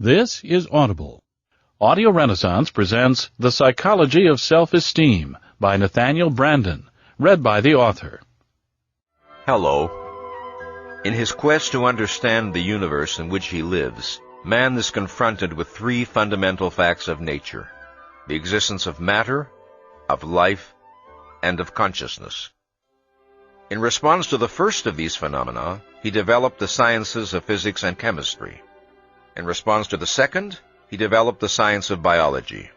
This is Audible. Audio Renaissance presents The Psychology of Self-Esteem by Nathaniel Branden, read by the author. Hello. In his quest to understand the universe in which he lives, man is confronted with three fundamental facts of nature: the existence of matter, of life, and of consciousness. In response to the first of these phenomena, he developed the sciences of physics and chemistry. In response to the second, he developed the science of biology.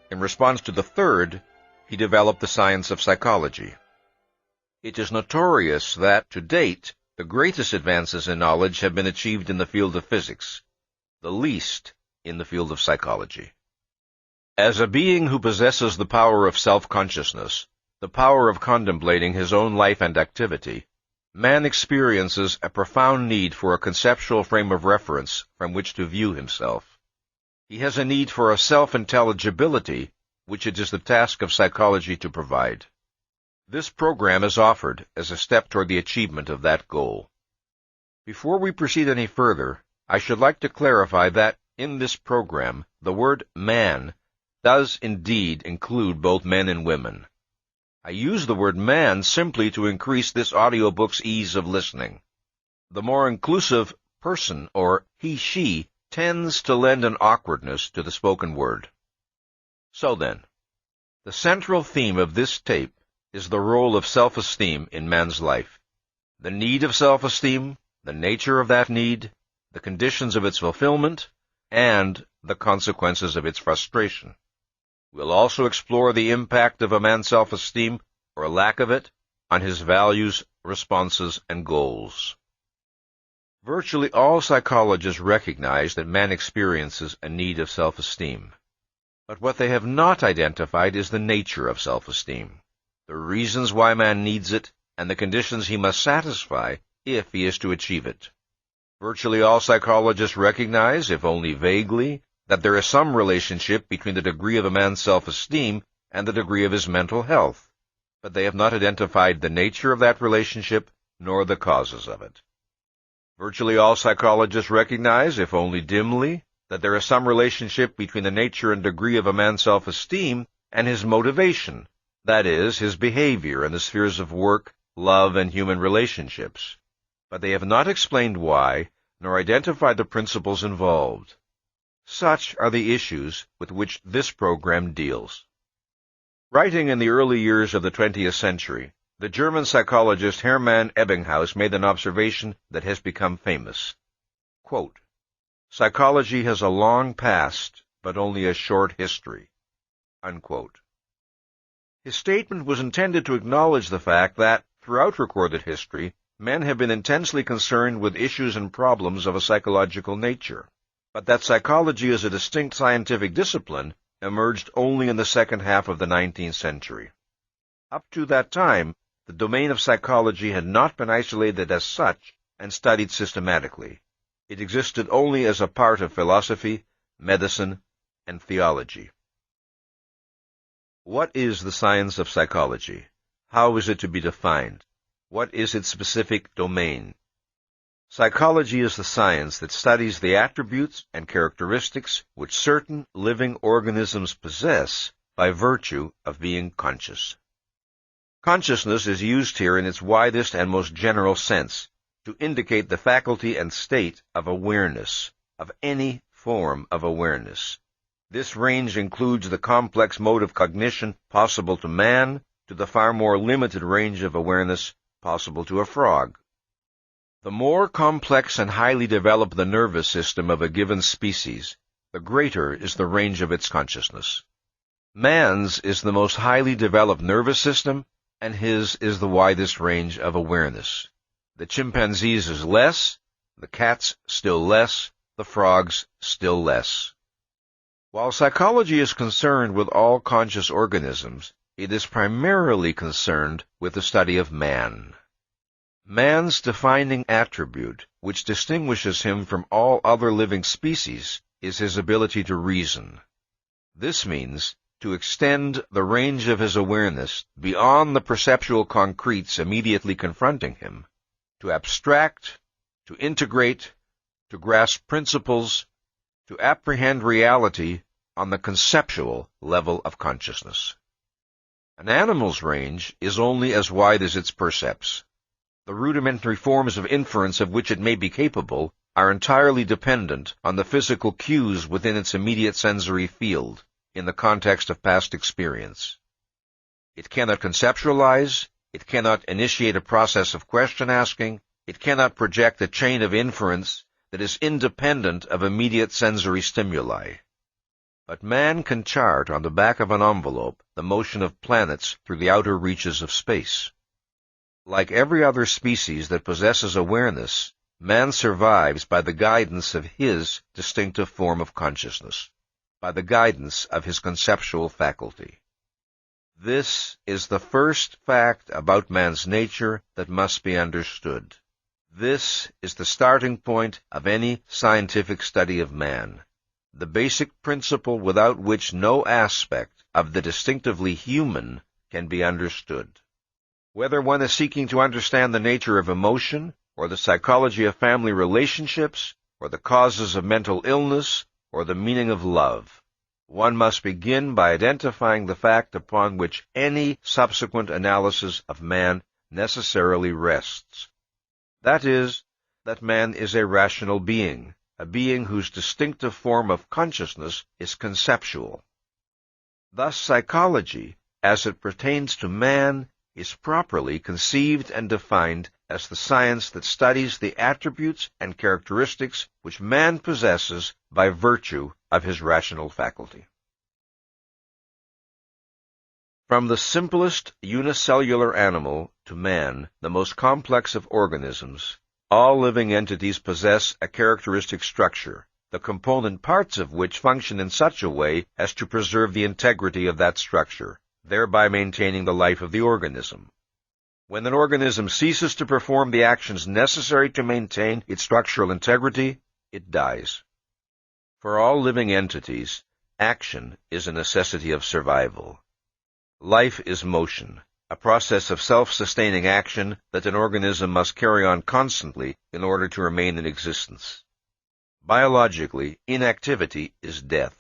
In response to the third, he developed the science of psychology. It is notorious that, to date, the greatest advances in knowledge have been achieved in the field of physics, the least in the field of psychology. As a being who possesses the power of self-consciousness, the power of contemplating his own life and activity, man experiences a profound need for a conceptual frame of reference from which to view himself. He has a need for a self-intelligibility, which it is the task of psychology to provide. This program is offered as a step toward the achievement of that goal. Before we proceed any further, I should like to clarify that, in this program, the word man does indeed include both men and women. I use the word man simply to increase this audiobook's ease of listening. The more inclusive person, or he/she, tends to lend an awkwardness to the spoken word. So then, the central theme of this tape is the role of self-esteem in man's life. The need of self-esteem, the nature of that need, the conditions of its fulfillment, and the consequences of its frustration. We'll also explore the impact of a man's self-esteem, or lack of it, on his values, responses, and goals. Virtually all psychologists recognize that man experiences a need of self-esteem. But what they have not identified is the nature of self-esteem, the reasons why man needs it, and the conditions he must satisfy if he is to achieve it. Virtually all psychologists recognize, if only vaguely, that there is some relationship between the degree of a man's self-esteem and the degree of his mental health, but they have not identified the nature of that relationship nor the causes of it. Virtually all psychologists recognize, if only dimly, that there is some relationship between the nature and degree of a man's self-esteem and his motivation, that is, his behavior in the spheres of work, love, and human relationships, but they have not explained why, nor identified the principles involved. Such are the issues with which this program deals. Writing in the early years of the 20th century, the German psychologist Hermann Ebbinghaus made an observation that has become famous. Quote, "Psychology has a long past, but only a short history." Unquote. His statement was intended to acknowledge the fact that, throughout recorded history, men have been intensely concerned with issues and problems of a psychological nature, but that psychology as a distinct scientific discipline emerged only in the second half of the 19th century. Up to that time, the domain of psychology had not been isolated as such and studied systematically. It existed only as a part of philosophy, medicine, and theology. What is the science of psychology? How is it to be defined? What is its specific domain? Psychology is the science that studies the attributes and characteristics which certain living organisms possess by virtue of being conscious. Consciousness is used here in its widest and most general sense to indicate the faculty and state of awareness, of any form of awareness. This range includes the complex mode of cognition possible to man to the far more limited range of awareness possible to a frog. The more complex and highly developed the nervous system of a given species, the greater is the range of its consciousness. Man's is the most highly developed nervous system, and his is the widest range of awareness. The chimpanzee's is less, the cat's still less, the frog's still less. While psychology is concerned with all conscious organisms, it is primarily concerned with the study of man. Man's defining attribute, which distinguishes him from all other living species, is his ability to reason. This means to extend the range of his awareness beyond the perceptual concretes immediately confronting him, to abstract, to integrate, to grasp principles, to apprehend reality on the conceptual level of consciousness. An animal's range is only as wide as its percepts. The rudimentary forms of inference of which it may be capable are entirely dependent on the physical cues within its immediate sensory field, in the context of past experience. It cannot conceptualize, it cannot initiate a process of question-asking, it cannot project a chain of inference that is independent of immediate sensory stimuli. But man can chart on the back of an envelope the motion of planets through the outer reaches of space. Like every other species that possesses awareness, man survives by the guidance of his distinctive form of consciousness, by the guidance of his conceptual faculty. This is the first fact about man's nature that must be understood. This is the starting point of any scientific study of man, the basic principle without which no aspect of the distinctively human can be understood. Whether one is seeking to understand the nature of emotion, or the psychology of family relationships, or the causes of mental illness, or the meaning of love, one must begin by identifying the fact upon which any subsequent analysis of man necessarily rests. That is, that man is a rational being, a being whose distinctive form of consciousness is conceptual. Thus, psychology, as it pertains to man, is properly conceived and defined as the science that studies the attributes and characteristics which man possesses by virtue of his rational faculty. From the simplest unicellular animal to man, the most complex of organisms, all living entities possess a characteristic structure, the component parts of which function in such a way as to preserve the integrity of that structure, thereby maintaining the life of the organism. When an organism ceases to perform the actions necessary to maintain its structural integrity, it dies. For all living entities, action is a necessity of survival. Life is motion, a process of self-sustaining action that an organism must carry on constantly in order to remain in existence. Biologically, inactivity is death.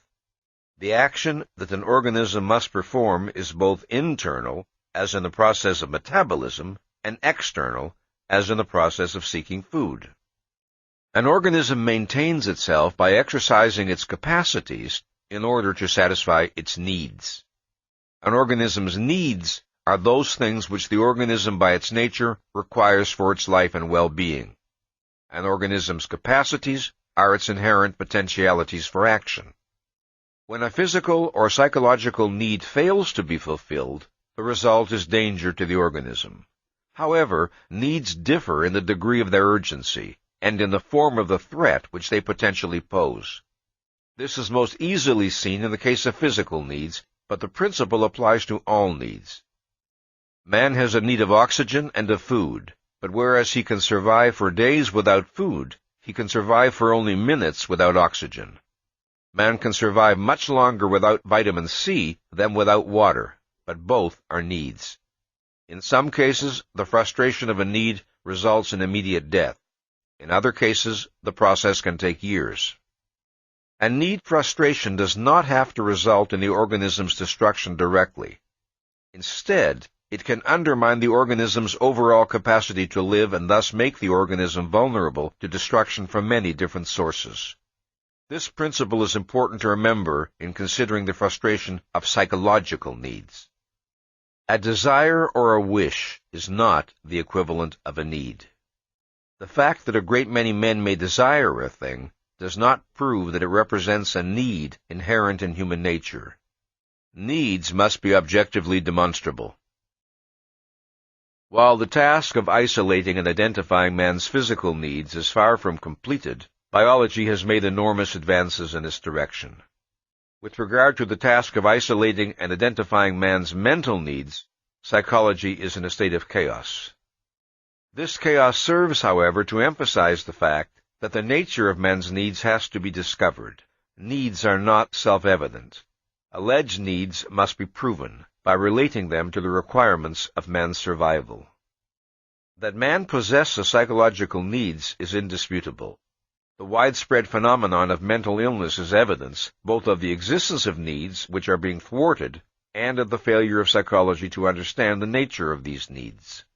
The action that an organism must perform is both internal, as in the process of metabolism, and external, as in the process of seeking food. An organism maintains itself by exercising its capacities in order to satisfy its needs. An organism's needs are those things which the organism by its nature requires for its life and well-being. An organism's capacities are its inherent potentialities for action. When a physical or psychological need fails to be fulfilled, the result is danger to the organism. However, needs differ in the degree of their urgency and in the form of the threat which they potentially pose. This is most easily seen in the case of physical needs, but the principle applies to all needs. Man has a need of oxygen and of food, but whereas he can survive for days without food, he can survive for only minutes without oxygen. Man can survive much longer without vitamin C than without water, but both are needs. In some cases, the frustration of a need results in immediate death. In other cases, the process can take years. And need frustration does not have to result in the organism's destruction directly. Instead, it can undermine the organism's overall capacity to live and thus make the organism vulnerable to destruction from many different sources. This principle is important to remember in considering the frustration of psychological needs. A desire or a wish is not the equivalent of a need. The fact that a great many men may desire a thing does not prove that it represents a need inherent in human nature. Needs must be objectively demonstrable. While the task of isolating and identifying man's physical needs is far from completed, biology has made enormous advances in this direction. With regard to the task of isolating and identifying man's mental needs, psychology is in a state of chaos. This chaos serves, however, to emphasize the fact that the nature of men's needs has to be discovered. Needs are not self-evident. Alleged needs must be proven by relating them to the requirements of man's survival. That man possesses psychological needs is indisputable. The widespread phenomenon of mental illness is evidence both of the existence of needs which are being thwarted and of the failure of psychology to understand the nature of these needs.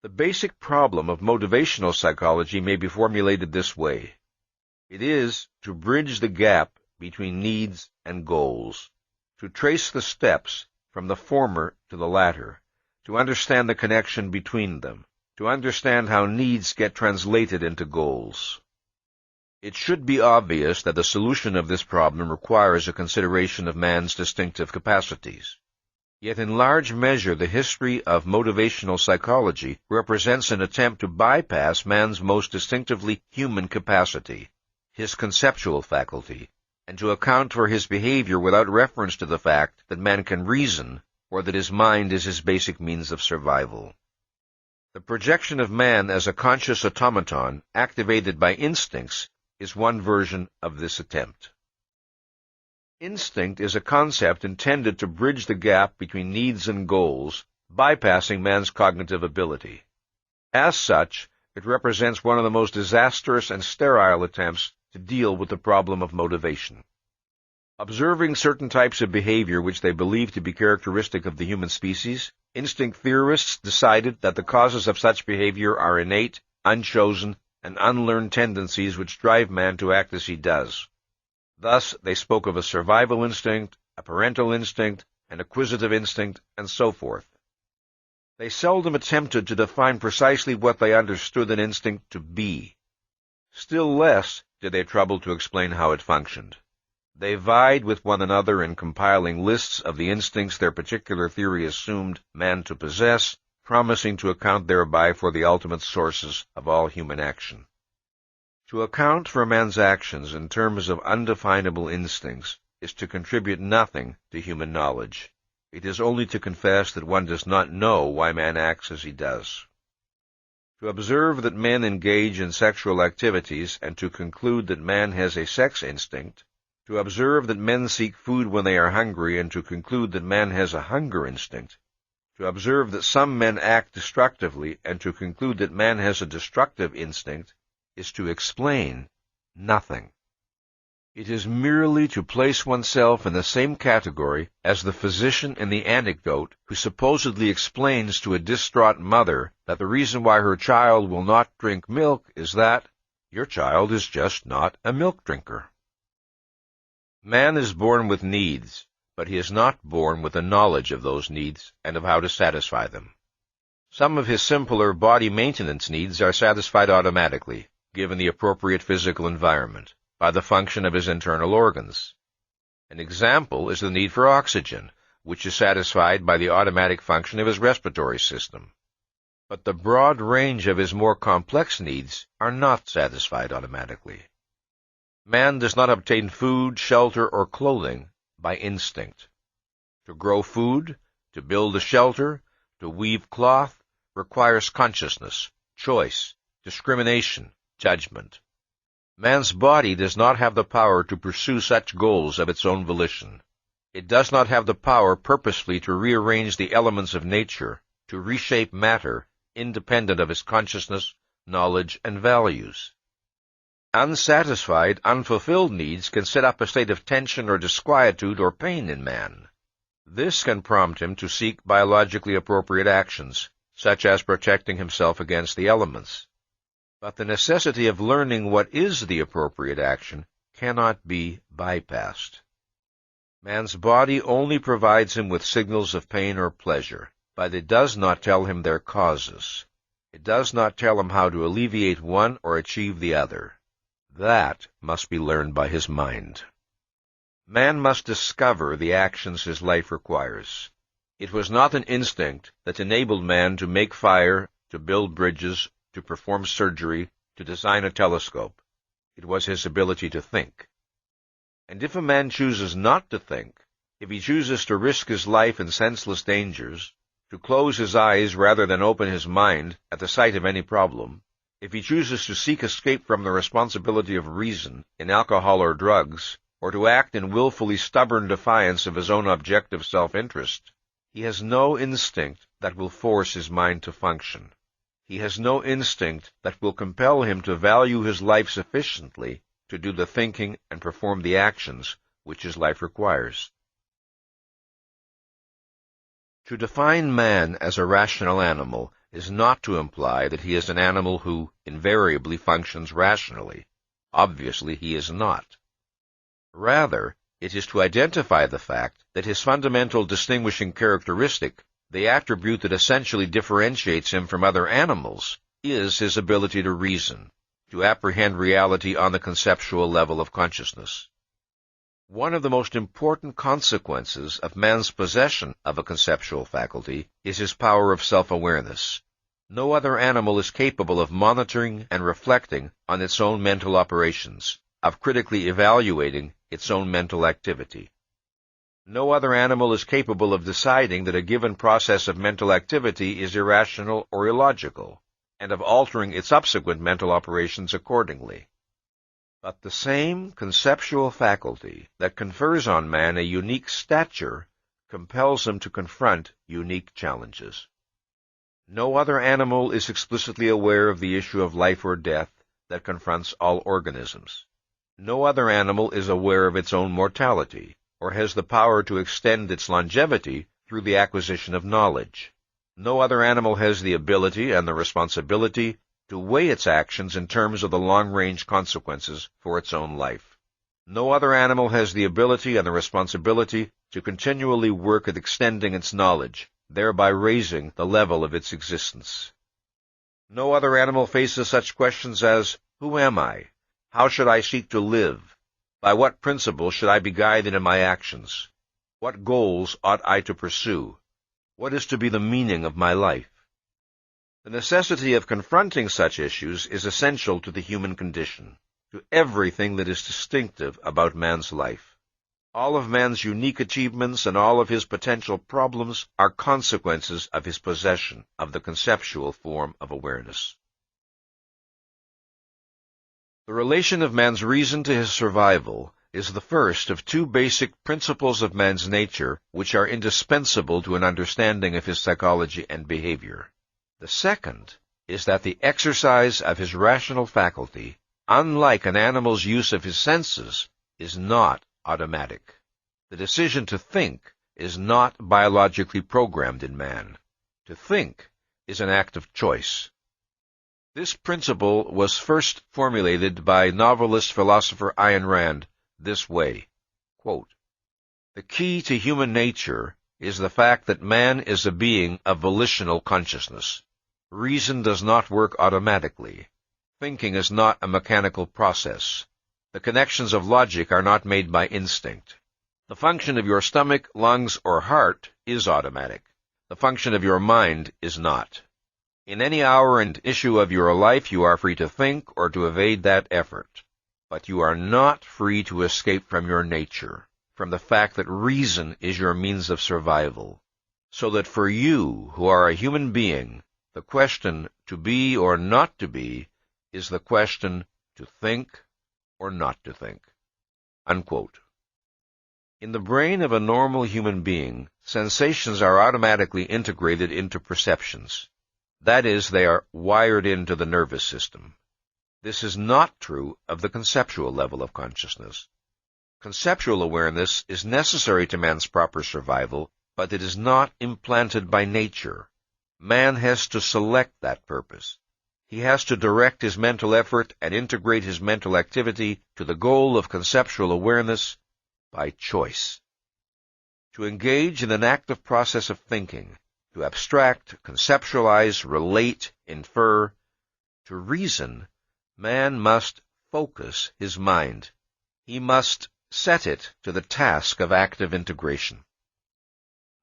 The basic problem of motivational psychology may be formulated this way. It is to bridge the gap between needs and goals, to trace the steps from the former to the latter, to understand the connection between them, to understand how needs get translated into goals. It should be obvious that the solution of this problem requires a consideration of man's distinctive capacities. Yet in large measure the history of motivational psychology represents an attempt to bypass man's most distinctively human capacity, his conceptual faculty, and to account for his behavior without reference to the fact that man can reason or that his mind is his basic means of survival. The projection of man as a conscious automaton activated by instincts is one version of this attempt. Instinct is a concept intended to bridge the gap between needs and goals, bypassing man's cognitive ability. As such, it represents one of the most disastrous and sterile attempts to deal with the problem of motivation. Observing certain types of behavior which they believe to be characteristic of the human species, instinct theorists decided that the causes of such behavior are innate, unchosen, and unlearned tendencies which drive man to act as he does. Thus, they spoke of a survival instinct, a parental instinct, an acquisitive instinct, and so forth. They seldom attempted to define precisely what they understood an instinct to be. Still less did they trouble to explain how it functioned. They vied with one another in compiling lists of the instincts their particular theory assumed man to possess, promising to account thereby for the ultimate sources of all human action. To account for man's actions in terms of undefinable instincts is to contribute nothing to human knowledge. It is only to confess that one does not know why man acts as he does. To observe that men engage in sexual activities and to conclude that man has a sex instinct, to observe that men seek food when they are hungry and to conclude that man has a hunger instinct, to observe that some men act destructively and to conclude that man has a destructive instinct, is to explain nothing. It is merely to place oneself in the same category as the physician in the anecdote who supposedly explains to a distraught mother that the reason why her child will not drink milk is that your child is just not a milk drinker. Man is born with needs, but he is not born with a knowledge of those needs and of how to satisfy them. Some of his simpler body maintenance needs are satisfied automatically, given the appropriate physical environment, by the function of his internal organs. An example is the need for oxygen, which is satisfied by the automatic function of his respiratory system. But the broad range of his more complex needs are not satisfied automatically. Man does not obtain food, shelter, or clothing by instinct. To grow food, to build a shelter, to weave cloth, requires consciousness, choice, discrimination, judgment. Man's body does not have the power to pursue such goals of its own volition. It does not have the power purposefully to rearrange the elements of nature, to reshape matter, independent of its consciousness, knowledge, and values. Unsatisfied, unfulfilled needs can set up a state of tension or disquietude or pain in man. This can prompt him to seek biologically appropriate actions, such as protecting himself against the elements. But the necessity of learning what is the appropriate action cannot be bypassed. Man's body only provides him with signals of pain or pleasure, but it does not tell him their causes. It does not tell him how to alleviate one or achieve the other. That must be learned by his mind. Man must discover the actions his life requires. It was not an instinct that enabled man to make fire, to build bridges, to perform surgery, to design a telescope. It was his ability to think. And if a man chooses not to think, if he chooses to risk his life in senseless dangers, to close his eyes rather than open his mind at the sight of any problem, if he chooses to seek escape from the responsibility of reason in alcohol or drugs, or to act in willfully stubborn defiance of his own objective self-interest, he has no instinct that will force his mind to function. He has no instinct that will compel him to value his life sufficiently to do the thinking and perform the actions which his life requires. To define man as a rational animal is not to imply that he is an animal who invariably functions rationally. Obviously, he is not. Rather, it is to identify the fact that his fundamental distinguishing characteristic, the attribute that essentially differentiates him from other animals, is his ability to reason, to apprehend reality on the conceptual level of consciousness. One of the most important consequences of man's possession of a conceptual faculty is his power of self-awareness. No other animal is capable of monitoring and reflecting on its own mental operations, of critically evaluating its own mental activity. No other animal is capable of deciding that a given process of mental activity is irrational or illogical, and of altering its subsequent mental operations accordingly. But the same conceptual faculty that confers on man a unique stature compels him to confront unique challenges. No other animal is explicitly aware of the issue of life or death that confronts all organisms. No other animal is aware of its own mortality, or has the power to extend its longevity through the acquisition of knowledge. No other animal has the ability and the responsibility to weigh its actions in terms of the long-range consequences for its own life. No other animal has the ability and the responsibility to continually work at extending its knowledge, thereby raising the level of its existence. No other animal faces such questions as, who am I? How should I seek to live? By what principles should I be guided in my actions? What goals ought I to pursue? What is to be the meaning of my life? The necessity of confronting such issues is essential to the human condition, to everything that is distinctive about man's life. All of man's unique achievements and all of his potential problems are consequences of his possession of the conceptual form of awareness. The relation of man's reason to his survival is the first of two basic principles of man's nature which are indispensable to an understanding of his psychology and behavior. The second is that the exercise of his rational faculty, unlike an animal's use of his senses, is not automatic. The decision to think is not biologically programmed in man. To think is an act of choice. This principle was first formulated by novelist-philosopher Ayn Rand this way, quote, "The key to human nature is the fact that man is a being of volitional consciousness. Reason does not work automatically. Thinking is not a mechanical process. The connections of logic are not made by instinct. The function of your stomach, lungs, or heart is automatic. The function of your mind is not. In any hour and issue of your life, you are free to think or to evade that effort. But you are not free to escape from your nature, from the fact that reason is your means of survival. So that for you, who are a human being, the question to be or not to be is the question to think or not to think." Unquote. In the brain of a normal human being, sensations are automatically integrated into perceptions. That is, they are wired into the nervous system. This is not true of the conceptual level of consciousness. Conceptual awareness is necessary to man's proper survival, but it is not implanted by nature. Man has to select that purpose. He has to direct his mental effort and integrate his mental activity to the goal of conceptual awareness by choice. To engage in an active process of thinking, to abstract, conceptualize, relate, infer, to reason, man must focus his mind. He must set it to the task of active integration.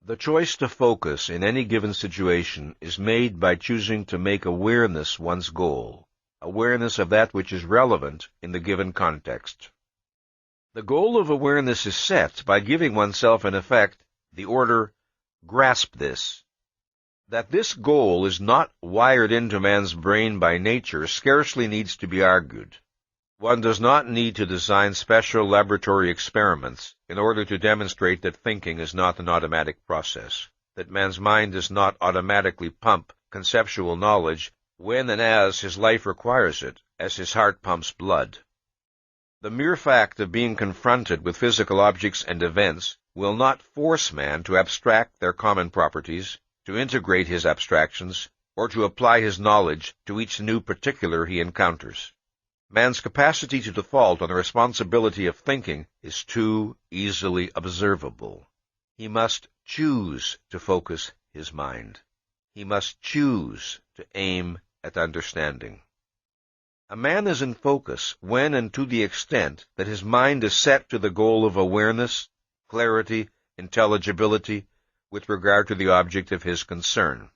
The choice to focus in any given situation is made by choosing to make awareness one's goal, awareness of that which is relevant in the given context. The goal of awareness is set by giving oneself, in effect, the order, grasp this. That this goal is not wired into man's brain by nature scarcely needs to be argued. One does not need to design special laboratory experiments in order to demonstrate that thinking is not an automatic process, that man's mind does not automatically pump conceptual knowledge when and as his life requires it, as his heart pumps blood. The mere fact of being confronted with physical objects and events will not force man to abstract their common properties, to integrate his abstractions, or to apply his knowledge to each new particular he encounters. Man's capacity to default on the responsibility of thinking is too easily observable. He must choose to focus his mind. He must choose to aim at understanding. A man is in focus when and to the extent that his mind is set to the goal of awareness, clarity, intelligibility with regard to the object of his concern.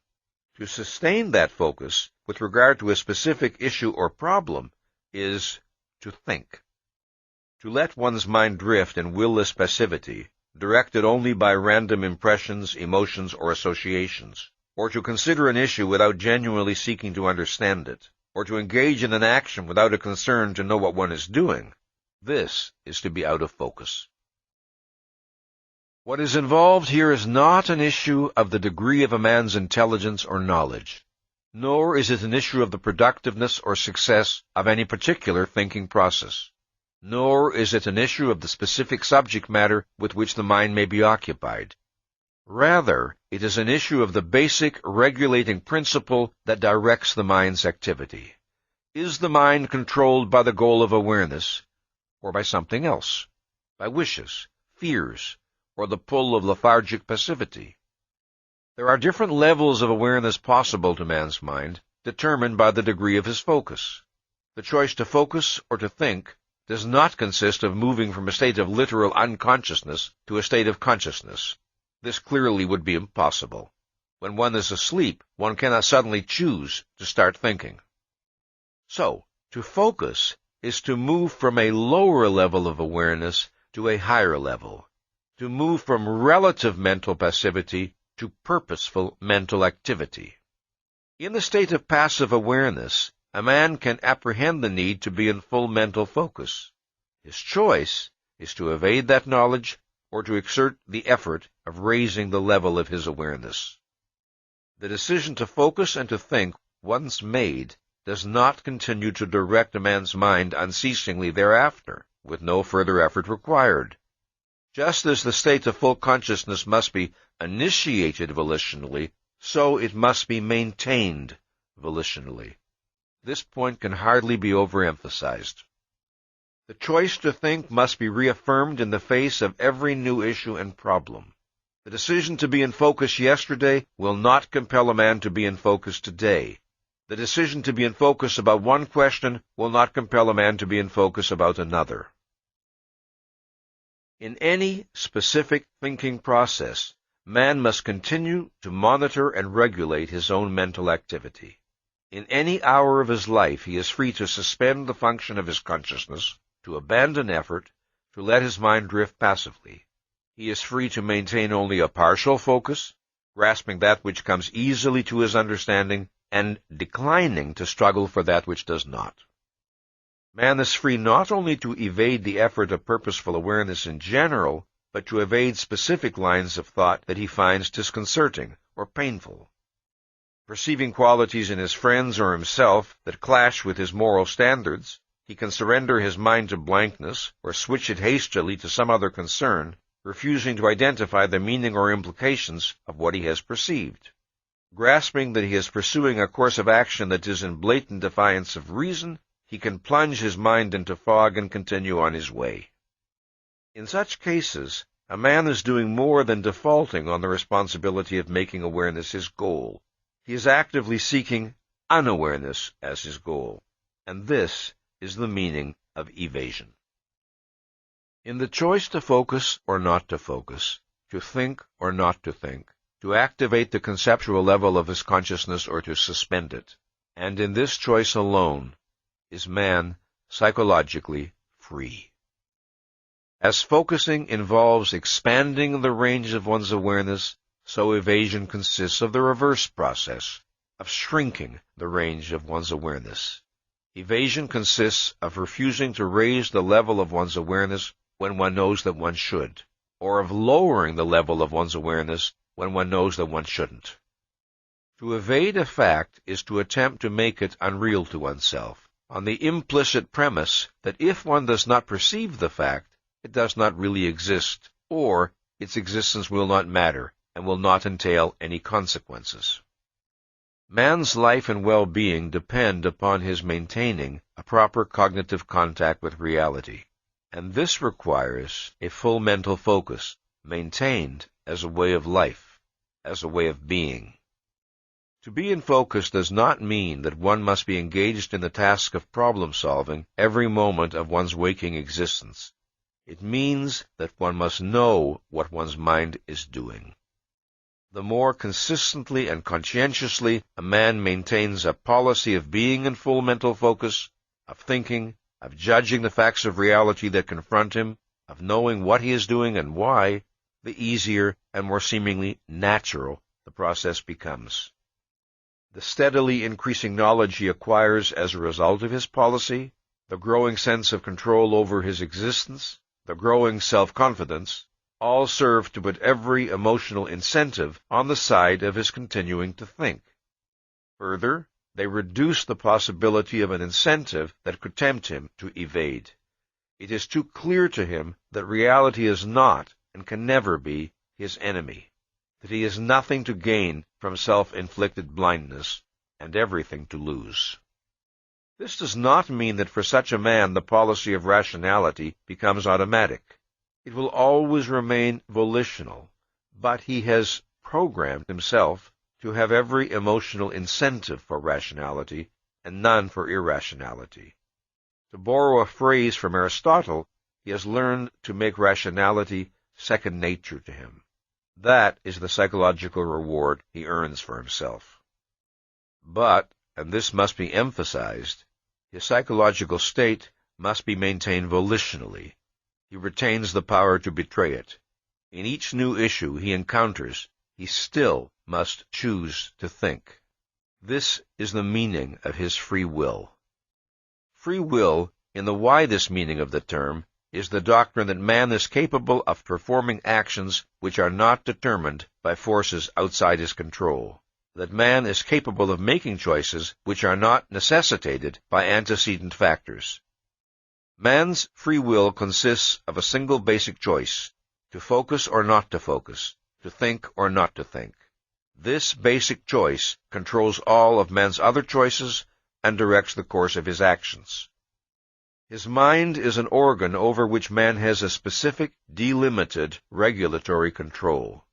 To sustain that focus with regard to a specific issue or problem is to think. To let one's mind drift in willless passivity, directed only by random impressions, emotions, or associations, or to consider an issue without genuinely seeking to understand it, or to engage in an action without a concern to know what one is doing, this is to be out of focus. What is involved here is not an issue of the degree of a man's intelligence or knowledge, nor is it an issue of the productiveness or success of any particular thinking process, nor is it an issue of the specific subject matter with which the mind may be occupied. Rather, it is an issue of the basic regulating principle that directs the mind's activity. Is the mind controlled by the goal of awareness, or by something else, by wishes, fears, or the pull of lethargic passivity? There are different levels of awareness possible to man's mind, determined by the degree of his focus. The choice to focus or to think does not consist of moving from a state of literal unconsciousness to a state of consciousness. This clearly would be impossible. When one is asleep, one cannot suddenly choose to start thinking. So, to focus is to move from a lower level of awareness to a higher level, to move from relative mental passivity to purposeful mental activity. In the state of passive awareness, a man can apprehend the need to be in full mental focus. His choice is to evade that knowledge or to exert the effort of raising the level of his awareness. The decision to focus and to think, once made, does not continue to direct a man's mind unceasingly thereafter, with no further effort required. Just as the state of full consciousness must be initiated volitionally, so it must be maintained volitionally. This point can hardly be overemphasized. The choice to think must be reaffirmed in the face of every new issue and problem. The decision to be in focus yesterday will not compel a man to be in focus today. The decision to be in focus about one question will not compel a man to be in focus about another. In any specific thinking process, man must continue to monitor and regulate his own mental activity. In any hour of his life, he is free to suspend the function of his consciousness, to abandon effort, to let his mind drift passively. He is free to maintain only a partial focus, grasping that which comes easily to his understanding, and declining to struggle for that which does not. Man is free not only to evade the effort of purposeful awareness in general, but to evade specific lines of thought that he finds disconcerting or painful. Perceiving qualities in his friends or himself that clash with his moral standards, he can surrender his mind to blankness or switch it hastily to some other concern, refusing to identify the meaning or implications of what he has perceived. Grasping that he is pursuing a course of action that is in blatant defiance of reason, he can plunge his mind into fog and continue on his way. In such cases, a man is doing more than defaulting on the responsibility of making awareness his goal. He is actively seeking unawareness as his goal, and this is the meaning of evasion. In the choice to focus or not to focus, to think or not to think, to activate the conceptual level of his consciousness or to suspend it, and in this choice alone, is man psychologically free. As focusing involves expanding the range of one's awareness, so evasion consists of the reverse process, of shrinking the range of one's awareness. Evasion consists of refusing to raise the level of one's awareness when one knows that one should, or of lowering the level of one's awareness when one knows that one shouldn't. To evade a fact is to attempt to make it unreal to oneself, on the implicit premise that if one does not perceive the fact, it does not really exist, or its existence will not matter and will not entail any consequences. Man's life and well-being depend upon his maintaining a proper cognitive contact with reality, and this requires a full mental focus, maintained as a way of life, as a way of being. To be in focus does not mean that one must be engaged in the task of problem-solving every moment of one's waking existence. It means that one must know what one's mind is doing. The more consistently and conscientiously a man maintains a policy of being in full mental focus, of thinking, of judging the facts of reality that confront him, of knowing what he is doing and why, the easier and more seemingly natural the process becomes. The steadily increasing knowledge he acquires as a result of his policy, the growing sense of control over his existence, the growing self-confidence, all serve to put every emotional incentive on the side of his continuing to think. Further, they reduce the possibility of an incentive that could tempt him to evade. It is too clear to him that reality is not, and can never be, his enemy, that he has nothing to gain from self-inflicted blindness, and everything to lose. This does not mean that for such a man the policy of rationality becomes automatic. It will always remain volitional, but he has programmed himself to have every emotional incentive for rationality and none for irrationality. To borrow a phrase from Aristotle, he has learned to make rationality second nature to him. That is the psychological reward he earns for himself. But, and this must be emphasized, his psychological state must be maintained volitionally. He retains the power to betray it. In each new issue he encounters, he still must choose to think. This is the meaning of his free will. Free will, in the widest meaning of the term, is the doctrine that man is capable of performing actions which are not determined by forces outside his control, that man is capable of making choices which are not necessitated by antecedent factors. Man's free will consists of a single basic choice, to focus or not to focus, to think or not to think. This basic choice controls all of man's other choices and directs the course of his actions. His mind is an organ over which man has a specific, delimited, regulatory control.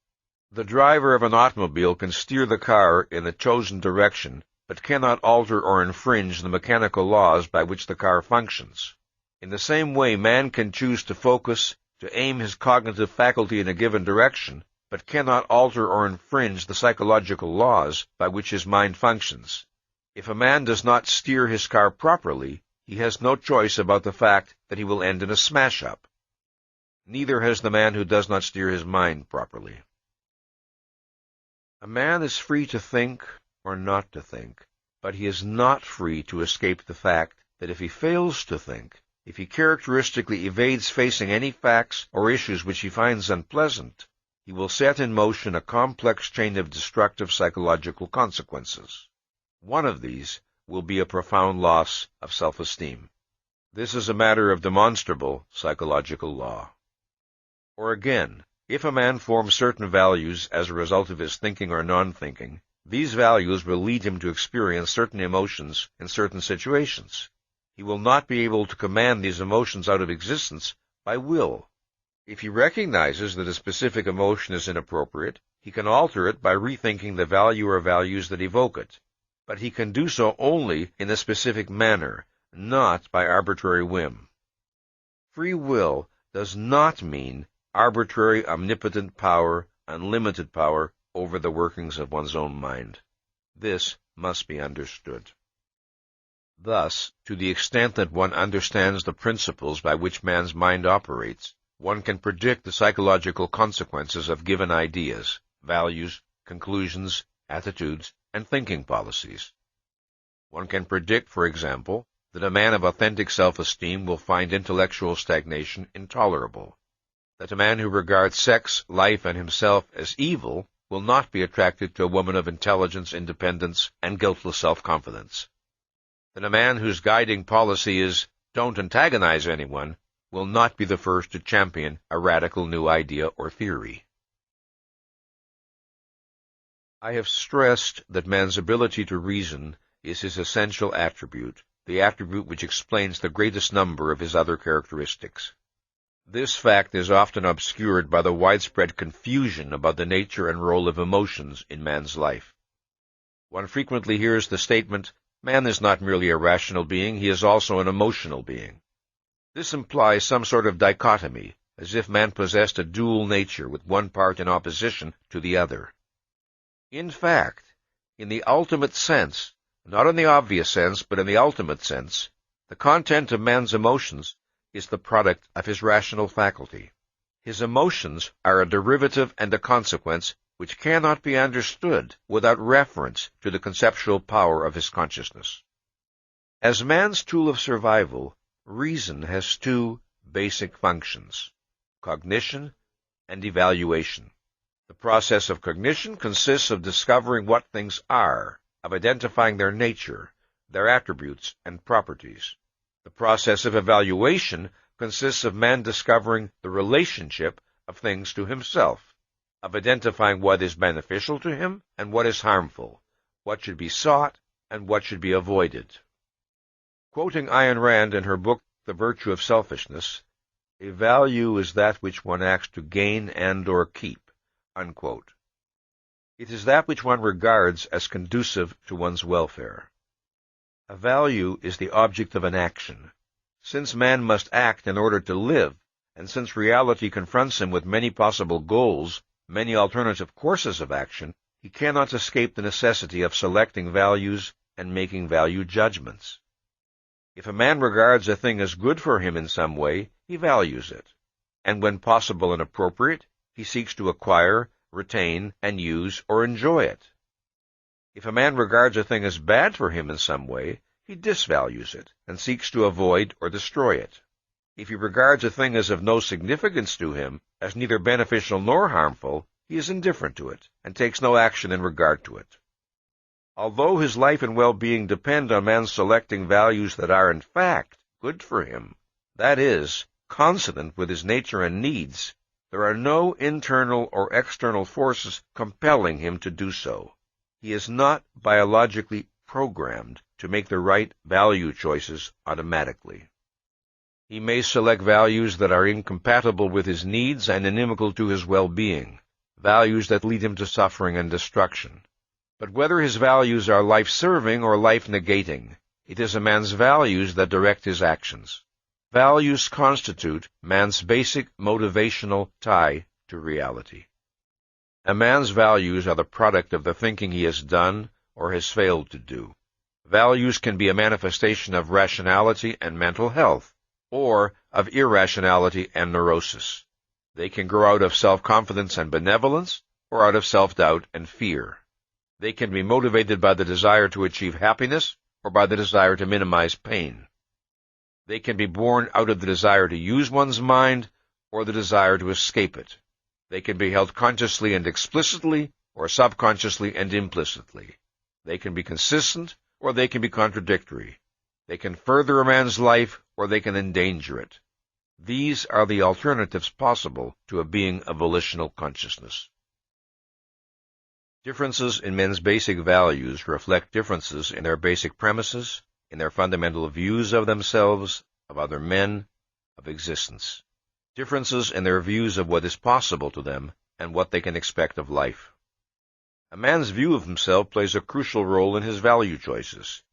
The driver of an automobile can steer the car in the chosen direction, but cannot alter or infringe the mechanical laws by which the car functions. In the same way, man can choose to focus, to aim his cognitive faculty in a given direction, but cannot alter or infringe the psychological laws by which his mind functions. If a man does not steer his car properly, he has no choice about the fact that he will end in a smash-up. Neither has the man who does not steer his mind properly. A man is free to think or not to think, but he is not free to escape the fact that if he fails to think, if he characteristically evades facing any facts or issues which he finds unpleasant, he will set in motion a complex chain of destructive psychological consequences. One of these will be a profound loss of self-esteem. This is a matter of demonstrable psychological law. Or again, if a man forms certain values as a result of his thinking or non-thinking, these values will lead him to experience certain emotions in certain situations. He will not be able to command these emotions out of existence by will. If he recognizes that a specific emotion is inappropriate, he can alter it by rethinking the value or values that evoke it. But he can do so only in a specific manner, not by arbitrary whim. Free will does not mean arbitrary, omnipotent power, unlimited power over the workings of one's own mind. This must be understood. Thus, to the extent that one understands the principles by which man's mind operates, one can predict the psychological consequences of given ideas, values, conclusions, attitudes, and thinking policies. One can predict, for example, that a man of authentic self-esteem will find intellectual stagnation intolerable, that a man who regards sex, life, and himself as evil will not be attracted to a woman of intelligence, independence, and guiltless self-confidence. Then a man whose guiding policy is, "Don't antagonize anyone," will not be the first to champion a radical new idea or theory. I have stressed that man's ability to reason is his essential attribute, the attribute which explains the greatest number of his other characteristics. This fact is often obscured by the widespread confusion about the nature and role of emotions in man's life. One frequently hears the statement, "Man is not merely a rational being, he is also an emotional being." This implies some sort of dichotomy, as if man possessed a dual nature with one part in opposition to the other. In fact, in the ultimate sense, not in the obvious sense, but in the ultimate sense, the content of man's emotions is the product of his rational faculty. His emotions are a derivative and a consequence which cannot be understood without reference to the conceptual power of his consciousness. As man's tool of survival, reason has two basic functions: cognition and evaluation. The process of cognition consists of discovering what things are, of identifying their nature, their attributes, and properties. The process of evaluation consists of man discovering the relationship of things to himself, of identifying what is beneficial to him and what is harmful, what should be sought and what should be avoided. Quoting Ayn Rand in her book, The Virtue of Selfishness, "A value is that which one acts to gain and or keep," unquote. It is that which one regards as conducive to one's welfare. A value is the object of an action. Since man must act in order to live, and since reality confronts him with many possible goals, many alternative courses of action, he cannot escape the necessity of selecting values and making value judgments. If a man regards a thing as good for him in some way, he values it, and when possible and appropriate, he seeks to acquire, retain, and use or enjoy it. If a man regards a thing as bad for him in some way, he disvalues it and seeks to avoid or destroy it. If he regards a thing as of no significance to him, as neither beneficial nor harmful, he is indifferent to it and takes no action in regard to it. Although his life and well-being depend on man's selecting values that are in fact good for him, that is, consonant with his nature and needs, there are no internal or external forces compelling him to do so. He is not biologically programmed to make the right value choices automatically. He may select values that are incompatible with his needs and inimical to his well-being, values that lead him to suffering and destruction. But whether his values are life-serving or life-negating, it is a man's values that direct his actions. Values constitute man's basic motivational tie to reality. A man's values are the product of the thinking he has done or has failed to do. Values can be a manifestation of rationality and mental health, or of irrationality and neurosis. They can grow out of self-confidence and benevolence, or out of self-doubt and fear. They can be motivated by the desire to achieve happiness, or by the desire to minimize pain. They can be born out of the desire to use one's mind, or the desire to escape it. They can be held consciously and explicitly, or subconsciously and implicitly. They can be consistent, or they can be contradictory. They can further a man's life, or they can endanger it. These are the alternatives possible to a being of volitional consciousness. Differences in men's basic values reflect differences in their basic premises, in their fundamental views of themselves, of other men, of existence. Differences in their views of what is possible to them and what they can expect of life. A man's view of himself plays a crucial role in his value choices.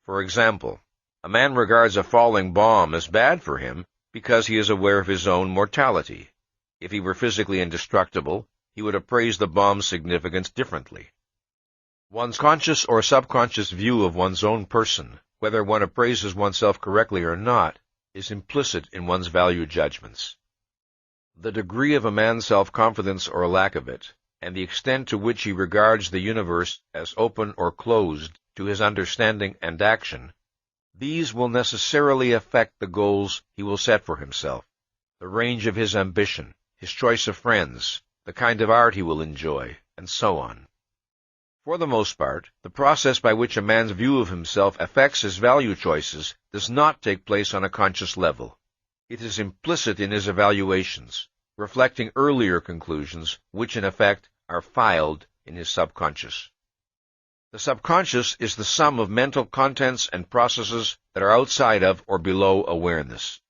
For example, a man regards a falling bomb as bad for him because he is aware of his own mortality. If he were physically indestructible, he would appraise the bomb's significance differently. One's conscious or subconscious view of one's own person, whether one appraises oneself correctly or not, is implicit in one's value judgments. The degree of a man's self-confidence or lack of it, and the extent to which he regards the universe as open or closed to his understanding and action, these will necessarily affect the goals he will set for himself, the range of his ambition, his choice of friends, the kind of art he will enjoy, and so on. For the most part, the process by which a man's view of himself affects his value choices does not take place on a conscious level. It is implicit in his evaluations, reflecting earlier conclusions which in effect are filed in his subconscious. The subconscious is the sum of mental contents and processes that are outside of or below awareness.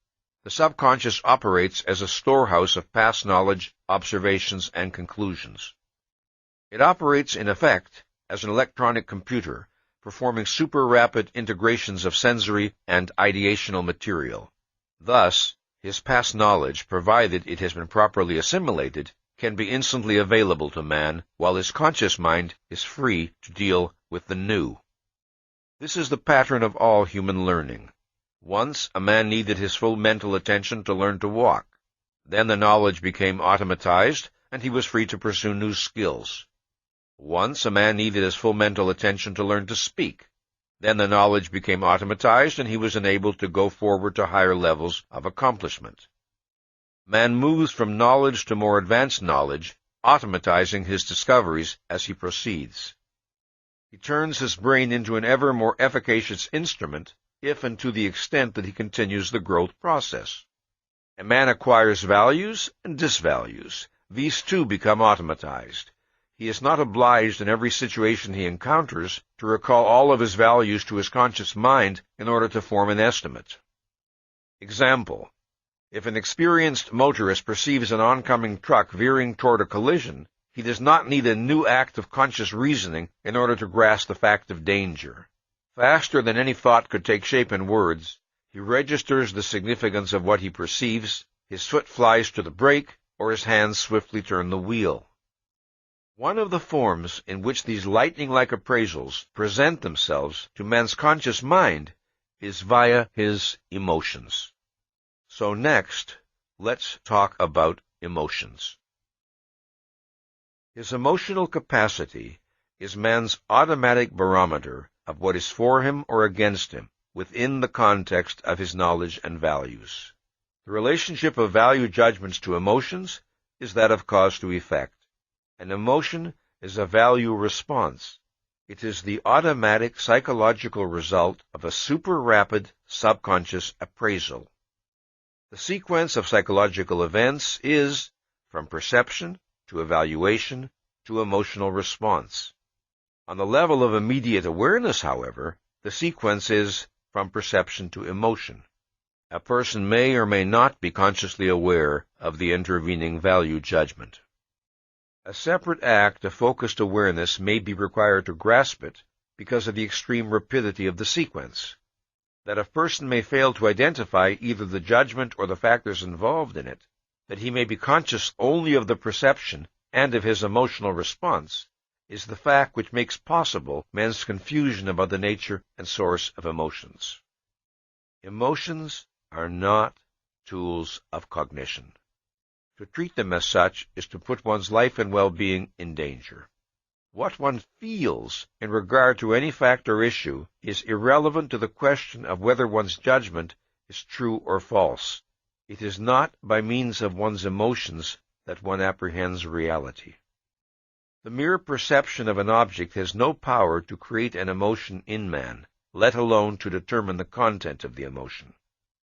The subconscious operates as a storehouse of past knowledge, observations, and conclusions. It operates, in effect, as an electronic computer, performing super-rapid integrations of sensory and ideational material. Thus, his past knowledge, provided it has been properly assimilated, can be instantly available to man, while his conscious mind is free to deal with the new. This is the pattern of all human learning. Once, a man needed his full mental attention to learn to walk. Then the knowledge became automatized, and he was free to pursue new skills. Once, a man needed his full mental attention to learn to speak. Then the knowledge became automatized, and he was enabled to go forward to higher levels of accomplishment. Man moves from knowledge to more advanced knowledge, automatizing his discoveries as he proceeds. He turns his brain into an ever more efficacious instrument, if and to the extent that he continues the growth process. A man acquires values and disvalues. These too become automatized. He is not obliged in every situation he encounters to recall all of his values to his conscious mind in order to form an estimate. Example: if an experienced motorist perceives an oncoming truck veering toward a collision, he does not need a new act of conscious reasoning in order to grasp the fact of danger. Faster than any thought could take shape in words, he registers the significance of what he perceives, his foot flies to the brake, or his hands swiftly turn the wheel. One of the forms in which these lightning-like appraisals present themselves to man's conscious mind is via his emotions. So next, let's talk about emotions. His emotional capacity is man's automatic barometer of what is for him or against him within the context of his knowledge and values. The relationship of value judgments to emotions is that of cause to effect. An emotion is a value response. It is the automatic psychological result of a super-rapid subconscious appraisal. The sequence of psychological events is from perception to evaluation to emotional response. On the level of immediate awareness, however, the sequence is from perception to emotion. A person may or may not be consciously aware of the intervening value judgment. A separate act of focused awareness may be required to grasp it because of the extreme rapidity of the sequence. That a person may fail to identify either the judgment or the factors involved in it, that he may be conscious only of the perception and of his emotional response, is the fact which makes possible man's confusion about the nature and source of emotions. Emotions are not tools of cognition. To treat them as such is to put one's life and well-being in danger. What one feels in regard to any fact or issue is irrelevant to the question of whether one's judgment is true or false. It is not by means of one's emotions that one apprehends reality. The mere perception of an object has no power to create an emotion in man, let alone to determine the content of the emotion.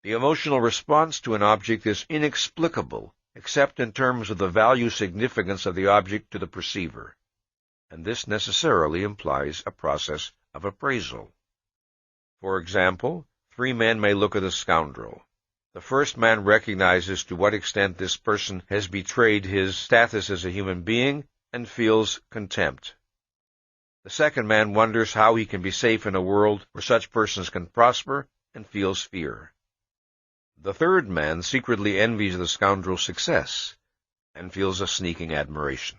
The emotional response to an object is inexplicable, except in terms of the value significance of the object to the perceiver, and this necessarily implies a process of appraisal. For example, 3 men may look at a scoundrel. The first man recognizes to what extent this person has betrayed his status as a human being and feels contempt. The second man wonders how he can be safe in a world where such persons can prosper and feels fear. The third man secretly envies the scoundrel's success and feels a sneaking admiration.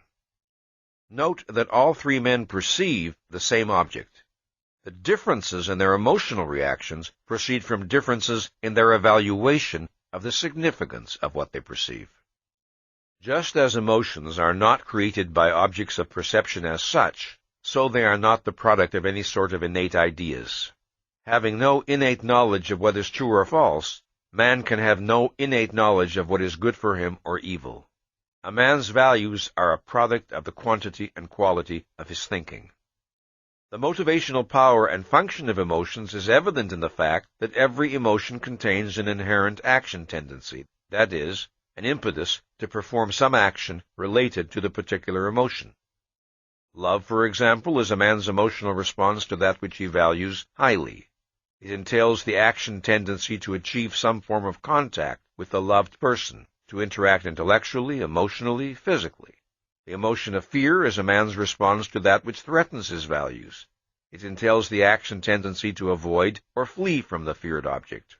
Note that all 3 men perceive the same object. The differences in their emotional reactions proceed from differences in their evaluation of the significance of what they perceive. Just as emotions are not created by objects of perception as such, so they are not the product of any sort of innate ideas. Having no innate knowledge of what is true or false, man can have no innate knowledge of what is good for him or evil. A man's values are a product of the quantity and quality of his thinking. The motivational power and function of emotions is evident in the fact that every emotion contains an inherent action tendency, that is, an impetus to perform some action related to the particular emotion. Love, for example, is a man's emotional response to that which he values highly. It entails the action tendency to achieve some form of contact with the loved person, to interact intellectually, emotionally, physically. The emotion of fear is a man's response to that which threatens his values. It entails the action tendency to avoid or flee from the feared object.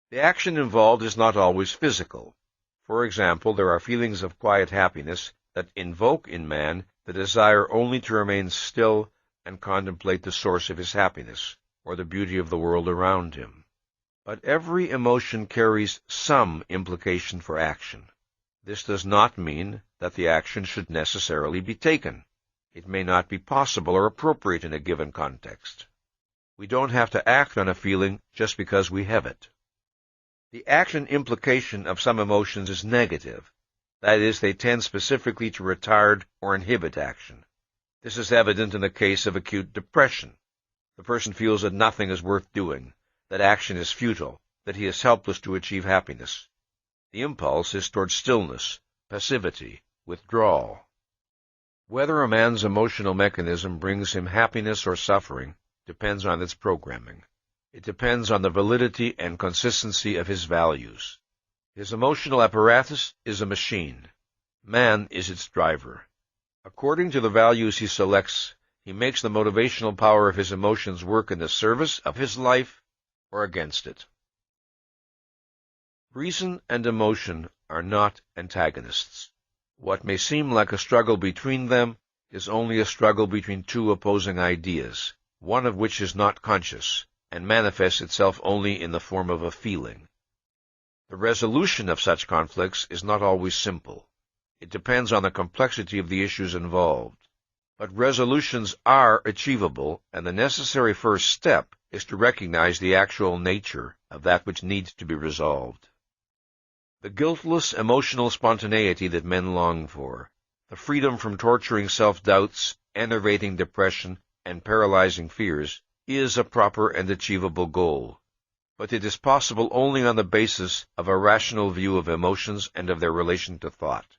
The action involved is not always physical. For example, there are feelings of quiet happiness that invoke in man the desire only to remain still and contemplate the source of his happiness, or the beauty of the world around him. But every emotion carries some implication for action. This does not mean that the action should necessarily be taken. It may not be possible or appropriate in a given context. We don't have to act on a feeling just because we have it. The action implication of some emotions is negative. That is, they tend specifically to retard or inhibit action. This is evident in the case of acute depression. The person feels that nothing is worth doing, that action is futile, that he is helpless to achieve happiness. The impulse is toward stillness, passivity, withdrawal. Whether a man's emotional mechanism brings him happiness or suffering depends on its programming. It depends on the validity and consistency of his values. His emotional apparatus is a machine. Man is its driver. According to the values he selects, he makes the motivational power of his emotions work in the service of his life or against it. Reason and emotion are not antagonists. What may seem like a struggle between them is only a struggle between two opposing ideas, one of which is not conscious and manifests itself only in the form of a feeling. The resolution of such conflicts is not always simple. It depends on the complexity of the issues involved. But resolutions are achievable, and the necessary first step is to recognize the actual nature of that which needs to be resolved. The guiltless emotional spontaneity that men long for, the freedom from torturing self-doubts, enervating depression, and paralyzing fears, is a proper and achievable goal. But it is possible only on the basis of a rational view of emotions and of their relation to thought.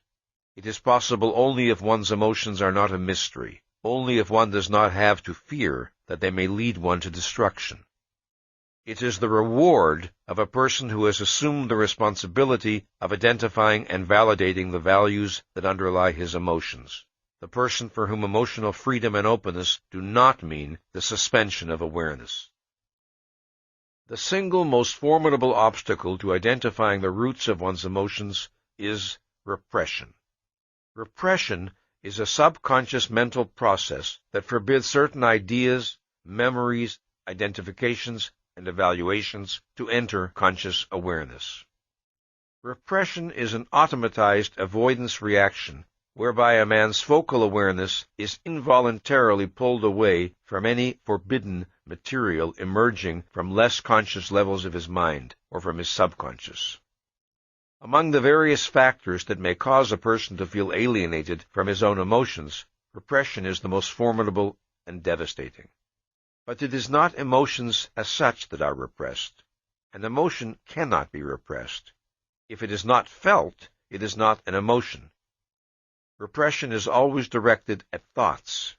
It is possible only if one's emotions are not a mystery, only if one does not have to fear that they may lead one to destruction. It is the reward of a person who has assumed the responsibility of identifying and validating the values that underlie his emotions, the person for whom emotional freedom and openness do not mean the suspension of awareness. The single most formidable obstacle to identifying the roots of one's emotions is repression. Repression is a subconscious mental process that forbids certain ideas, memories, identifications, and evaluations to enter conscious awareness. Repression is an automatized avoidance reaction whereby a man's focal awareness is involuntarily pulled away from any forbidden material emerging from less conscious levels of his mind or from his subconscious. Among the various factors that may cause a person to feel alienated from his own emotions, repression is the most formidable and devastating. But it is not emotions as such that are repressed. An emotion cannot be repressed. If it is not felt, it is not an emotion. Repression is always directed at thoughts.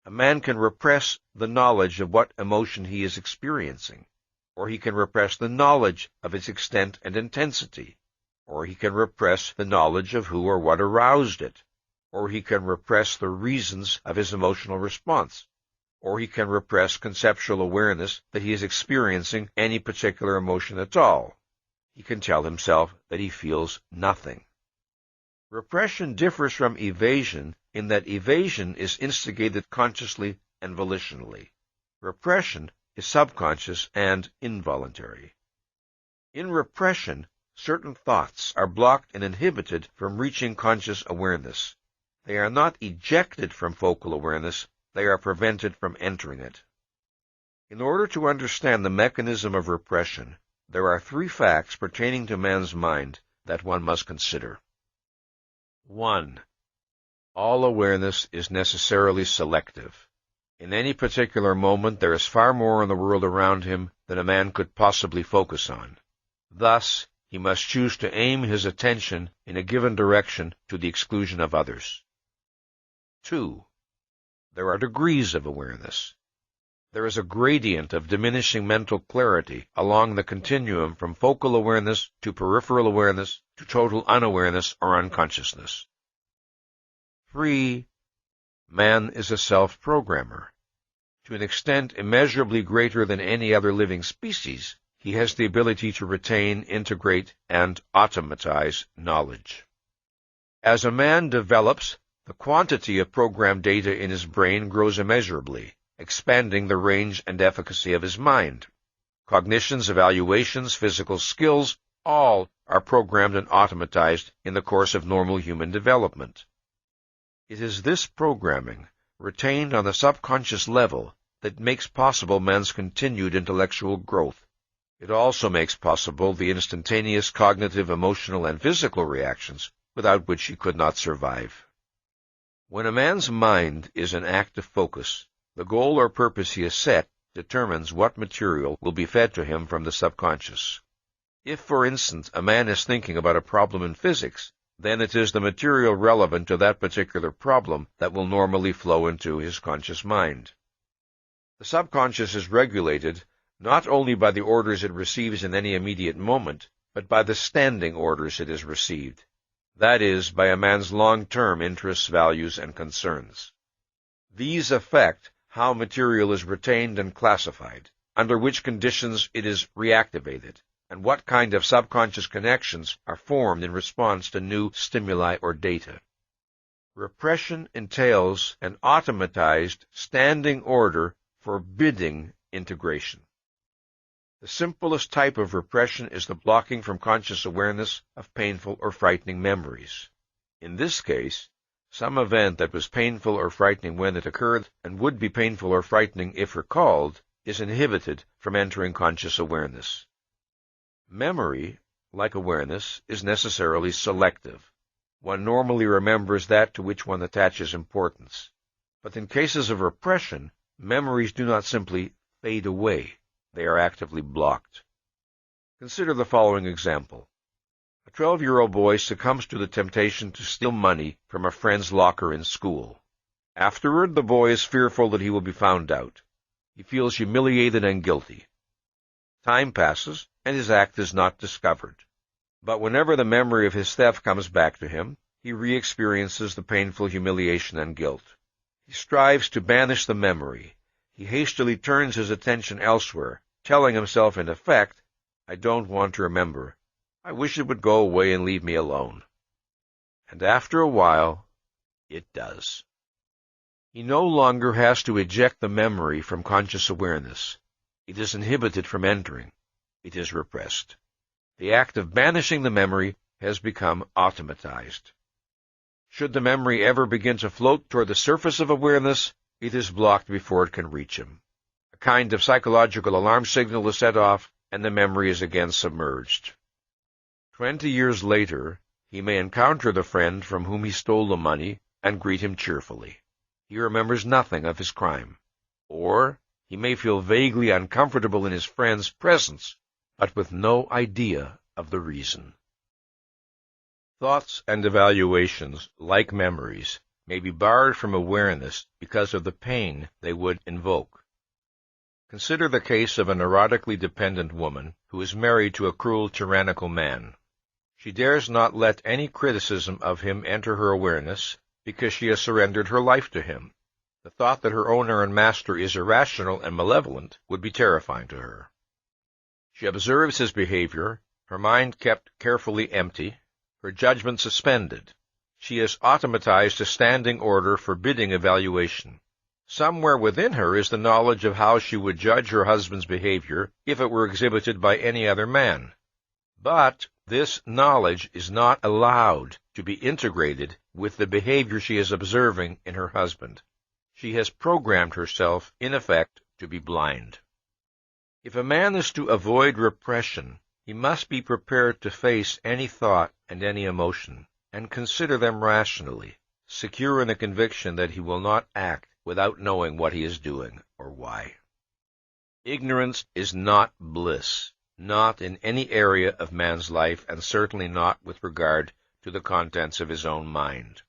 A man can repress the knowledge of what emotion he is experiencing, or he can repress the knowledge of its extent and intensity, or he can repress the knowledge of who or what aroused it, or he can repress the reasons of his emotional response, or he can repress conceptual awareness that he is experiencing any particular emotion at all. He can tell himself that he feels nothing. Repression differs from evasion in that evasion is instigated consciously and volitionally. Repression is subconscious and involuntary. In repression, certain thoughts are blocked and inhibited from reaching conscious awareness. They are not ejected from focal awareness, they are prevented from entering it. In order to understand the mechanism of repression, there are three facts pertaining to man's mind that one must consider. 1. All awareness is necessarily selective. In any particular moment, there is far more in the world around him than a man could possibly focus on. Thus, he must choose to aim his attention in a given direction to the exclusion of others. 2. There are degrees of awareness. There is a gradient of diminishing mental clarity along the continuum from focal awareness to peripheral awareness to total unawareness or unconsciousness. 3. Man is a self-programmer. To an extent immeasurably greater than any other living species, he has the ability to retain, integrate, and automatize knowledge. As a man develops, the quantity of programmed data in his brain grows immeasurably, expanding the range and efficacy of his mind. Cognitions, evaluations, physical skills, all are programmed and automatized in the course of normal human development. It is this programming, retained on the subconscious level, that makes possible man's continued intellectual growth. It also makes possible the instantaneous cognitive, emotional, and physical reactions without which he could not survive. When a man's mind is in active focus, the goal or purpose he has set determines what material will be fed to him from the subconscious. If, for instance, a man is thinking about a problem in physics, then it is the material relevant to that particular problem that will normally flow into his conscious mind. The subconscious is regulated not only by the orders it receives in any immediate moment, but by the standing orders it has received. That is, by a man's long-term interests, values, and concerns. These affect how material is retained and classified, under which conditions it is reactivated, and what kind of subconscious connections are formed in response to new stimuli or data. Repression entails an automatized standing order forbidding integration. The simplest type of repression is the blocking from conscious awareness of painful or frightening memories. In this case, some event that was painful or frightening when it occurred and would be painful or frightening if recalled is inhibited from entering conscious awareness. Memory, like awareness, is necessarily selective. One normally remembers that to which one attaches importance. But in cases of repression, memories do not simply fade away. They are actively blocked. Consider the following example. A 12-year-old boy succumbs to the temptation to steal money from a friend's locker in school. Afterward, the boy is fearful that he will be found out. He feels humiliated and guilty. Time passes, and his act is not discovered. But whenever the memory of his theft comes back to him, he re-experiences the painful humiliation and guilt. He strives to banish the memory. He hastily turns his attention elsewhere, telling himself in effect, "I don't want to remember. I wish it would go away and leave me alone." And after a while, it does. He no longer has to eject the memory from conscious awareness. It is inhibited from entering. It is repressed. The act of banishing the memory has become automatized. Should the memory ever begin to float toward the surface of awareness, it is blocked before it can reach him. A kind of psychological alarm signal is set off, and the memory is again submerged. 20 years later, he may encounter the friend from whom he stole the money and greet him cheerfully. He remembers nothing of his crime. Or he may feel vaguely uncomfortable in his friend's presence, but with no idea of the reason. Thoughts and evaluations, like memories, may be barred from awareness because of the pain they would invoke. Consider the case of a neurotically dependent woman who is married to a cruel, tyrannical man. She dares not let any criticism of him enter her awareness because she has surrendered her life to him. The thought that her owner and master is irrational and malevolent would be terrifying to her. She observes his behavior, her mind kept carefully empty, her judgment suspended. She has automatized a standing order forbidding evaluation. Somewhere within her is the knowledge of how she would judge her husband's behavior if it were exhibited by any other man. But this knowledge is not allowed to be integrated with the behavior she is observing in her husband. She has programmed herself, in effect, to be blind. If a man is to avoid repression, he must be prepared to face any thought and any emotion, and consider them rationally, secure in a conviction that he will not act without knowing what he is doing or why. Ignorance is not bliss, not in any area of man's life, and certainly not with regard to the contents of his own mind.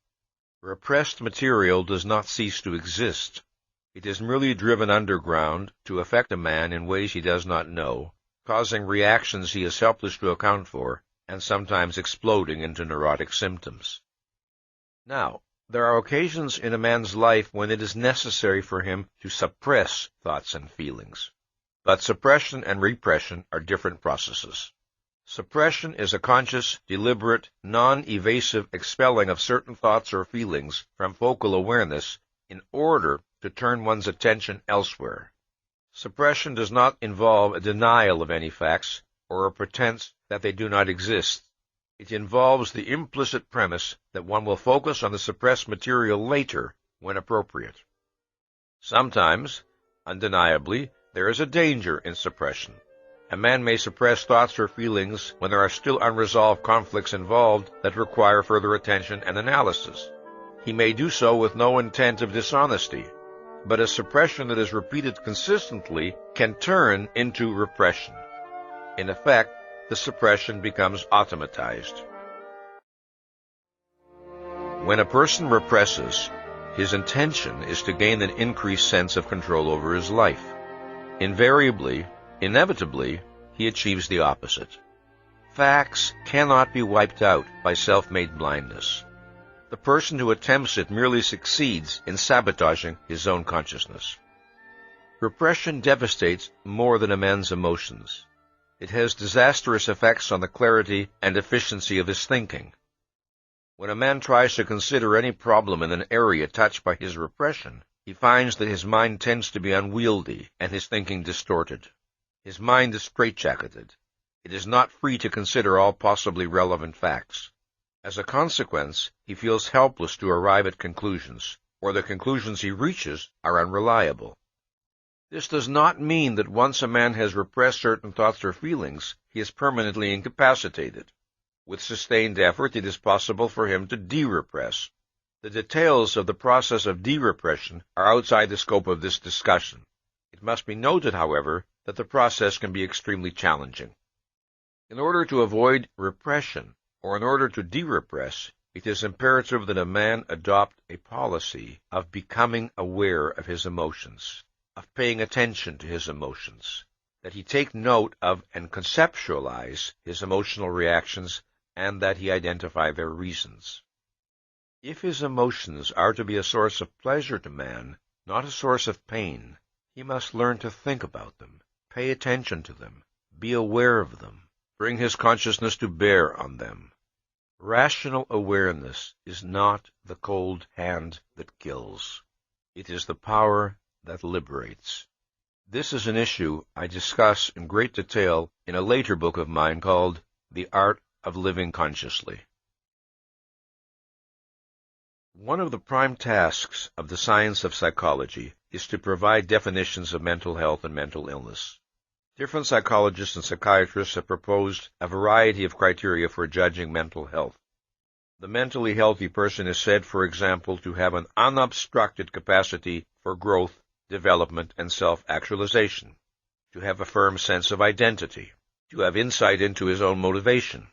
Repressed material does not cease to exist. It is merely driven underground to affect a man in ways he does not know, causing reactions he is helpless to account for, and sometimes exploding into neurotic symptoms. Now, there are occasions in a man's life when it is necessary for him to suppress thoughts and feelings. But suppression and repression are different processes. Suppression is a conscious, deliberate, non-evasive expelling of certain thoughts or feelings from focal awareness in order to turn one's attention elsewhere. Suppression does not involve a denial of any facts or a pretense that they do not exist. It involves the implicit premise that one will focus on the suppressed material later when appropriate. Sometimes, undeniably, there is a danger in suppression. A man may suppress thoughts or feelings when there are still unresolved conflicts involved that require further attention and analysis. He may do so with no intent of dishonesty, but a suppression that is repeated consistently can turn into repression. In effect, the suppression becomes automatized. When a person represses, his intention is to gain an increased sense of control over his life. Invariably, inevitably, he achieves the opposite. Facts cannot be wiped out by self-made blindness. The person who attempts it merely succeeds in sabotaging his own consciousness. Repression devastates more than amends emotions. It has disastrous effects on the clarity and efficiency of his thinking. When a man tries to consider any problem in an area touched by his repression, he finds that his mind tends to be unwieldy and his thinking distorted. His mind is straitjacketed. It is not free to consider all possibly relevant facts. As a consequence, he feels helpless to arrive at conclusions, or the conclusions he reaches are unreliable. This does not mean that once a man has repressed certain thoughts or feelings, he is permanently incapacitated. With sustained effort, it is possible for him to de-repress. The details of the process of de-repression are outside the scope of this discussion. It must be noted, however, that the process can be extremely challenging. In order to avoid repression, or in order to de-repress, it is imperative that a man adopt a policy of becoming aware of his emotions, of paying attention to his emotions, that he take note of and conceptualize his emotional reactions, and that he identify their reasons. If his emotions are to be a source of pleasure to man, not a source of pain, he must learn to think about them, pay attention to them, be aware of them, bring his consciousness to bear on them. Rational awareness is not the cold hand that kills. It is the power that liberates. This is an issue I discuss in great detail in a later book of mine called The Art of Living Consciously. One of the prime tasks of the science of psychology is to provide definitions of mental health and mental illness. Different psychologists and psychiatrists have proposed a variety of criteria for judging mental health. The mentally healthy person is said, for example, to have an unobstructed capacity for growth, development, and self-actualization, to have a firm sense of identity, to have insight into his own motivation,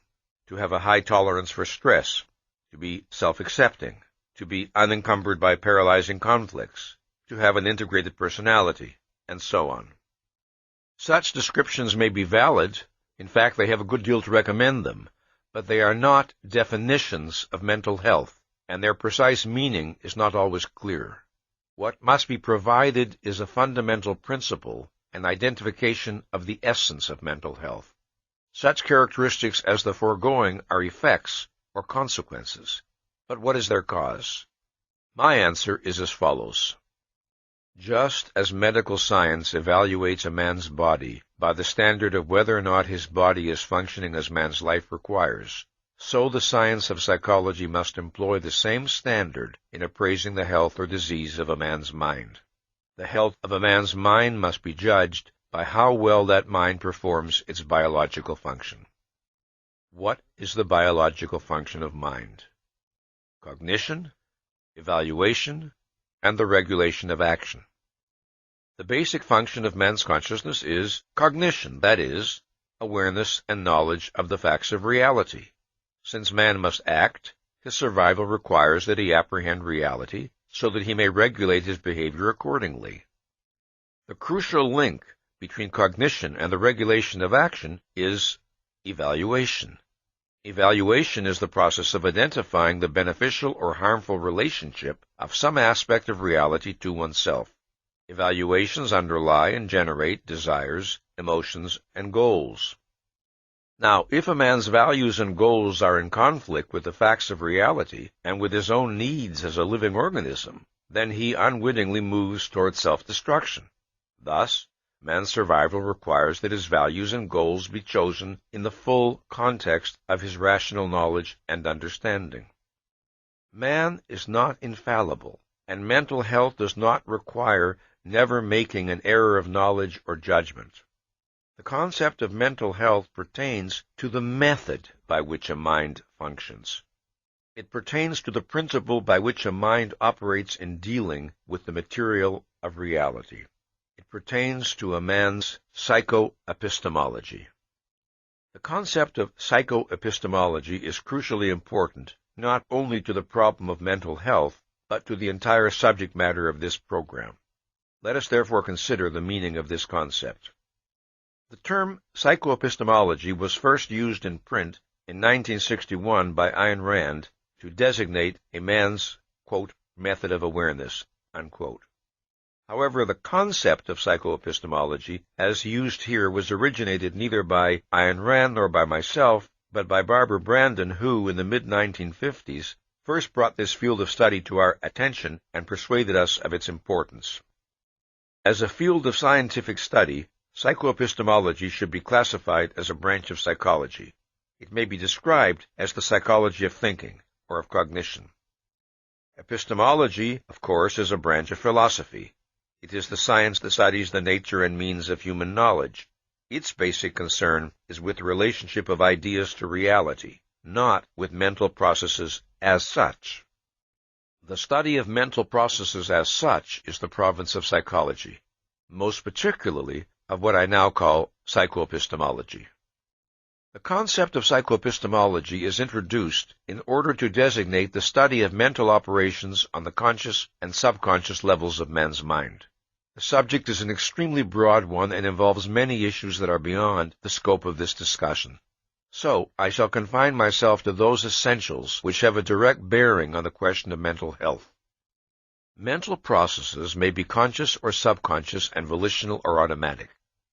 to have a high tolerance for stress, to be self-accepting, to be unencumbered by paralyzing conflicts, to have an integrated personality, and so on. Such descriptions may be valid. In fact, they have a good deal to recommend them, but they are not definitions of mental health, and their precise meaning is not always clear. What must be provided is a fundamental principle, an identification of the essence of mental health. Such characteristics as the foregoing are effects or consequences. But what is their cause? My answer is as follows. Just as medical science evaluates a man's body by the standard of whether or not his body is functioning as man's life requires, so the science of psychology must employ the same standard in appraising the health or disease of a man's mind. The health of a man's mind must be judged by how well that mind performs its biological function. What is the biological function of mind? cognition, evaluation, and the regulation of action. The basic function of man's consciousness is cognition, that is, awareness and knowledge of the facts of reality. Since man must act, his survival requires that he apprehend reality so that he may regulate his behavior accordingly. The crucial link between cognition and the regulation of action is evaluation. Evaluation is the process of identifying the beneficial or harmful relationship of some aspect of reality to oneself. Evaluations underlie and generate desires, emotions, and goals. Now, if a man's values and goals are in conflict with the facts of reality and with his own needs as a living organism, then he unwittingly moves toward self-destruction. Thus, man's survival requires that his values and goals be chosen in the full context of his rational knowledge and understanding. Man is not infallible, and mental health does not require never making an error of knowledge or judgment. The concept of mental health pertains to the method by which a mind functions. It pertains to the principle by which a mind operates in dealing with the material of reality. It pertains to a man's psycho-epistemology. The concept of psycho-epistemology is crucially important, not only to the problem of mental health, but to the entire subject matter of this program. Let us therefore consider the meaning of this concept. The term psycho-epistemology was first used in print in 1961 by Ayn Rand to designate a man's, quote, method of awareness, unquote. However, the concept of psycho-epistemology, as used here, was originated neither by Ayn Rand nor by myself, but by Barbara Brandon, who, in the mid-1950s, first brought this field of study to our attention and persuaded us of its importance. As a field of scientific study, psycho-epistemology should be classified as a branch of psychology. It may be described as the psychology of thinking, or of cognition. Epistemology, of course, is a branch of philosophy. It is the science that studies the nature and means of human knowledge. Its basic concern is with the relationship of ideas to reality, not with mental processes as such. The study of mental processes as such is the province of psychology, most particularly of what I now call psycho-epistemology. The concept of psycho-epistemology is introduced in order to designate the study of mental operations on the conscious and subconscious levels of man's mind. The subject is an extremely broad one and involves many issues that are beyond the scope of this discussion. So, I shall confine myself to those essentials which have a direct bearing on the question of mental health. Mental processes may be conscious or subconscious and volitional or automatic.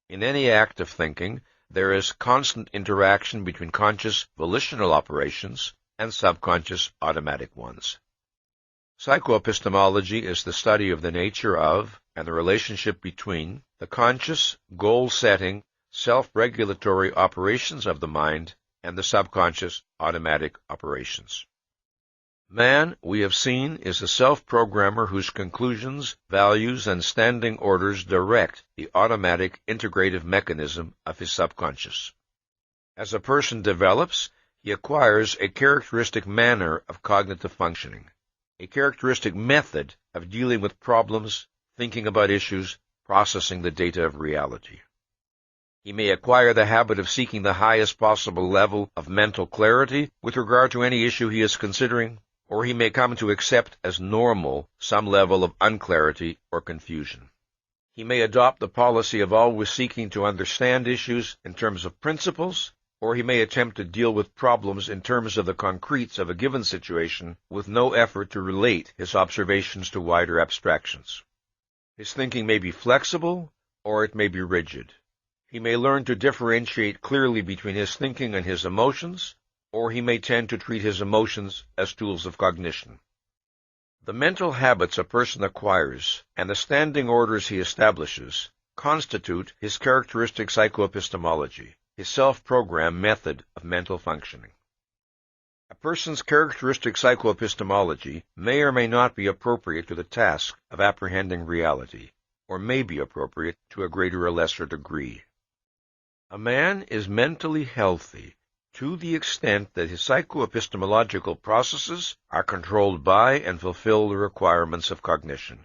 In any act of thinking, there is constant interaction between conscious volitional operations and subconscious automatic ones. Psycho-epistemology is the study of the nature of and the relationship between the conscious, goal-setting, self-regulatory operations of the mind and the subconscious automatic operations. Man, we have seen, is a self-programmer whose conclusions, values, and standing orders direct the automatic integrative mechanism of his subconscious. As a person develops, he acquires a characteristic manner of cognitive functioning, a characteristic method of dealing with problems, thinking about issues, processing the data of reality. He may acquire the habit of seeking the highest possible level of mental clarity with regard to any issue he is considering, or he may come to accept as normal some level of unclarity or confusion. He may adopt the policy of always seeking to understand issues in terms of principles, or he may attempt to deal with problems in terms of the concretes of a given situation with no effort to relate his observations to wider abstractions. His thinking may be flexible, or it may be rigid. He may learn to differentiate clearly between his thinking and his emotions, or he may tend to treat his emotions as tools of cognition. The mental habits a person acquires and the standing orders he establishes constitute his characteristic psycho-epistemology, his self-program method of mental functioning. A person's characteristic psycho-epistemology may or may not be appropriate to the task of apprehending reality, or may be appropriate to a greater or lesser degree. A man is mentally healthy to the extent that his psycho-epistemological processes are controlled by and fulfill the requirements of cognition,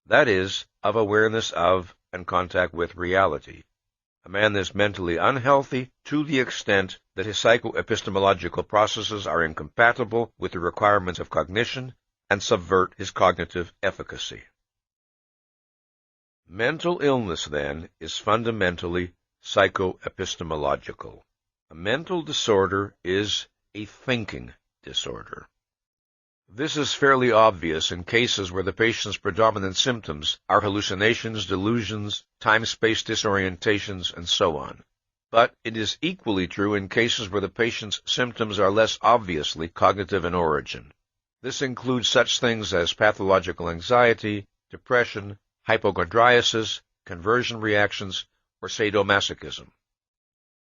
that is, of awareness of and contact with reality. A man is mentally unhealthy to the extent that his psycho-epistemological processes are incompatible with the requirements of cognition and subvert his cognitive efficacy. Mental illness, then, is fundamentally psycho-epistemological. A mental disorder is a thinking disorder. This is fairly obvious in cases where the patient's predominant symptoms are hallucinations, delusions, time-space disorientations, and so on. But it is equally true in cases where the patient's symptoms are less obviously cognitive in origin. This includes such things as pathological anxiety, depression, hypochondriasis, conversion reactions, or sadomasochism.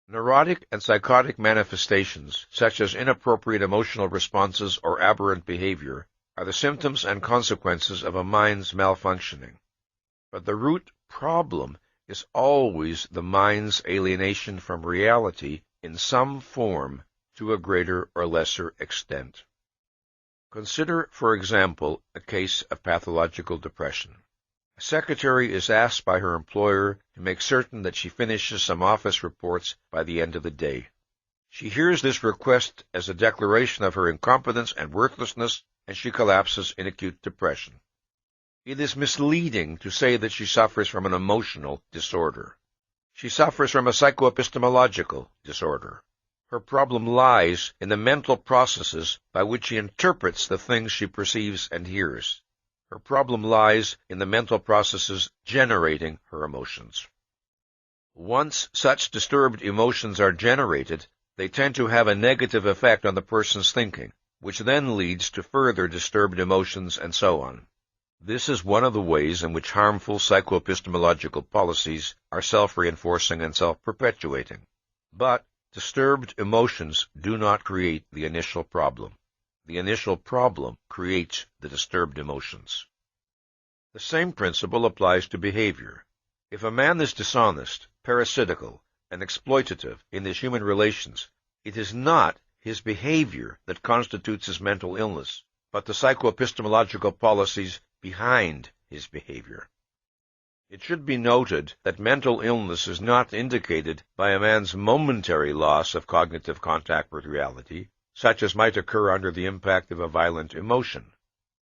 Neurotic and psychotic manifestations, such as inappropriate emotional responses or aberrant behavior, are the symptoms and consequences of a mind's malfunctioning. But the root problem is always the mind's alienation from reality in some form to a greater or lesser extent. Consider, for example, a case of pathological depression. A secretary is asked by her employer to make certain that she finishes some office reports by the end of the day. She hears this request as a declaration of her incompetence and worthlessness, and she collapses in acute depression. It is misleading to say that she suffers from an emotional disorder. She suffers from a psycho-epistemological disorder. Her problem lies in the mental processes by which she interprets the things she perceives and hears. Her problem lies in the mental processes generating her emotions. Once such disturbed emotions are generated, they tend to have a negative effect on the person's thinking, which then leads to further disturbed emotions and so on. This is one of the ways in which harmful psycho-epistemological policies are self-reinforcing and self-perpetuating. But disturbed emotions do not create the initial problem. The initial problem creates the disturbed emotions. The same principle applies to behavior. If a man is dishonest, parasitical, and exploitative in his human relations, it is not his behavior that constitutes his mental illness, but the psycho-epistemological policies behind his behavior. It should be noted that mental illness is not indicated by a man's momentary loss of cognitive contact with reality, such as might occur under the impact of a violent emotion.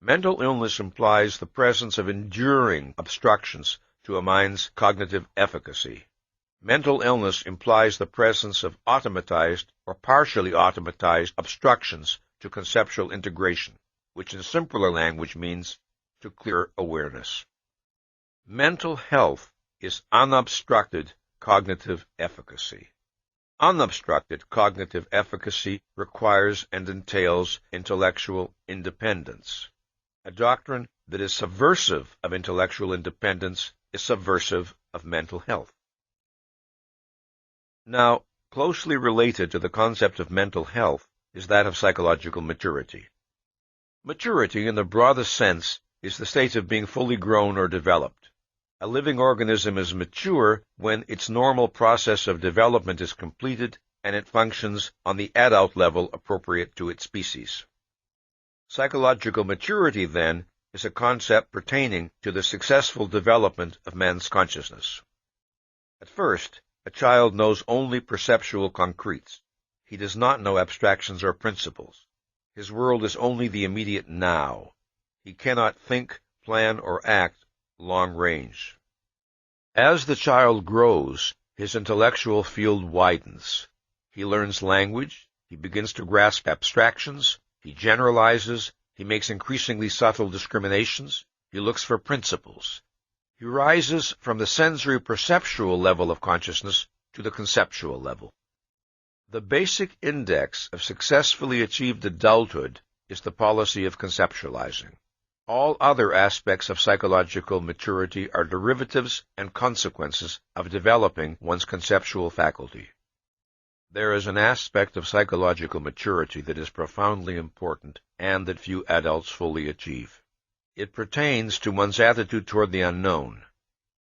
Mental illness implies the presence of enduring obstructions to a mind's cognitive efficacy. Mental illness implies the presence of automatized or partially automatized obstructions to conceptual integration, which in simpler language means to clear awareness. Mental health is unobstructed cognitive efficacy. Unobstructed cognitive efficacy requires and entails intellectual independence. A doctrine that is subversive of intellectual independence is subversive of mental health. Now, closely related to the concept of mental health is that of psychological maturity. Maturity, in the broadest sense, is the state of being fully grown or developed. A living organism is mature when its normal process of development is completed and it functions on the adult level appropriate to its species. Psychological maturity, then, is a concept pertaining to the successful development of man's consciousness. At first, a child knows only perceptual concretes. He does not know abstractions or principles. His world is only the immediate now. He cannot think, plan, or act long range. As the child grows, his intellectual field widens. He learns language, he begins to grasp abstractions, he generalizes, he makes increasingly subtle discriminations, he looks for principles. He rises from the sensory-perceptual level of consciousness to the conceptual level. The basic index of successfully achieved adulthood is the policy of conceptualizing. All other aspects of psychological maturity are derivatives and consequences of developing one's conceptual faculty. There is an aspect of psychological maturity that is profoundly important and that few adults fully achieve. It pertains to one's attitude toward the unknown,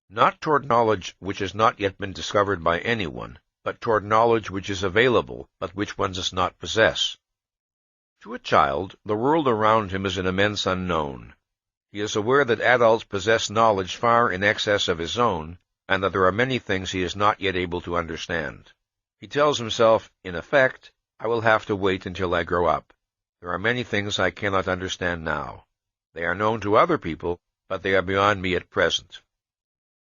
not toward knowledge which has not yet been discovered by anyone, but toward knowledge which is available, but which one does not possess. To a child, the world around him is an immense unknown. He is aware that adults possess knowledge far in excess of his own, and that there are many things he is not yet able to understand. He tells himself, in effect, I will have to wait until I grow up. There are many things I cannot understand now. They are known to other people, but they are beyond me at present.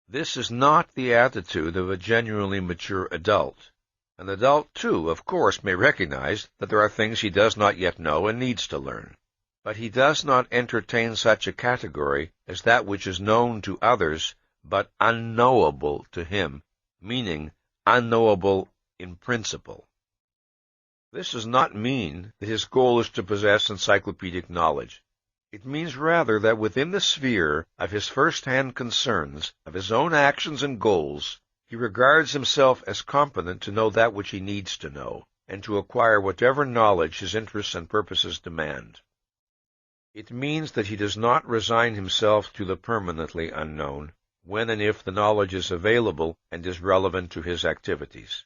This is not the attitude of a genuinely mature adult. An adult, too, of course, may recognize that there are things he does not yet know and needs to learn. But he does not entertain such a category as that which is known to others, but unknowable to him, meaning unknowable in principle. This does not mean that his goal is to possess encyclopedic knowledge. It means rather that within the sphere of his first-hand concerns, of his own actions and goals, he regards himself as competent to know that which he needs to know, and to acquire whatever knowledge his interests and purposes demand. It means that he does not resign himself to the permanently unknown, when and if the knowledge is available and is relevant to his activities.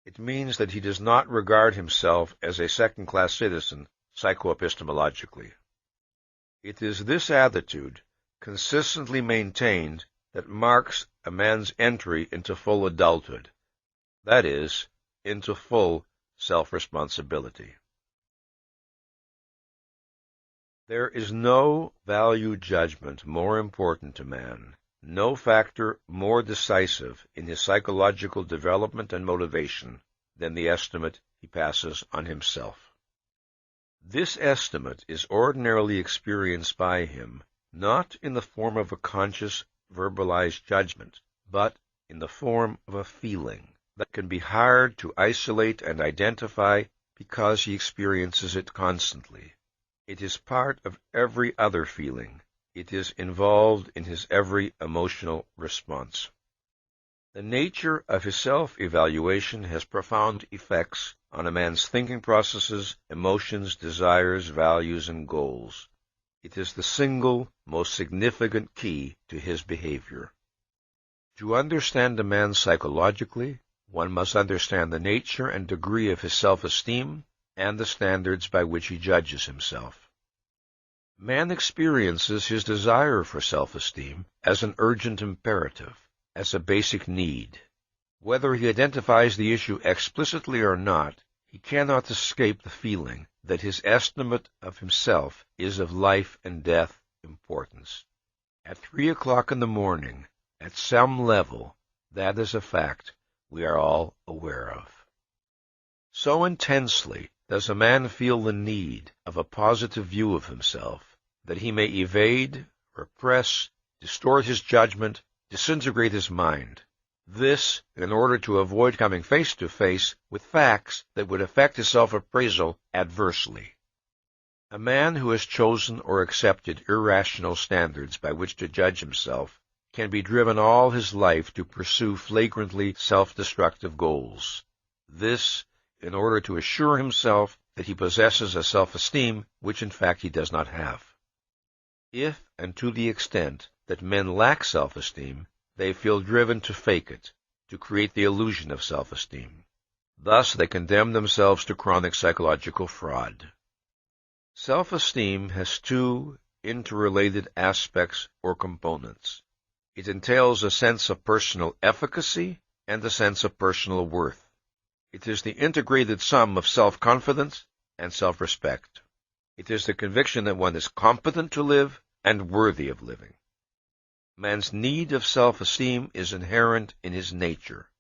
It means that he does not regard himself as a second-class citizen, psycho-epistemologically. It is this attitude, consistently maintained, that marks a man's entry into full adulthood, that is, into full self-responsibility. There is no value judgment more important to man, no factor more decisive in his psychological development and motivation than the estimate he passes on himself. This estimate is ordinarily experienced by him not in the form of a conscious, verbalized judgment, but in the form of a feeling that can be hard to isolate and identify because he experiences it constantly. It is part of every other feeling. It is involved in his every emotional response. The nature of his self-evaluation has profound effects on a man's thinking processes, emotions, desires, values, and goals. It is the single, most significant key to his behavior. To understand a man psychologically, one must understand the nature and degree of his self-esteem and the standards by which he judges himself. Man experiences his desire for self-esteem as an urgent imperative, as a basic need. Whether he identifies the issue explicitly or not, he cannot escape the feeling that his estimate of himself is of life and death importance. At 3 o'clock in the morning, at some level, that is a fact we are all aware of. So intensely does a man feel the need of a positive view of himself that he may evade, repress, distort his judgment, disintegrate his mind. This in order to avoid coming face to face with facts that would affect his self-appraisal adversely. A man who has chosen or accepted irrational standards by which to judge himself can be driven all his life to pursue flagrantly self-destructive goals. This in order to assure himself that he possesses a self-esteem which in fact he does not have. If and to the extent that men lack self-esteem, they feel driven to fake it, to create the illusion of self-esteem. Thus they condemn themselves to chronic psychological fraud. Self-esteem has two interrelated aspects or components. It entails a sense of personal efficacy and a sense of personal worth. It is the integrated sum of self-confidence and self-respect. It is the conviction that one is competent to live and worthy of living. Man's need of self-esteem is inherent in his nature,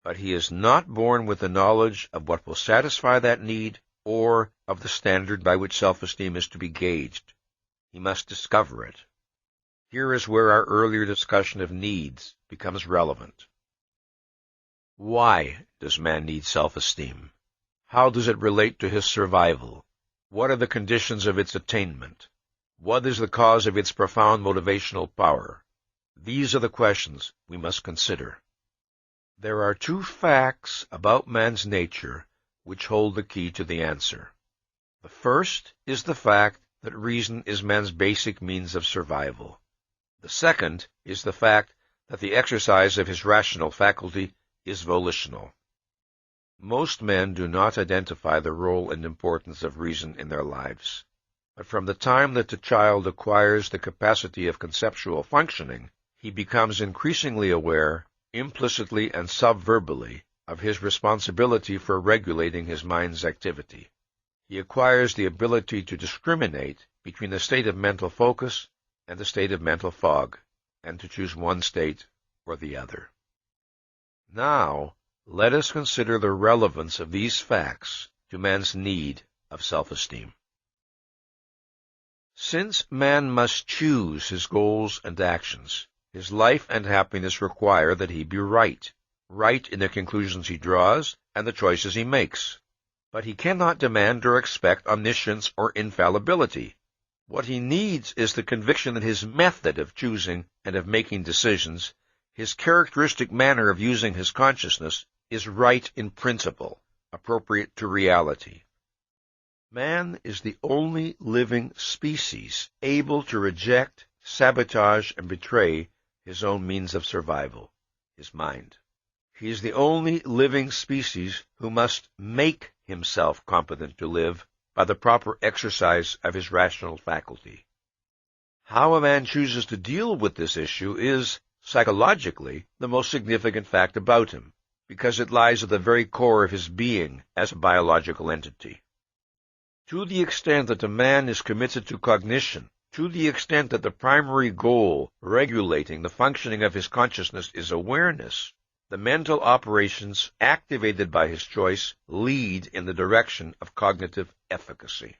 but he is not born with the knowledge of what will satisfy that need or of the standard by which self-esteem is to be gauged. He must discover it. Here is where our earlier discussion of needs becomes relevant. Why does man need self-esteem? How does it relate to his survival? What are the conditions of its attainment? What is the cause of its profound motivational power? These are the questions we must consider. There are two facts about man's nature which hold the key to the answer. The first is the fact that reason is man's basic means of survival. The second is the fact that the exercise of his rational faculty is volitional. Most men do not identify the role and importance of reason in their lives. But from the time that the child acquires the capacity of conceptual functioning, he becomes increasingly aware, implicitly and subverbally, of his responsibility for regulating his mind's activity. He acquires the ability to discriminate between the state of mental focus and the state of mental fog, and to choose one state or the other. Now, let us consider the relevance of these facts to man's need of self-esteem. Since man must choose his goals and actions, his life and happiness require that he be right in the conclusions he draws and the choices he makes. But he cannot demand or expect omniscience or infallibility. What he needs is the conviction that his method of choosing and of making decisions, his characteristic manner of using his consciousness, is right in principle, appropriate to reality. Man is the only living species able to reject, sabotage, and betray his own means of survival, his mind. He is the only living species who must make himself competent to live by the proper exercise of his rational faculty. How a man chooses to deal with this issue is, psychologically, the most significant fact about him, because it lies at the very core of his being as a biological entity. To the extent that a man is committed to cognition, to the extent that the primary goal regulating the functioning of his consciousness is awareness, the mental operations activated by his choice lead in the direction of cognitive efficacy.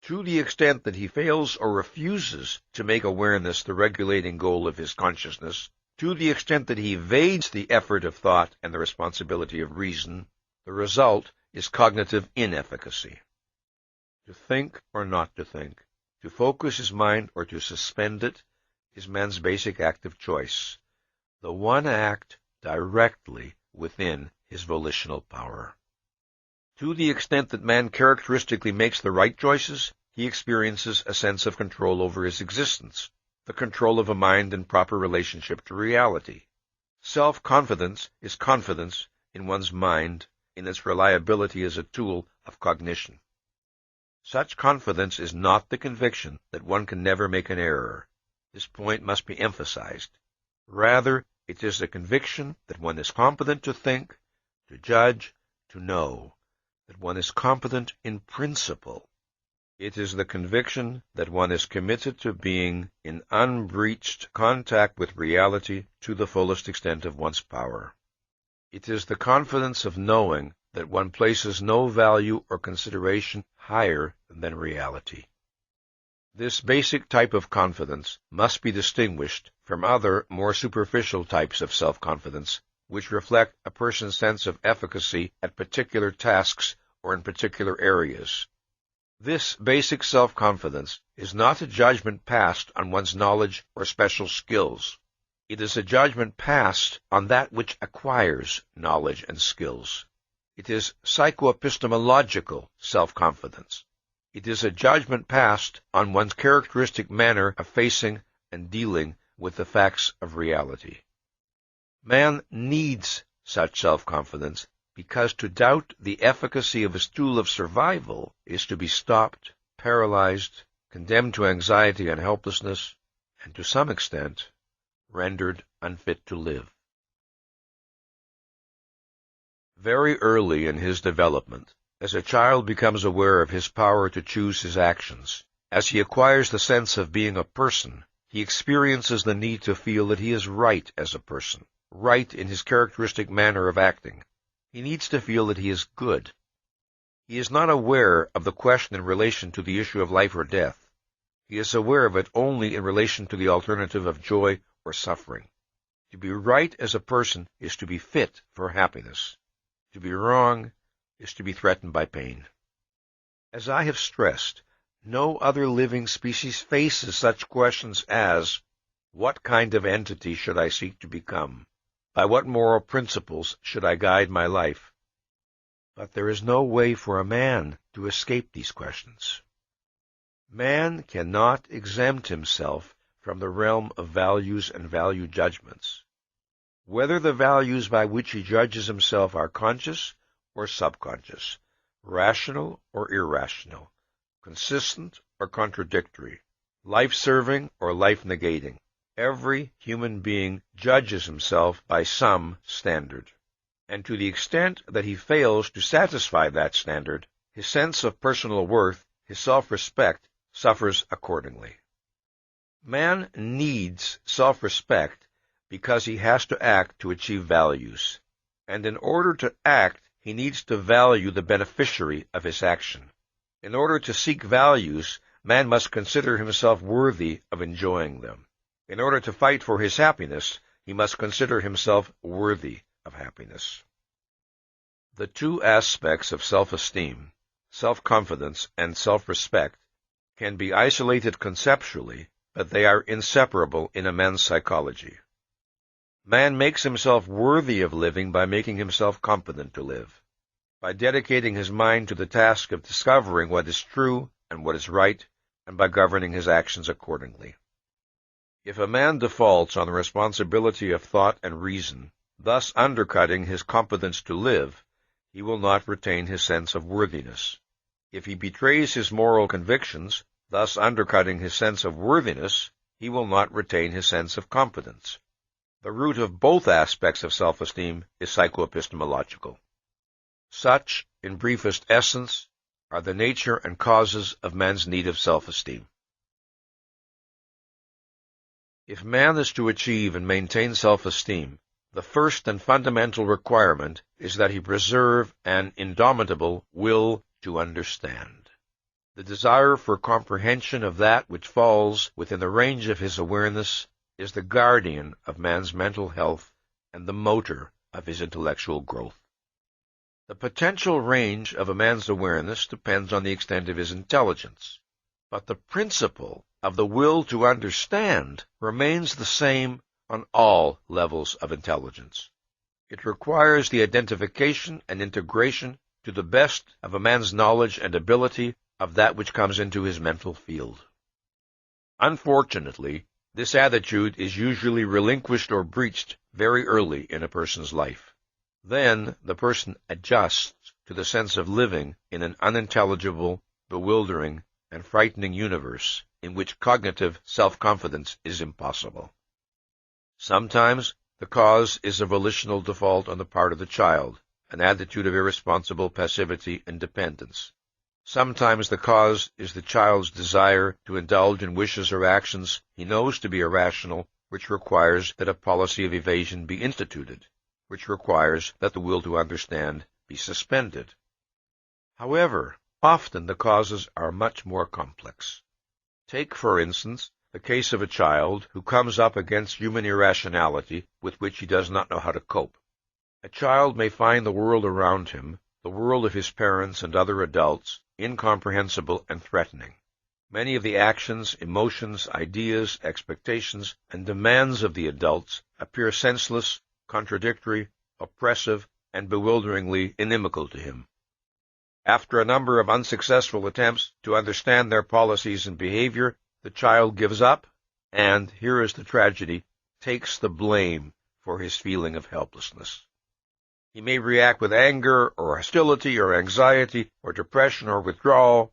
To the extent that he fails or refuses to make awareness the regulating goal of his consciousness, to the extent that he evades the effort of thought and the responsibility of reason, the result is cognitive inefficacy. To think or not to think, to focus his mind or to suspend it, is man's basic act of choice, the one act directly within his volitional power. To the extent that man characteristically makes the right choices, he experiences a sense of control over his existence, the control of a mind in proper relationship to reality. Self-confidence is confidence in one's mind, in its reliability as a tool of cognition. Such confidence is not the conviction that one can never make an error. This point must be emphasized. Rather, it is the conviction that one is competent to think, to judge, to know, that one is competent in principle. It is the conviction that one is committed to being in unbreached contact with reality to the fullest extent of one's power. It is the confidence of knowing that one places no value or consideration higher than reality. This basic type of confidence must be distinguished from other, more superficial types of self-confidence, which reflect a person's sense of efficacy at particular tasks or in particular areas. This basic self-confidence is not a judgment passed on one's knowledge or special skills. It is a judgment passed on that which acquires knowledge and skills. It is psycho-epistemological self-confidence. It is a judgment passed on one's characteristic manner of facing and dealing with the facts of reality. Man needs such self-confidence because to doubt the efficacy of his tool of survival is to be stopped, paralyzed, condemned to anxiety and helplessness, and to some extent, rendered unfit to live. Very early in his development, as a child becomes aware of his power to choose his actions, as he acquires the sense of being a person, he experiences the need to feel that he is right as a person, right in his characteristic manner of acting. He needs to feel that he is good. He is not aware of the question in relation to the issue of life or death. He is aware of it only in relation to the alternative of joy or suffering. To be right as a person is to be fit for happiness. To be wrong is to be threatened by pain. As I have stressed, no other living species faces such questions as, what kind of entity should I seek to become? By what moral principles should I guide my life? But there is no way for a man to escape these questions. Man cannot exempt himself from the realm of values and value judgments. Whether the values by which he judges himself are conscious or subconscious, rational or irrational, consistent or contradictory, life-serving or life-negating. Every human being judges himself by some standard, and to the extent that he fails to satisfy that standard, his sense of personal worth, his self-respect, suffers accordingly. Man needs self-respect because he has to act to achieve values, and in order to act, he needs to value the beneficiary of his action. In order to seek values, man must consider himself worthy of enjoying them. In order to fight for his happiness, he must consider himself worthy of happiness. The two aspects of self-esteem, self-confidence and self-respect, can be isolated conceptually, but they are inseparable in a man's psychology. Man makes himself worthy of living by making himself competent to live, by dedicating his mind to the task of discovering what is true and what is right, and by governing his actions accordingly. If a man defaults on the responsibility of thought and reason, thus undercutting his competence to live, he will not retain his sense of worthiness. If he betrays his moral convictions, thus undercutting his sense of worthiness, he will not retain his sense of competence. The root of both aspects of self-esteem is psycho-epistemological. Such, in briefest essence, are the nature and causes of man's need of self-esteem. If man is to achieve and maintain self-esteem, the first and fundamental requirement is that he preserve an indomitable will to understand. The desire for comprehension of that which falls within the range of his awareness is the guardian of man's mental health and the motor of his intellectual growth. The potential range of a man's awareness depends on the extent of his intelligence, but the principle of the will to understand remains the same on all levels of intelligence. It requires the identification and integration to the best of a man's knowledge and ability of that which comes into his mental field. Unfortunately, this attitude is usually relinquished or breached very early in a person's life. Then the person adjusts to the sense of living in an unintelligible, bewildering, and frightening universe in which cognitive self-confidence is impossible. Sometimes the cause is a volitional default on the part of the child, an attitude of irresponsible passivity and dependence. Sometimes the cause is the child's desire to indulge in wishes or actions he knows to be irrational, which requires that a policy of evasion be instituted, which requires that the will to understand be suspended. However, often the causes are much more complex. Take, for instance, the case of a child who comes up against human irrationality with which he does not know how to cope. A child may find the world around him, the world of his parents and other adults, incomprehensible and threatening. Many of the actions, emotions, ideas, expectations, and demands of the adults appear senseless, contradictory, oppressive, and bewilderingly inimical to him. After a number of unsuccessful attempts to understand their policies and behavior, the child gives up, and, here is the tragedy, takes the blame for his feeling of helplessness. He may react with anger, or hostility, or anxiety, or depression, or withdrawal,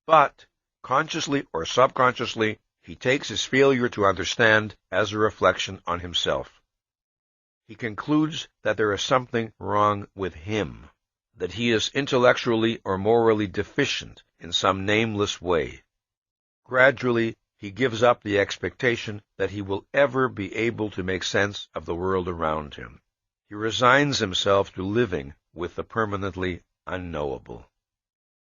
but, consciously or subconsciously, he takes his failure to understand as a reflection on himself. He concludes that there is something wrong with him, that he is intellectually or morally deficient in some nameless way. Gradually, he gives up the expectation that he will ever be able to make sense of the world around him. He resigns himself to living with the permanently unknowable.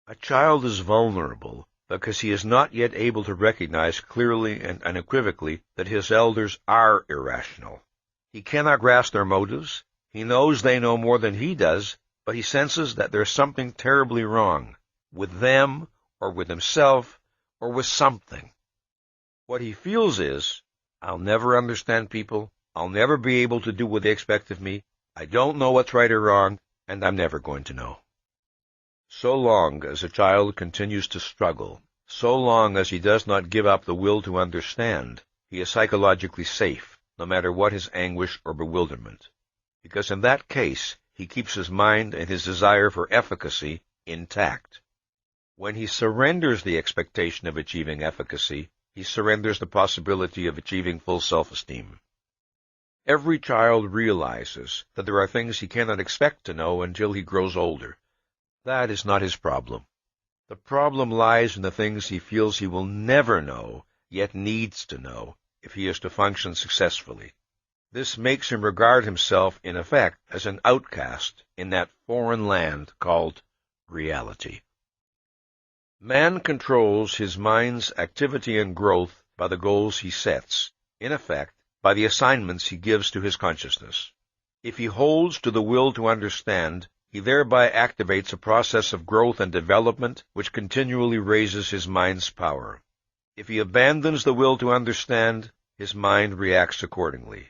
A child is vulnerable because he is not yet able to recognize clearly and unequivocally that his elders are irrational. He cannot grasp their motives. He knows they know more than he does, but he senses that there's something terribly wrong with them, or with himself, or with something. What he feels is, I'll never understand people, I'll never be able to do what they expect of me, I don't know what's right or wrong, and I'm never going to know. So long as a child continues to struggle, so long as he does not give up the will to understand, he is psychologically safe, no matter what his anguish or bewilderment, because in that case he keeps his mind and his desire for efficacy intact. When he surrenders the expectation of achieving efficacy, he surrenders the possibility of achieving full self-esteem. Every child realizes that there are things he cannot expect to know until he grows older. That is not his problem. The problem lies in the things he feels he will never know, yet needs to know, if he is to function successfully. This makes him regard himself, in effect, as an outcast in that foreign land called reality. Man controls his mind's activity and growth by the goals he sets, in effect, by the assignments he gives to his consciousness. If he holds to the will to understand, he thereby activates a process of growth and development which continually raises his mind's power. If he abandons the will to understand, his mind reacts accordingly.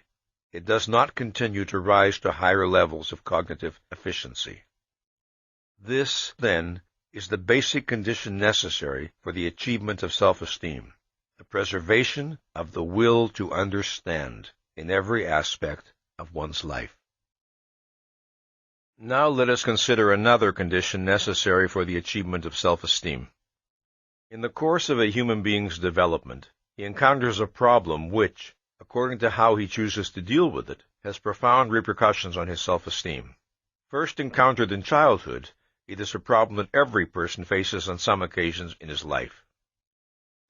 It does not continue to rise to higher levels of cognitive efficiency. This, then, is the basic condition necessary for the achievement of self-esteem, the preservation of the will to understand in every aspect of one's life. Now let us consider another condition necessary for the achievement of self-esteem. In the course of a human being's development, he encounters a problem which, according to how he chooses to deal with it, has profound repercussions on his self-esteem. First encountered in childhood, it is a problem that every person faces on some occasions in his life.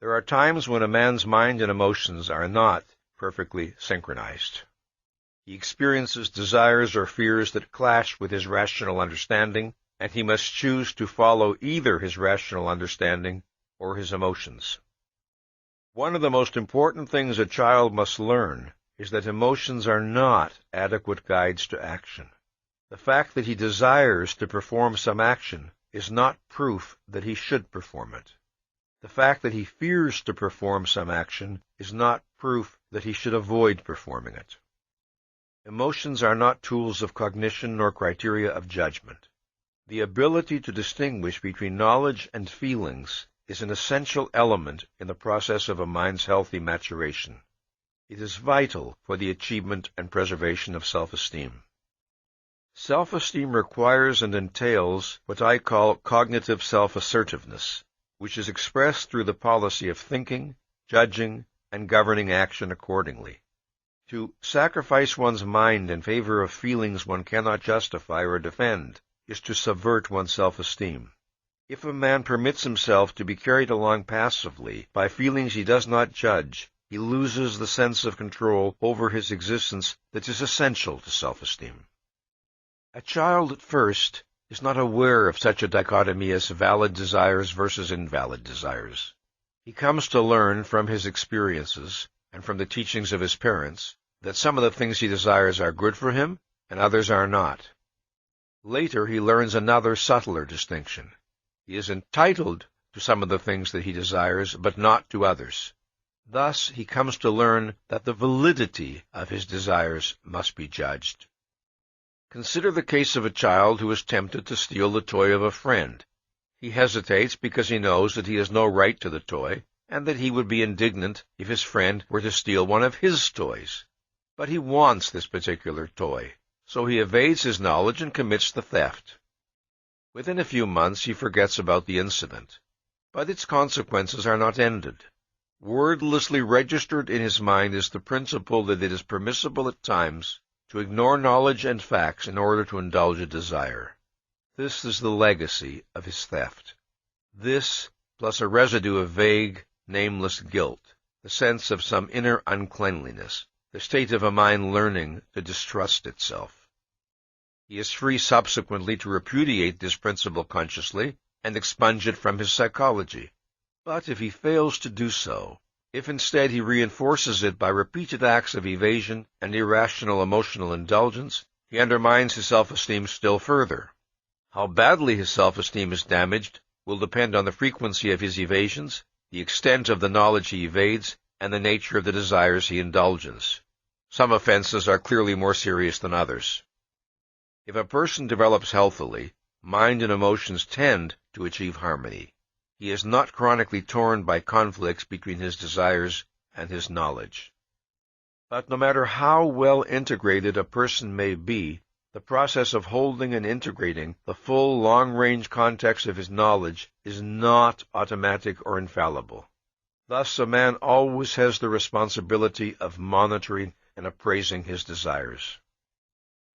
There are times when a man's mind and emotions are not perfectly synchronized. He experiences desires or fears that clash with his rational understanding, and he must choose to follow either his rational understanding or his emotions. One of the most important things a child must learn is that emotions are not adequate guides to action. The fact that he desires to perform some action is not proof that he should perform it. The fact that he fears to perform some action is not proof that he should avoid performing it. Emotions are not tools of cognition nor criteria of judgment. The ability to distinguish between knowledge and feelings is an essential element in the process of a mind's healthy maturation. It is vital for the achievement and preservation of self-esteem. Self-esteem requires and entails what I call cognitive self-assertiveness, which is expressed through the policy of thinking, judging, and governing action accordingly. To sacrifice one's mind in favor of feelings one cannot justify or defend is to subvert one's self-esteem. If a man permits himself to be carried along passively by feelings he does not judge, he loses the sense of control over his existence that is essential to self-esteem. A child at first is not aware of such a dichotomy as valid desires versus invalid desires. He comes to learn from his experiences and from the teachings of his parents that some of the things he desires are good for him and others are not. Later he learns another subtler distinction. He is entitled to some of the things that he desires, but not to others. Thus he comes to learn that the validity of his desires must be judged. Consider the case of a child who is tempted to steal the toy of a friend. He hesitates because he knows that he has no right to the toy, and that he would be indignant if his friend were to steal one of his toys. But he wants this particular toy, so he evades his knowledge and commits the theft. Within a few months he forgets about the incident, but its consequences are not ended. Wordlessly registered in his mind is the principle that it is permissible at times to ignore knowledge and facts in order to indulge a desire. This is the legacy of his theft. This, plus a residue of vague, nameless guilt, the sense of some inner uncleanliness, the state of a mind learning to distrust itself. He is free subsequently to repudiate this principle consciously and expunge it from his psychology. But if he fails to do so, if instead he reinforces it by repeated acts of evasion and irrational emotional indulgence, he undermines his self-esteem still further. How badly his self-esteem is damaged will depend on the frequency of his evasions, the extent of the knowledge he evades, and the nature of the desires he indulges. Some offenses are clearly more serious than others. If a person develops healthily, mind and emotions tend to achieve harmony. He is not chronically torn by conflicts between his desires and his knowledge. But no matter how well integrated a person may be, The process of holding and integrating the full long-range context of his knowledge is not automatic or infallible. Thus, a man always has the responsibility of monitoring and appraising his desires.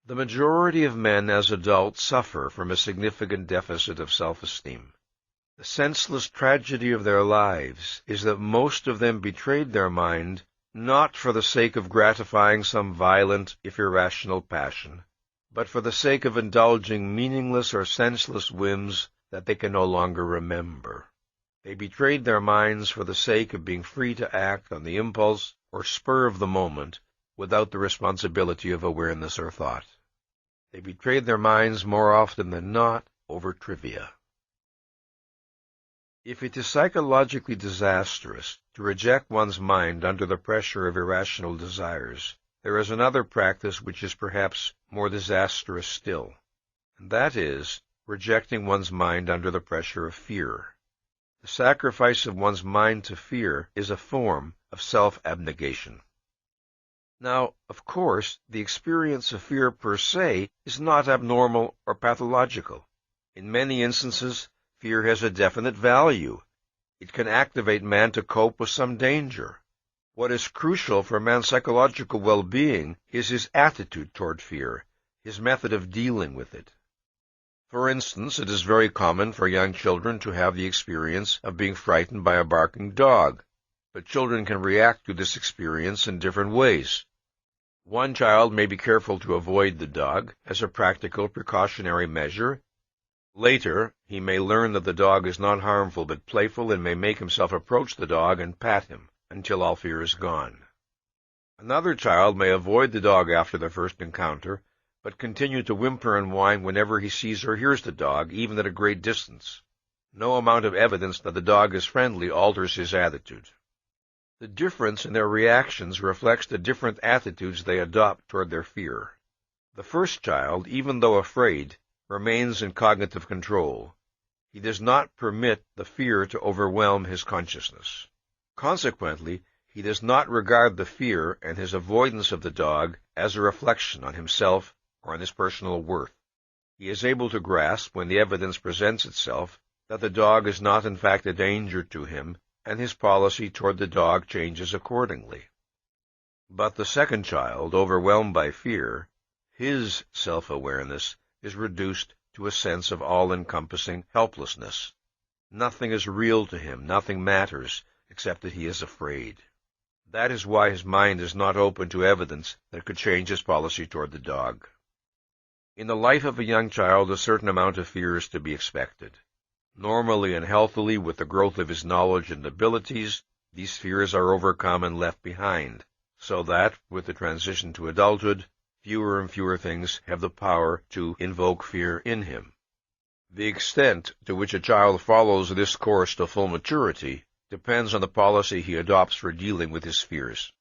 The majority of men as adults suffer from a significant deficit of self-esteem. The senseless tragedy of their lives is that most of them betrayed their mind not for the sake of gratifying some violent, if irrational passion, but for the sake of indulging meaningless or senseless whims that they can no longer remember. They betrayed their minds for the sake of being free to act on the impulse or spur of the moment without the responsibility of awareness or thought. They betrayed their minds more often than not over trivia. If it is psychologically disastrous to reject one's mind under the pressure of irrational desires, there is another practice which is perhaps more disastrous still, and that is rejecting one's mind under the pressure of fear. The sacrifice of one's mind to fear is a form of self-abnegation. Now, of course, the experience of fear per se is not abnormal or pathological. In many instances, fear has a definite value. It can activate man to cope with some danger. What is crucial for man's psychological well-being is his attitude toward fear, his method of dealing with it. For instance, it is very common for young children to have the experience of being frightened by a barking dog, but children can react to this experience in different ways. One child may be careful to avoid the dog as a practical precautionary measure. Later, he may learn that the dog is not harmful but playful and may make himself approach the dog and pat him until all fear is gone. Another child may avoid the dog after the first encounter, but continue to whimper and whine whenever he sees or hears the dog, even at a great distance. No amount of evidence that the dog is friendly alters his attitude. The difference in their reactions reflects the different attitudes they adopt toward their fear. The first child, even though afraid, remains in cognitive control. He does not permit the fear to overwhelm his consciousness. Consequently, he does not regard the fear and his avoidance of the dog as a reflection on himself or on his personal worth. He is able to grasp, when the evidence presents itself, that the dog is not in fact a danger to him, and his policy toward the dog changes accordingly. But the second child, overwhelmed by fear, his self-awareness is reduced to a sense of all-encompassing helplessness. Nothing is real to him, nothing matters, except that he is afraid. That is why his mind is not open to evidence that could change his policy toward the dog. In the life of a young child, a certain amount of fear is to be expected. Normally and healthily, with the growth of his knowledge and abilities, these fears are overcome and left behind, so that, with the transition to adulthood, fewer and fewer things have the power to invoke fear in him. The extent to which a child follows this course to full maturity depends on the policy he adopts for dealing with his fears.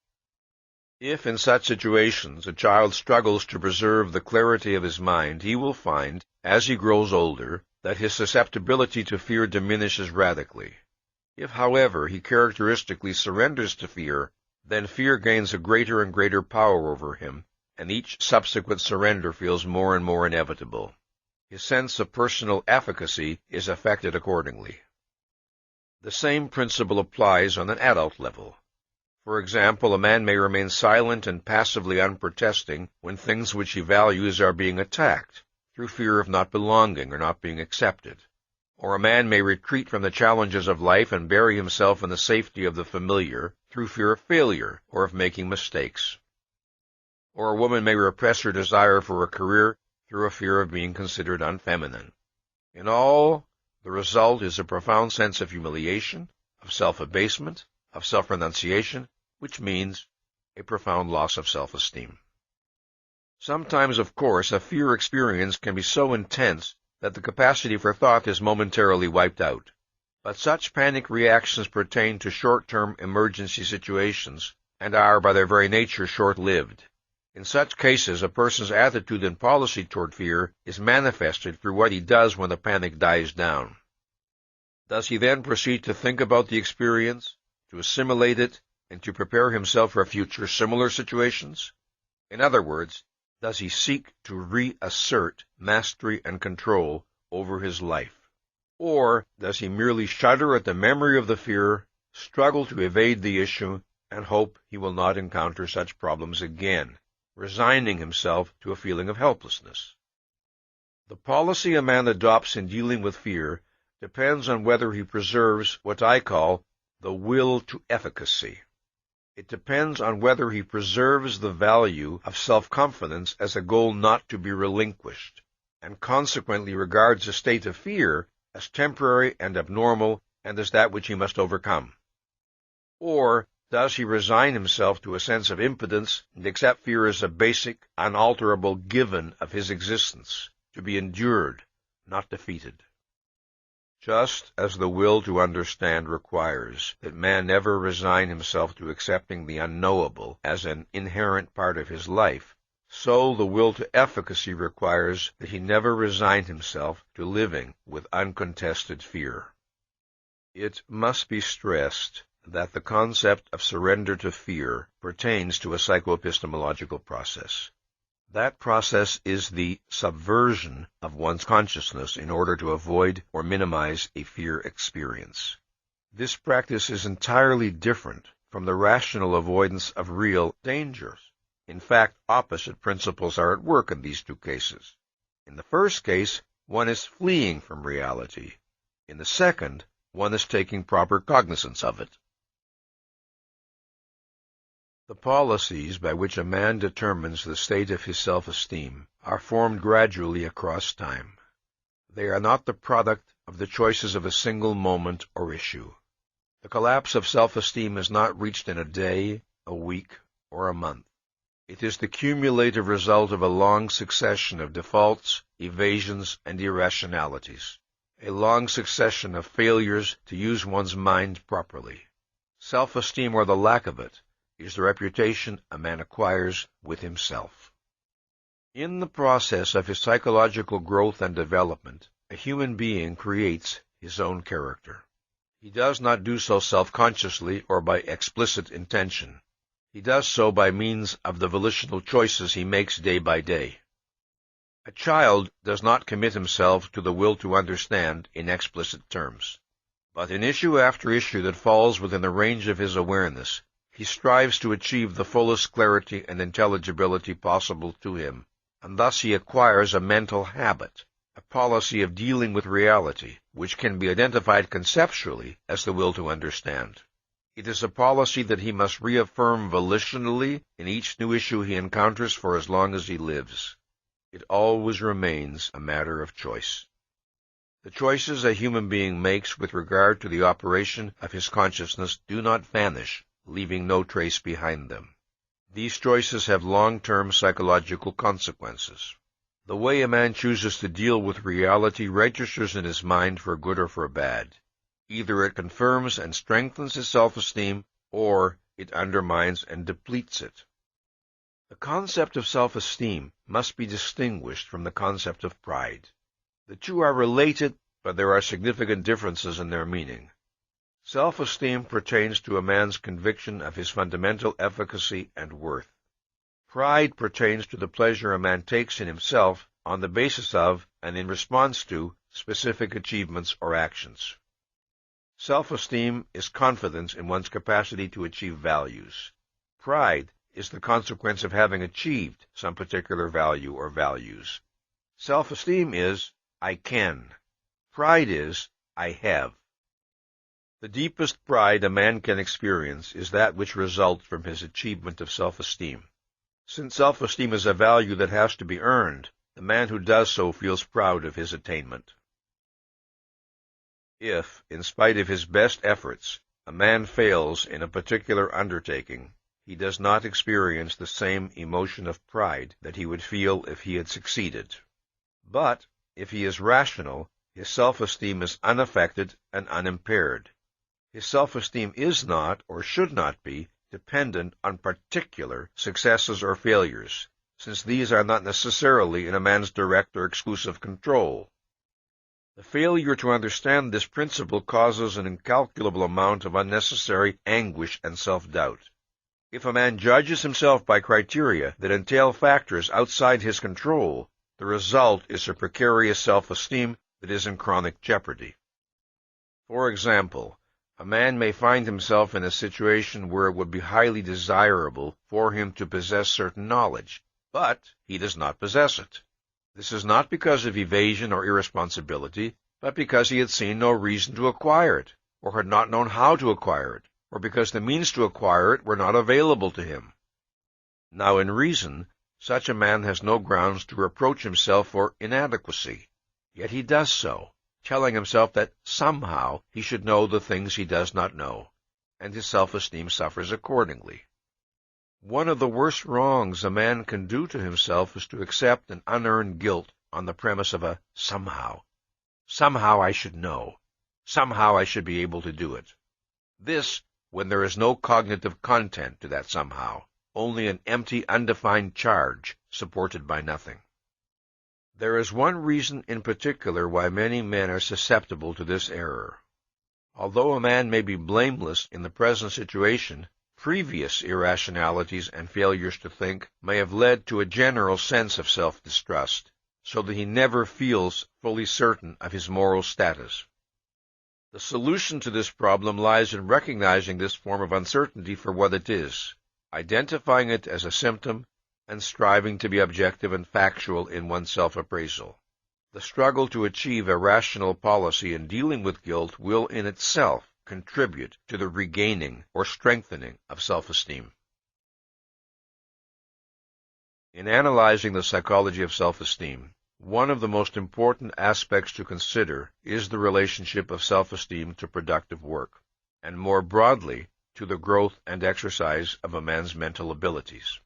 If, in such situations, a child struggles to preserve the clarity of his mind, he will find, as he grows older, that his susceptibility to fear diminishes radically. If, however, he characteristically surrenders to fear, then fear gains a greater and greater power over him, and each subsequent surrender feels more and more inevitable. His sense of personal efficacy is affected accordingly. The same principle applies on an adult level. For example, a man may remain silent and passively unprotesting when things which he values are being attacked, through fear of not belonging or not being accepted. Or a man may retreat from the challenges of life and bury himself in the safety of the familiar, through fear of failure or of making mistakes. Or a woman may repress her desire for a career through a fear of being considered unfeminine. In all, the result is a profound sense of humiliation, of self-abasement, of self-renunciation, which means a profound loss of self-esteem. Sometimes, of course, a fear experience can be so intense that the capacity for thought is momentarily wiped out. But such panic reactions pertain to short-term emergency situations and are, by their very nature, short-lived. In such cases, a person's attitude and policy toward fear is manifested through what he does when the panic dies down. Does he then proceed to think about the experience, to assimilate it, and to prepare himself for future similar situations? In other words, does he seek to reassert mastery and control over his life? Or does he merely shudder at the memory of the fear, struggle to evade the issue, and hope he will not encounter such problems again, resigning himself to a feeling of helplessness? The policy a man adopts in dealing with fear depends on whether he preserves what I call the will to efficacy. It depends on whether he preserves the value of self-confidence as a goal not to be relinquished, and consequently regards a state of fear as temporary and abnormal and as that which he must overcome. Or does he resign himself to a sense of impotence and accept fear as a basic, unalterable given of his existence, to be endured, not defeated? Just as the will to understand requires that man never resign himself to accepting the unknowable as an inherent part of his life, so the will to efficacy requires that he never resign himself to living with uncontested fear. It must be stressed that the concept of surrender to fear pertains to a psycho-epistemological process. That process is the subversion of one's consciousness in order to avoid or minimize a fear experience. This practice is entirely different from the rational avoidance of real dangers. In fact, opposite principles are at work in these two cases. In the first case, one is fleeing from reality. In the second, one is taking proper cognizance of it. The policies by which a man determines the state of his self-esteem are formed gradually across time. They are not the product of the choices of a single moment or issue. The collapse of self-esteem is not reached in a day, a week, or a month. It is the cumulative result of a long succession of defaults, evasions, and irrationalities, a long succession of failures to use one's mind properly. Self-esteem, or the lack of it, is the reputation a man acquires with himself. In the process of his psychological growth and development, a human being creates his own character. He does not do so self-consciously or by explicit intention. He does so by means of the volitional choices he makes day by day. A child does not commit himself to the will to understand in explicit terms, but in issue after issue that falls within the range of his awareness, he strives to achieve the fullest clarity and intelligibility possible to him, and thus he acquires a mental habit, a policy of dealing with reality, which can be identified conceptually as the will to understand. It is a policy that he must reaffirm volitionally in each new issue he encounters for as long as he lives. It always remains a matter of choice. The choices a human being makes with regard to the operation of his consciousness do not vanish, leaving no trace behind them. These choices have long-term psychological consequences. The way a man chooses to deal with reality registers in his mind for good or for bad. Either it confirms and strengthens his self-esteem, or it undermines and depletes it. The concept of self-esteem must be distinguished from the concept of pride. The two are related, but there are significant differences in their meaning. Self-esteem pertains to a man's conviction of his fundamental efficacy and worth. Pride pertains to the pleasure a man takes in himself on the basis of and in response to specific achievements or actions. Self-esteem is confidence in one's capacity to achieve values. Pride is the consequence of having achieved some particular value or values. Self-esteem is, I can. Pride is, I have. The deepest pride a man can experience is that which results from his achievement of self-esteem. Since self-esteem is a value that has to be earned, the man who does so feels proud of his attainment. If, in spite of his best efforts, a man fails in a particular undertaking, he does not experience the same emotion of pride that he would feel if he had succeeded. But, if he is rational, his self-esteem is unaffected and unimpaired. His self-esteem is not, or should not be, dependent on particular successes or failures, since these are not necessarily in a man's direct or exclusive control. The failure to understand this principle causes an incalculable amount of unnecessary anguish and self-doubt. If a man judges himself by criteria that entail factors outside his control, the result is a precarious self-esteem that is in chronic jeopardy. For example, a man may find himself in a situation where it would be highly desirable for him to possess certain knowledge, but he does not possess it. This is not because of evasion or irresponsibility, but because he had seen no reason to acquire it, or had not known how to acquire it, or because the means to acquire it were not available to him. Now in reason, such a man has no grounds to reproach himself for inadequacy, yet he does so, telling himself that somehow he should know the things he does not know, and his self-esteem suffers accordingly. One of the worst wrongs a man can do to himself is to accept an unearned guilt on the premise of a somehow. Somehow I should know. Somehow I should be able to do it. This, when there is no cognitive content to that somehow, only an empty, undefined charge supported by nothing. There is one reason in particular why many men are susceptible to this error. Although a man may be blameless in the present situation, previous irrationalities and failures to think may have led to a general sense of self-distrust, so that he never feels fully certain of his moral status. The solution to this problem lies in recognizing this form of uncertainty for what it is, identifying it as a symptom, and striving to be objective and factual in one's self-appraisal. The struggle to achieve a rational policy in dealing with guilt will in itself contribute to the regaining or strengthening of self-esteem. In analyzing the psychology of self-esteem, one of the most important aspects to consider is the relationship of self-esteem to productive work, and more broadly, to the growth and exercise of a man's mental abilities.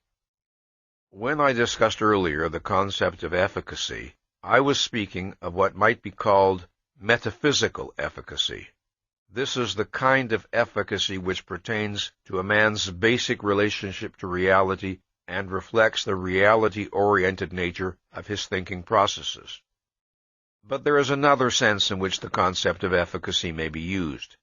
When I discussed earlier the concept of efficacy, I was speaking of what might be called metaphysical efficacy. This is the kind of efficacy which pertains to a man's basic relationship to reality and reflects the reality-oriented nature of his thinking processes. But there is another sense in which the concept of efficacy may be used.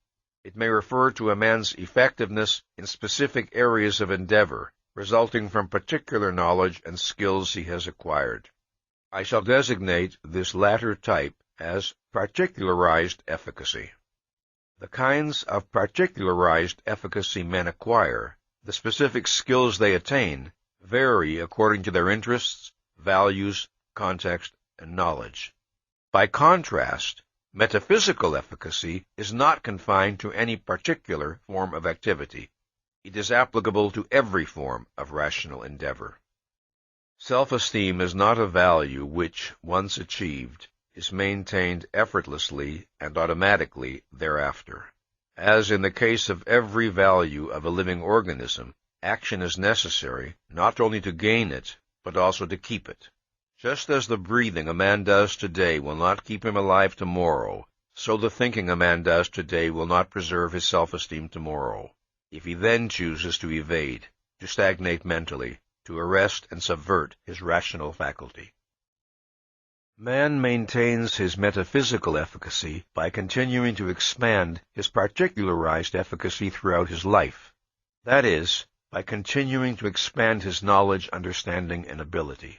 It may refer to a man's effectiveness in specific areas of endeavor, resulting from particular knowledge and skills he has acquired. I shall designate this latter type as particularized efficacy. The kinds of particularized efficacy men acquire, the specific skills they attain, vary according to their interests, values, context, and knowledge. By contrast, metaphysical efficacy is not confined to any particular form of activity. It is applicable to every form of rational endeavor. Self-esteem is not a value which, once achieved, is maintained effortlessly and automatically thereafter. As in the case of every value of a living organism, action is necessary not only to gain it, but also to keep it. Just as the breathing a man does today will not keep him alive tomorrow, so the thinking a man does today will not preserve his self-esteem tomorrow, if he then chooses to evade, to stagnate mentally, to arrest and subvert his rational faculty. Man maintains his metaphysical efficacy by continuing to expand his particularized efficacy throughout his life. That is, by continuing to expand his knowledge, understanding, and ability.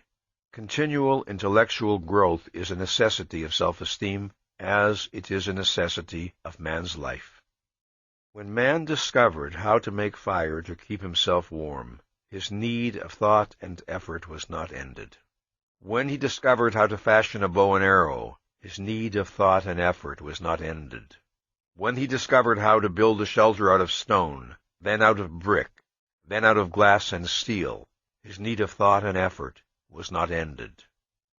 Continual intellectual growth is a necessity of self-esteem, as it is a necessity of man's life. When man discovered how to make fire to keep himself warm, his need of thought and effort was not ended. When he discovered how to fashion a bow and arrow, his need of thought and effort was not ended. When he discovered how to build a shelter out of stone, then out of brick, then out of glass and steel, his need of thought and effort was not ended.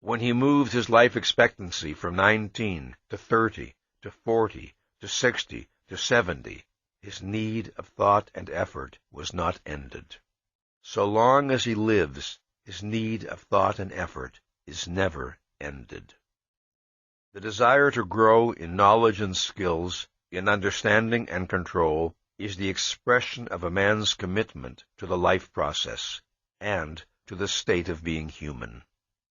When he moved his life expectancy from 19 to 30 to 40 to 60 to 70, his need of thought and effort was not ended. So long as he lives, his need of thought and effort is never ended. The desire to grow in knowledge and skills, in understanding and control, is the expression of a man's commitment to the life process and to the state of being human.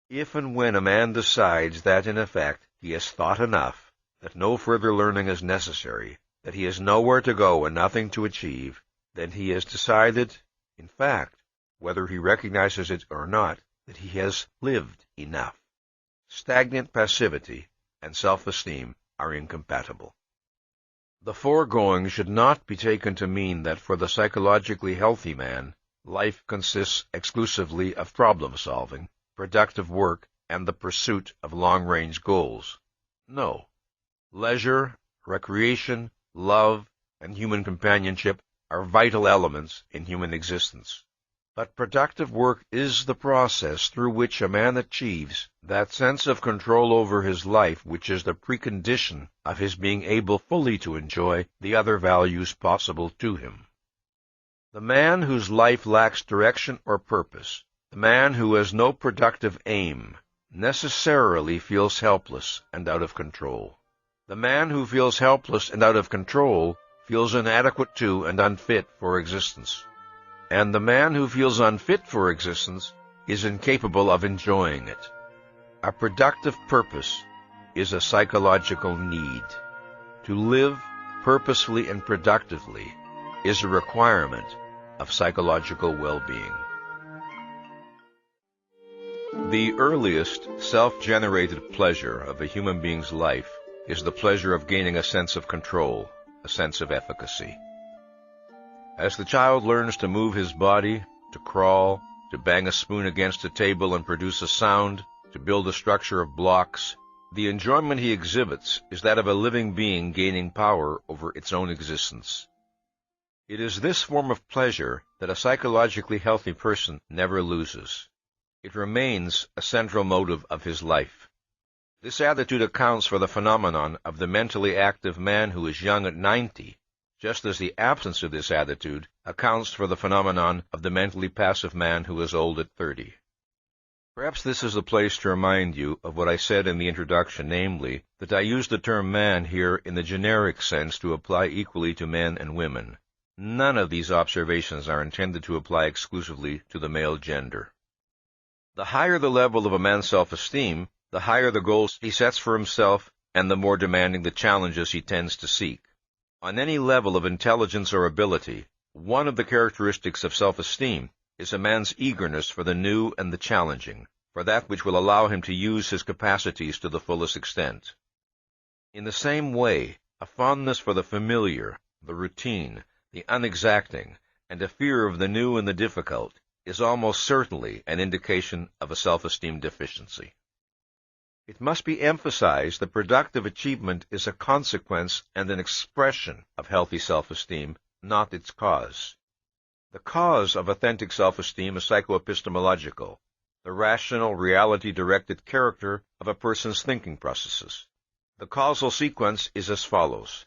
If and when a man decides that, in effect, he has thought enough, that no further learning is necessary, that he has nowhere to go and nothing to achieve, then he has decided, In fact, whether he recognizes it or not, that he has lived enough. Stagnant passivity and self-esteem are incompatible. The foregoing should not be taken to mean that for the psychologically healthy man, life consists exclusively of problem-solving, productive work, and the pursuit of long-range goals. No. Leisure, recreation, love, and human companionship are vital elements in human existence. But productive work is the process through which a man achieves that sense of control over his life which is the precondition of his being able fully to enjoy the other values possible to him. The man whose life lacks direction or purpose, the man who has no productive aim, necessarily feels helpless and out of control. The man who feels helpless and out of control feels inadequate to and unfit for existence. And the man who feels unfit for existence is incapable of enjoying it. A productive purpose is a psychological need. To live purposefully and productively is a requirement of psychological well-being. The earliest self-generated pleasure of a human being's life is the pleasure of gaining a sense of control, a sense of efficacy. As the child learns to move his body, to crawl, to bang a spoon against a table and produce a sound, to build a structure of blocks, the enjoyment he exhibits is that of a living being gaining power over its own existence. It is this form of pleasure that a psychologically healthy person never loses. It remains a central motive of his life. This attitude accounts for the phenomenon of the mentally active man who is young at 90, just as the absence of this attitude accounts for the phenomenon of the mentally passive man who is old at 30. Perhaps this is the place to remind you of what I said in the introduction, namely, that I use the term man here in the generic sense to apply equally to men and women. None of these observations are intended to apply exclusively to the male gender. The higher the level of a man's self-esteem, the higher the goals he sets for himself, and the more demanding the challenges he tends to seek. On any level of intelligence or ability, one of the characteristics of self-esteem is a man's eagerness for the new and the challenging, for that which will allow him to use his capacities to the fullest extent. In the same way, a fondness for the familiar, the routine, the unexacting, and a fear of the new and the difficult is almost certainly an indication of a self-esteem deficiency. It must be emphasized that productive achievement is a consequence and an expression of healthy self-esteem, not its cause. The cause of authentic self-esteem is psycho-epistemological, the rational, reality-directed character of a person's thinking processes. The causal sequence is as follows.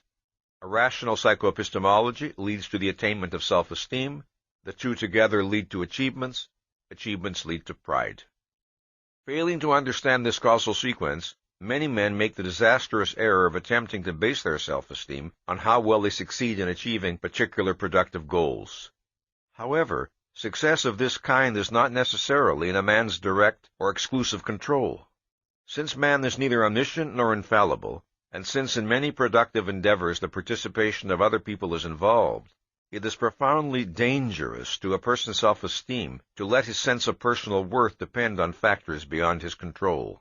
A rational psycho-epistemology leads to the attainment of self-esteem. The two together lead to achievements. Achievements lead to pride. Failing to understand this causal sequence, many men make the disastrous error of attempting to base their self-esteem on how well they succeed in achieving particular productive goals. However, success of this kind is not necessarily in a man's direct or exclusive control. Since man is neither omniscient nor infallible, and since in many productive endeavors the participation of other people is involved, it is profoundly dangerous to a person's self-esteem to let his sense of personal worth depend on factors beyond his control.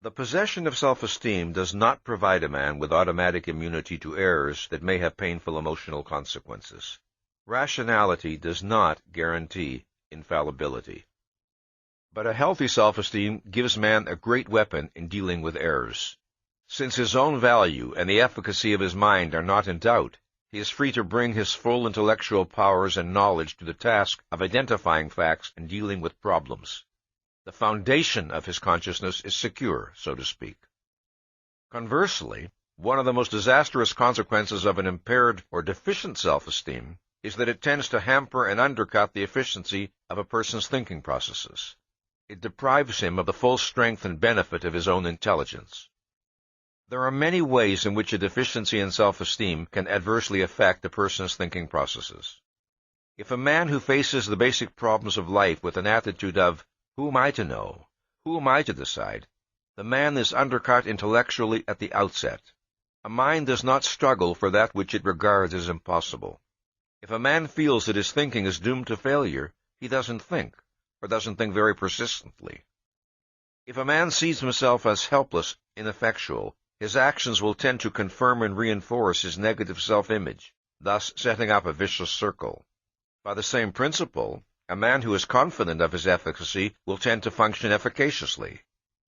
The possession of self-esteem does not provide a man with automatic immunity to errors that may have painful emotional consequences. Rationality does not guarantee infallibility. But a healthy self-esteem gives man a great weapon in dealing with errors. Since his own value and the efficacy of his mind are not in doubt, he is free to bring his full intellectual powers and knowledge to the task of identifying facts and dealing with problems. The foundation of his consciousness is secure, so to speak. Conversely, one of the most disastrous consequences of an impaired or deficient self-esteem is that it tends to hamper and undercut the efficiency of a person's thinking processes. It deprives him of the full strength and benefit of his own intelligence. There are many ways in which a deficiency in self-esteem can adversely affect a person's thinking processes. If a man who faces the basic problems of life with an attitude of, "Who am I to know? Who am I to decide?" the man is undercut intellectually at the outset. A mind does not struggle for that which it regards as impossible. If a man feels that his thinking is doomed to failure, he doesn't think, or doesn't think very persistently. If a man sees himself as helpless, ineffectual, his actions will tend to confirm and reinforce his negative self-image, thus setting up a vicious circle. By the same principle, a man who is confident of his efficacy will tend to function efficaciously.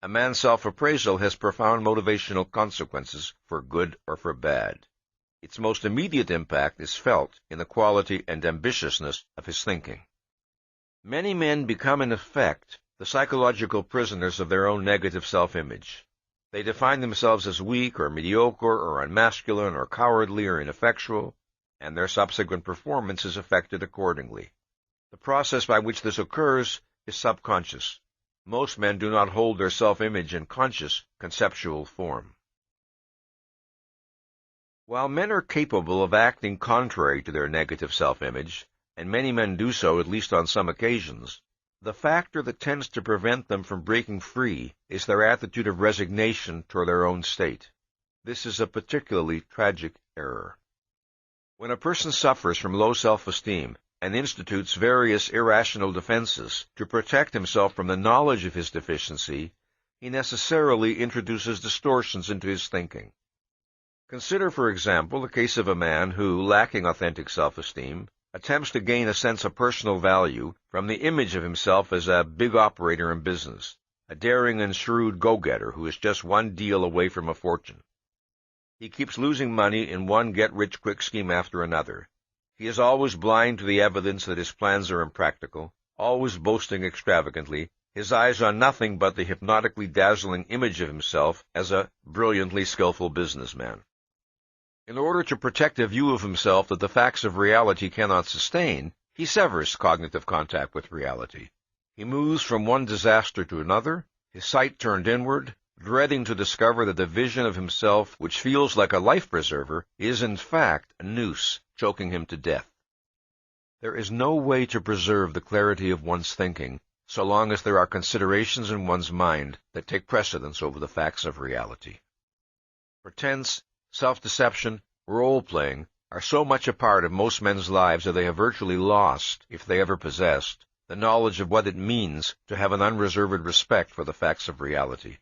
A man's self-appraisal has profound motivational consequences for good or for bad. Its most immediate impact is felt in the quality and ambitiousness of his thinking. Many men become, in effect, the psychological prisoners of their own negative self-image. They define themselves as weak or mediocre or unmasculine or cowardly or ineffectual, and their subsequent performance is affected accordingly. The process by which this occurs is subconscious. Most men do not hold their self-image in conscious, conceptual form. While men are capable of acting contrary to their negative self-image, and many men do so at least on some occasions, the factor that tends to prevent them from breaking free is their attitude of resignation toward their own state. This is a particularly tragic error. When a person suffers from low self-esteem and institutes various irrational defenses to protect himself from the knowledge of his deficiency, he necessarily introduces distortions into his thinking. Consider, for example, the case of a man who, lacking authentic self-esteem, attempts to gain a sense of personal value from the image of himself as a big operator in business, a daring and shrewd go-getter who is just one deal away from a fortune. He keeps losing money in one get-rich-quick scheme after another. He is always blind to the evidence that his plans are impractical, always boasting extravagantly, his eyes on nothing but the hypnotically dazzling image of himself as a brilliantly skillful businessman. In order to protect a view of himself that the facts of reality cannot sustain, he severs cognitive contact with reality. He moves from one disaster to another, his sight turned inward, dreading to discover that the vision of himself, which feels like a life-preserver, is in fact a noose choking him to death. There is no way to preserve the clarity of one's thinking so long as there are considerations in one's mind that take precedence over the facts of reality. Pretense, self-deception, role-playing are so much a part of most men's lives that they have virtually lost, if they ever possessed, the knowledge of what it means to have an unreserved respect for the facts of reality.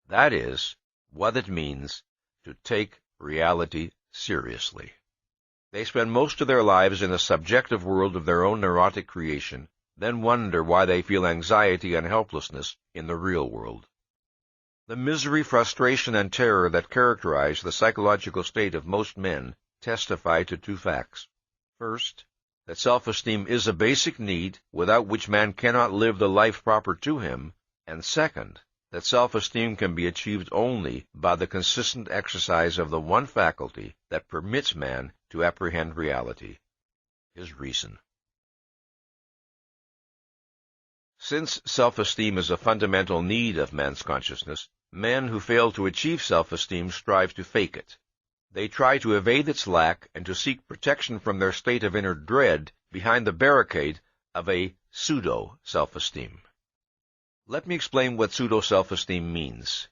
That is, what it means to take reality seriously. They spend most of their lives in the subjective world of their own neurotic creation, then wonder why they feel anxiety and helplessness in the real world. The misery, frustration, and terror that characterize the psychological state of most men testify to two facts. First, that self-esteem is a basic need without which man cannot live the life proper to him, and second, that self-esteem can be achieved only by the consistent exercise of the one faculty that permits man to apprehend reality, his reason. Since self-esteem is a fundamental need of man's consciousness, men who fail to achieve self-esteem strive to fake it. They try to evade its lack and to seek protection from their state of inner dread behind the barricade of a pseudo-self-esteem. Let me explain what pseudo-self-esteem means.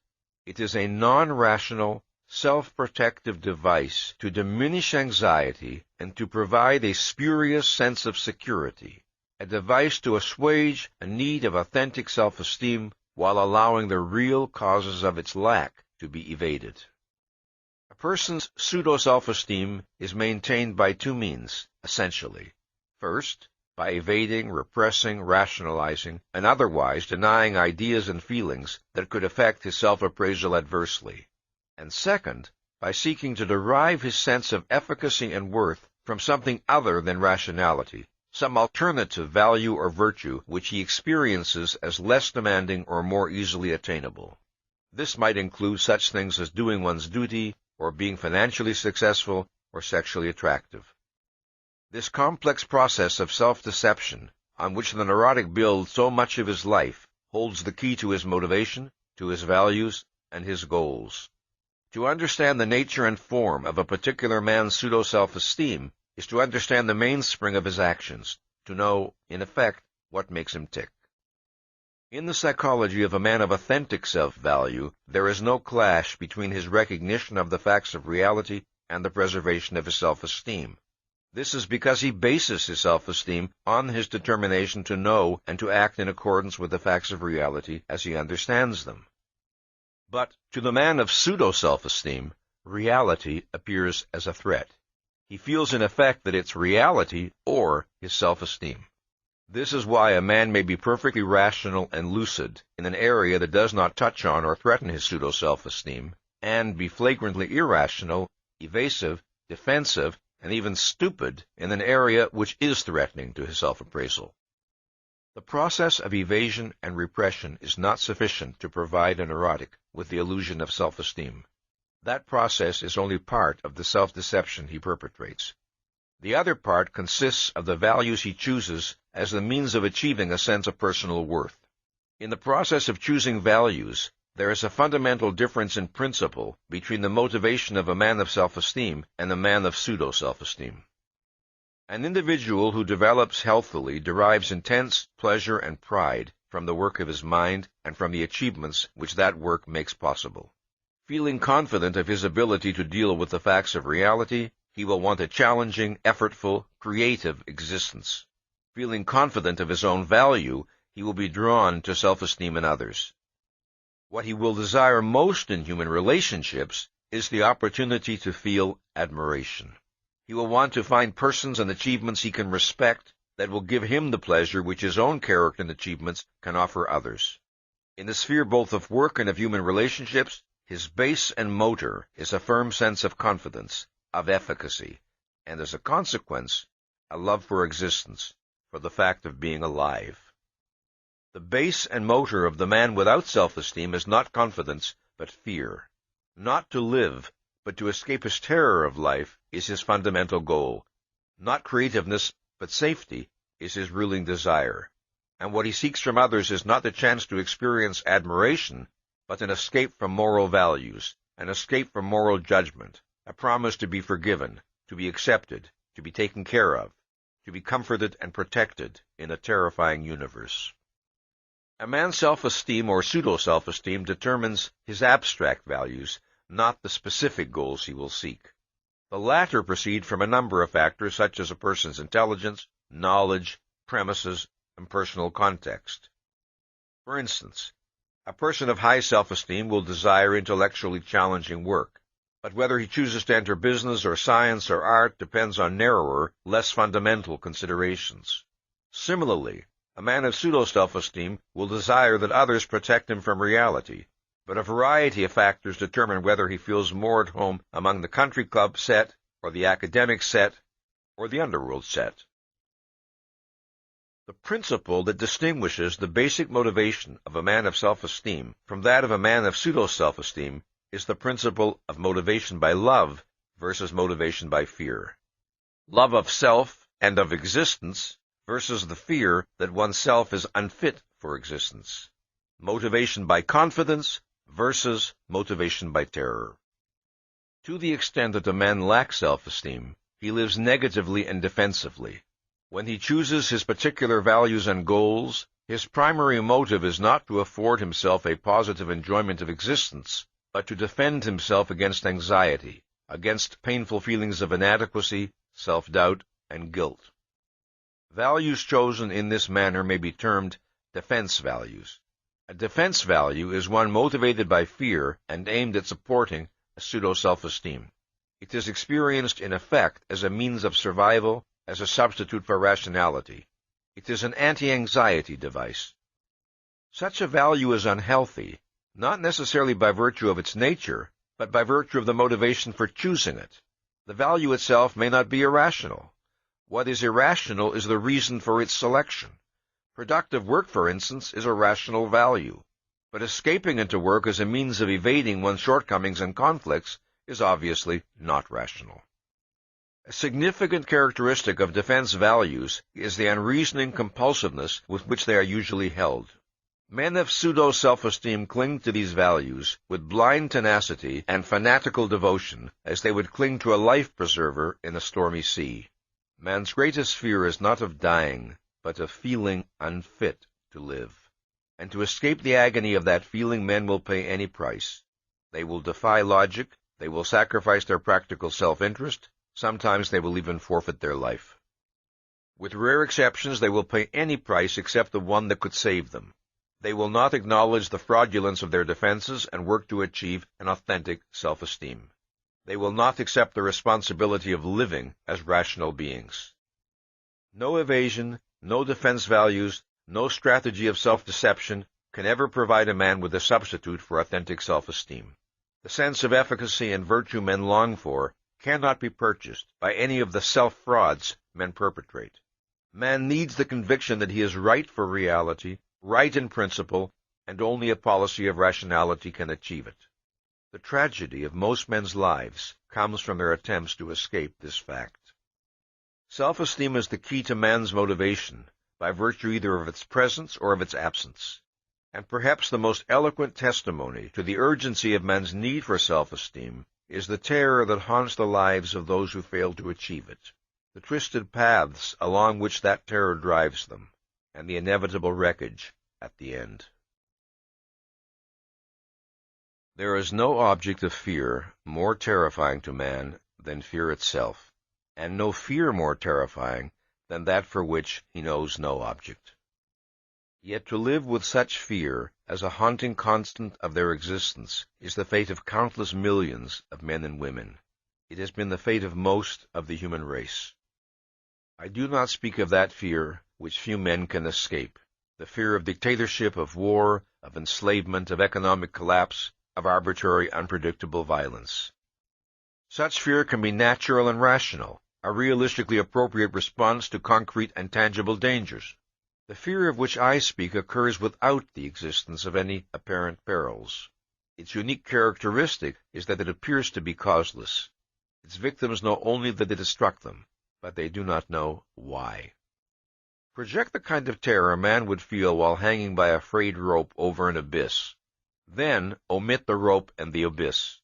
It is a non-rational, self-protective device to diminish anxiety and to provide a spurious sense of security, a device to assuage a need of authentic self-esteem while allowing the real causes of its lack to be evaded. A person's pseudo-self-esteem is maintained by two means, essentially. First, by evading, repressing, rationalizing, and otherwise denying ideas and feelings that could affect his self-appraisal adversely. And second, by seeking to derive his sense of efficacy and worth from something other than rationality, some alternative value or virtue which he experiences as less demanding or more easily attainable. This might include such things as doing one's duty, or being financially successful, or sexually attractive. This complex process of self-deception, on which the neurotic builds so much of his life, holds the key to his motivation, to his values, and his goals. To understand the nature and form of a particular man's pseudo-self-esteem is to understand the mainspring of his actions, to know, in effect, what makes him tick. In the psychology of a man of authentic self-value, there is no clash between his recognition of the facts of reality and the preservation of his self-esteem. This is because he bases his self-esteem on his determination to know and to act in accordance with the facts of reality as he understands them. But to the man of pseudo-self-esteem, reality appears as a threat. He feels in effect that it's reality or his self-esteem. This is why a man may be perfectly rational and lucid in an area that does not touch on or threaten his pseudo-self-esteem, and be flagrantly irrational, evasive, defensive, and even stupid in an area which is threatening to his self-appraisal. The process of evasion and repression is not sufficient to provide a neurotic with the illusion of self-esteem. That process is only part of the self-deception he perpetrates. The other part consists of the values he chooses as the means of achieving a sense of personal worth. In the process of choosing values, there is a fundamental difference in principle between the motivation of a man of self-esteem and a man of pseudo-self-esteem. An individual who develops healthily derives intense pleasure and pride from the work of his mind and from the achievements which that work makes possible. Feeling confident of his ability to deal with the facts of reality, he will want a challenging, effortful, creative existence. Feeling confident of his own value, he will be drawn to self-esteem in others. What he will desire most in human relationships is the opportunity to feel admiration. He will want to find persons and achievements he can respect that will give him the pleasure which his own character and achievements can offer others. In the sphere both of work and of human relationships, his base and motor is a firm sense of confidence, of efficacy, and as a consequence, a love for existence, for the fact of being alive. The base and motor of the man without self-esteem is not confidence, but fear. Not to live, but to escape his terror of life is his fundamental goal. Not creativeness, but safety is his ruling desire. And what he seeks from others is not the chance to experience admiration, but an escape from moral values, an escape from moral judgment, a promise to be forgiven, to be accepted, to be taken care of, to be comforted and protected in a terrifying universe. A man's self-esteem or pseudo-self-esteem determines his abstract values, not the specific goals he will seek. The latter proceed from a number of factors such as a person's intelligence, knowledge, premises, and personal context. For instance, a person of high self-esteem will desire intellectually challenging work, but whether he chooses to enter business or science or art depends on narrower, less fundamental considerations. Similarly, a man of pseudo-self-esteem will desire that others protect him from reality, but a variety of factors determine whether he feels more at home among the country club set, or the academic set, or the underworld set. The principle that distinguishes the basic motivation of a man of self-esteem from that of a man of pseudo-self-esteem is the principle of motivation by love versus motivation by fear. Love of self and of existence versus the fear that oneself is unfit for existence. Motivation by confidence versus motivation by terror. To the extent that a man lacks self-esteem, he lives negatively and defensively. When he chooses his particular values and goals, his primary motive is not to afford himself a positive enjoyment of existence, but to defend himself against anxiety, against painful feelings of inadequacy, self-doubt, and guilt. Values chosen in this manner may be termed defense values. A defense value is one motivated by fear and aimed at supporting a pseudo-self-esteem. It is experienced in effect as a means of survival, as a substitute for rationality. It is an anti-anxiety device. Such a value is unhealthy, not necessarily by virtue of its nature, but by virtue of the motivation for choosing it. The value itself may not be irrational. What is irrational is the reason for its selection. Productive work, for instance, is a rational value. But escaping into work as a means of evading one's shortcomings and conflicts is obviously not rational. A significant characteristic of defense values is the unreasoning compulsiveness with which they are usually held. Men of pseudo-self-esteem cling to these values with blind tenacity and fanatical devotion as they would cling to a life-preserver in a stormy sea. Man's greatest fear is not of dying, but of feeling unfit to live. And to escape the agony of that feeling, men will pay any price. They will defy logic, they will sacrifice their practical self-interest, Sometimes they will even forfeit their life. With rare exceptions, they will pay any price except the one that could save them. They will not acknowledge the fraudulence of their defenses and work to achieve an authentic self-esteem. They will not accept the responsibility of living as rational beings. No evasion, no defense values, no strategy of self-deception can ever provide a man with a substitute for authentic self-esteem. The sense of efficacy and virtue men long for cannot be purchased by any of the self-frauds men perpetrate. Man needs the conviction that he is right for reality, right in principle, and only a policy of rationality can achieve it. The tragedy of most men's lives comes from their attempts to escape this fact. Self-esteem is the key to man's motivation, by virtue either of its presence or of its absence. And perhaps the most eloquent testimony to the urgency of man's need for self-esteem is the terror that haunts the lives of those who fail to achieve it, the twisted paths along which that terror drives them, and the inevitable wreckage at the end. There is no object of fear more terrifying to man than fear itself, and no fear more terrifying than that for which he knows no object. Yet to live with such fear as a haunting constant of their existence is the fate of countless millions of men and women. It has been the fate of most of the human race. I do not speak of that fear which few men can escape, the fear of dictatorship, of war, of enslavement, of economic collapse, of arbitrary, unpredictable violence. Such fear can be natural and rational, a realistically appropriate response to concrete and tangible dangers. The fear of which I speak occurs without the existence of any apparent perils. Its unique characteristic is that it appears to be causeless. Its victims know only that it has struck them, but they do not know why. Project the kind of terror a man would feel while hanging by a frayed rope over an abyss. Then omit the rope and the abyss.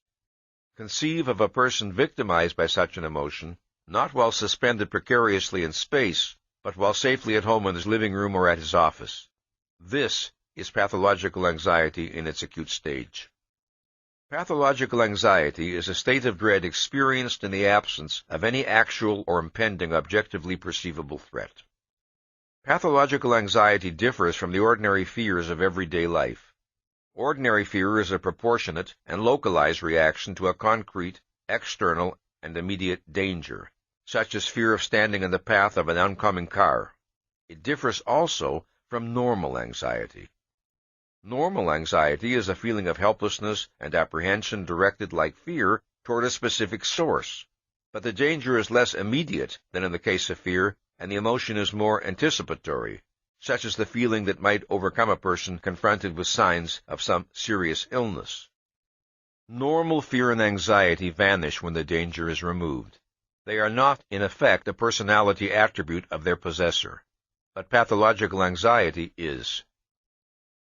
Conceive of a person victimized by such an emotion, not while suspended precariously in space, but while safely at home in his living room or at his office. This is pathological anxiety in its acute stage. Pathological anxiety is a state of dread experienced in the absence of any actual or impending objectively perceivable threat. Pathological anxiety differs from the ordinary fears of everyday life. Ordinary fear is a proportionate and localized reaction to a concrete, external, and immediate danger, such as fear of standing in the path of an oncoming car. It differs also from normal anxiety. Normal anxiety is a feeling of helplessness and apprehension directed, like fear, toward a specific source. But the danger is less immediate than in the case of fear, and the emotion is more anticipatory, such as the feeling that might overcome a person confronted with signs of some serious illness. Normal fear and anxiety vanish when the danger is removed. They are not, in effect, a personality attribute of their possessor, but pathological anxiety is.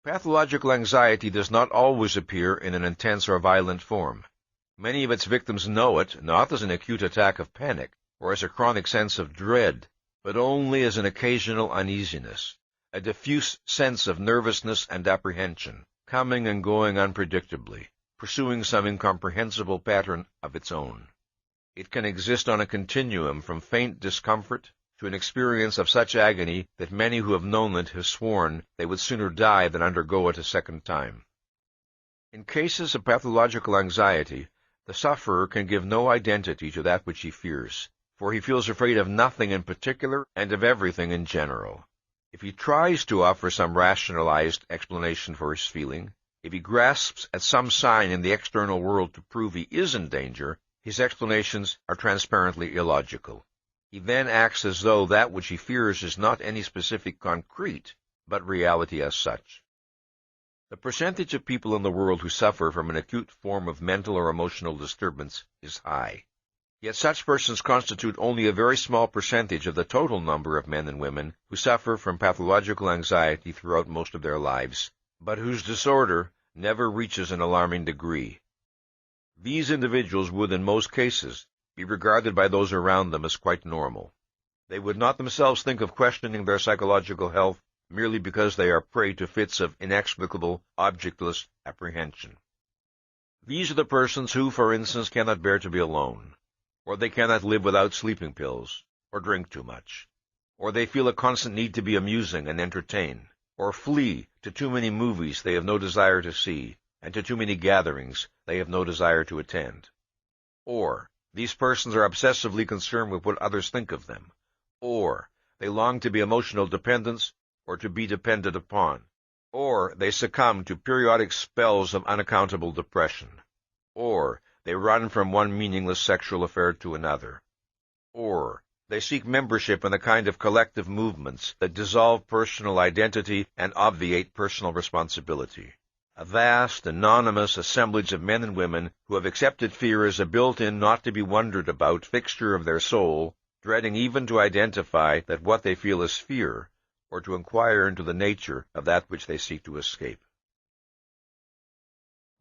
Pathological anxiety does not always appear in an intense or violent form. Many of its victims know it not as an acute attack of panic or as a chronic sense of dread, but only as an occasional uneasiness, a diffuse sense of nervousness and apprehension, coming and going unpredictably, pursuing some incomprehensible pattern of its own. It can exist on a continuum from faint discomfort to an experience of such agony that many who have known it have sworn they would sooner die than undergo it a second time. In cases of pathological anxiety, the sufferer can give no identity to that which he fears, for he feels afraid of nothing in particular and of everything in general. If he tries to offer some rationalized explanation for his feeling, if he grasps at some sign in the external world to prove he is in danger, his explanations are transparently illogical. He then acts as though that which he fears is not any specific concrete, but reality as such. The percentage of people in the world who suffer from an acute form of mental or emotional disturbance is high. Yet such persons constitute only a very small percentage of the total number of men and women who suffer from pathological anxiety throughout most of their lives, but whose disorder never reaches an alarming degree. These individuals would, in most cases, be regarded by those around them as quite normal. They would not themselves think of questioning their psychological health merely because they are prey to fits of inexplicable, objectless apprehension. These are the persons who, for instance, cannot bear to be alone, or they cannot live without sleeping pills, or drink too much, or they feel a constant need to be amusing and entertain, or flee to too many movies they have no desire to see, and to too many gatherings they have no desire to attend. Or these persons are obsessively concerned with what others think of them, or they long to be emotional dependents or to be depended upon, or they succumb to periodic spells of unaccountable depression, or they run from one meaningless sexual affair to another, or they seek membership in a kind of collective movements that dissolve personal identity and obviate personal responsibility. A vast, anonymous assemblage of men and women who have accepted fear as a built-in, not to be wondered about fixture of their soul, dreading even to identify that what they feel is fear, or to inquire into the nature of that which they seek to escape.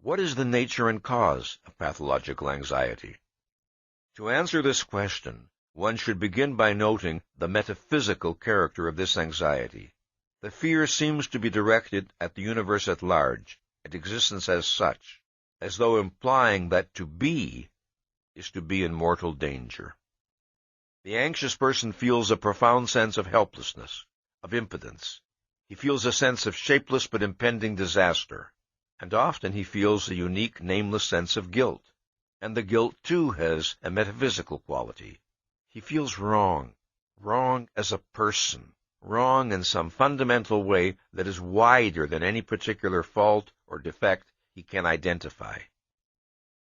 What is the nature and cause of pathological anxiety? To answer this question, one should begin by noting the metaphysical character of this anxiety. The fear seems to be directed at the universe at large, at existence as such, as though implying that to be is to be in mortal danger. The anxious person feels a profound sense of helplessness, of impotence. He feels a sense of shapeless but impending disaster, and often he feels a unique, nameless sense of guilt. And the guilt, too, has a metaphysical quality. He feels wrong as a person, wrong in some fundamental way that is wider than any particular fault or defect he can identify.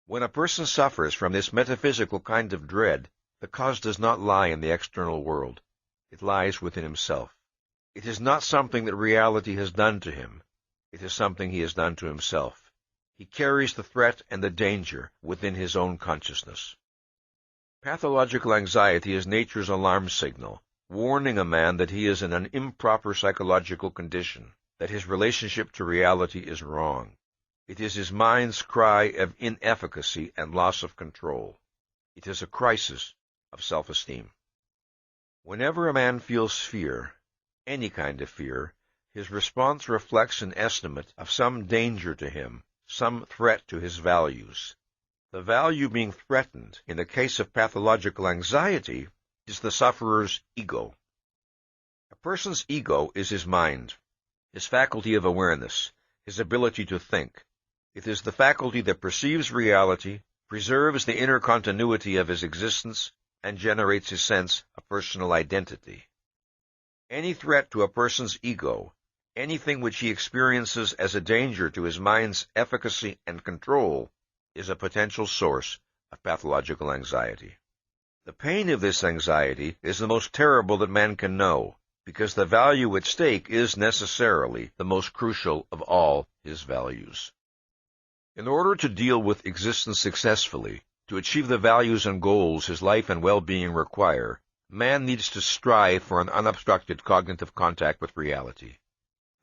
When a person suffers from this metaphysical kind of dread, the cause does not lie in the external world. It lies within himself. It is not something that reality has done to him. It is something he has done to himself. He carries the threat and the danger within his own consciousness. Pathological anxiety is nature's alarm signal, warning a man that he is in an improper psychological condition, that his relationship to reality is wrong. It is his mind's cry of inefficacy and loss of control. It is a crisis of self-esteem. Whenever a man feels fear, any kind of fear, his response reflects an estimate of some danger to him, some threat to his values. The value being threatened, in the case of pathological anxiety, is the sufferer's ego. A person's ego is his mind, his faculty of awareness, his ability to think. It is the faculty that perceives reality, preserves the inner continuity of his existence, and generates his sense of personal identity. Any threat to a person's ego, anything which he experiences as a danger to his mind's efficacy and control, is a potential source of pathological anxiety. The pain of this anxiety is the most terrible that man can know, because the value at stake is necessarily the most crucial of all his values. In order to deal with existence successfully, to achieve the values and goals his life and well-being require, man needs to strive for an unobstructed cognitive contact with reality.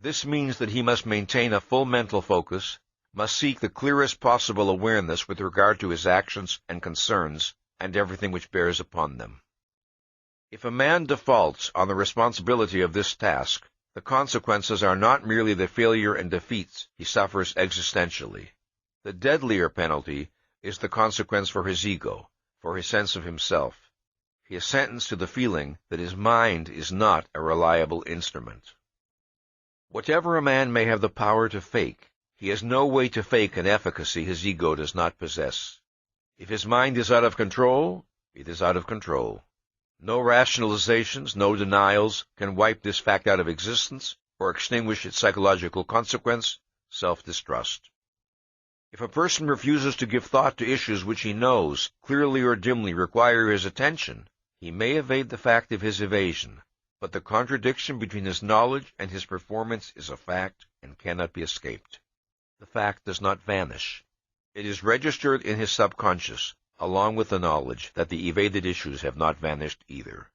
This means that he must maintain a full mental focus, must seek the clearest possible awareness with regard to his actions and concerns, and everything which bears upon them. If a man defaults on the responsibility of this task, the consequences are not merely the failure and defeats he suffers existentially. The deadlier penalty is the consequence for his ego, for his sense of himself. He is sentenced to the feeling that his mind is not a reliable instrument. Whatever a man may have the power to fake, he has no way to fake an efficacy his ego does not possess. If his mind is out of control, it is out of control. No rationalizations, no denials can wipe this fact out of existence or extinguish its psychological consequence, self-distrust. If a person refuses to give thought to issues which he knows, clearly or dimly, require his attention, he may evade the fact of his evasion, but the contradiction between his knowledge and his performance is a fact and cannot be escaped. The fact does not vanish. It is registered in his subconscious, along with the knowledge that the evaded issues have not vanished either.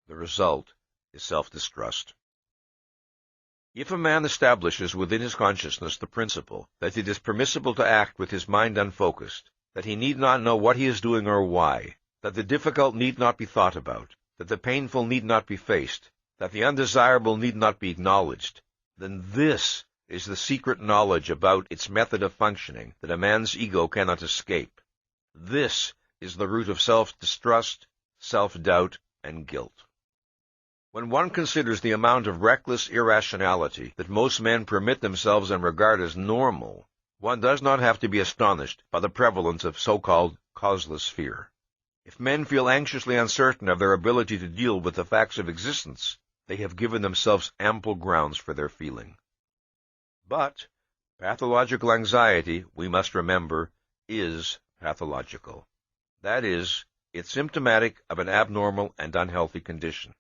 The result is self-distrust. If a man establishes within his consciousness the principle that it is permissible to act with his mind unfocused, that he need not know what he is doing or why, that the difficult need not be thought about, that the painful need not be faced, that the undesirable need not be acknowledged, then this is the secret knowledge about its method of functioning that a man's ego cannot escape. This is the root of self-distrust, self-doubt, and guilt. When one considers the amount of reckless irrationality that most men permit themselves and regard as normal, one does not have to be astonished by the prevalence of so-called causeless fear. If men feel anxiously uncertain of their ability to deal with the facts of existence, they have given themselves ample grounds for their feeling. But pathological anxiety, we must remember, is pathological. That is, it's symptomatic of an abnormal and unhealthy condition.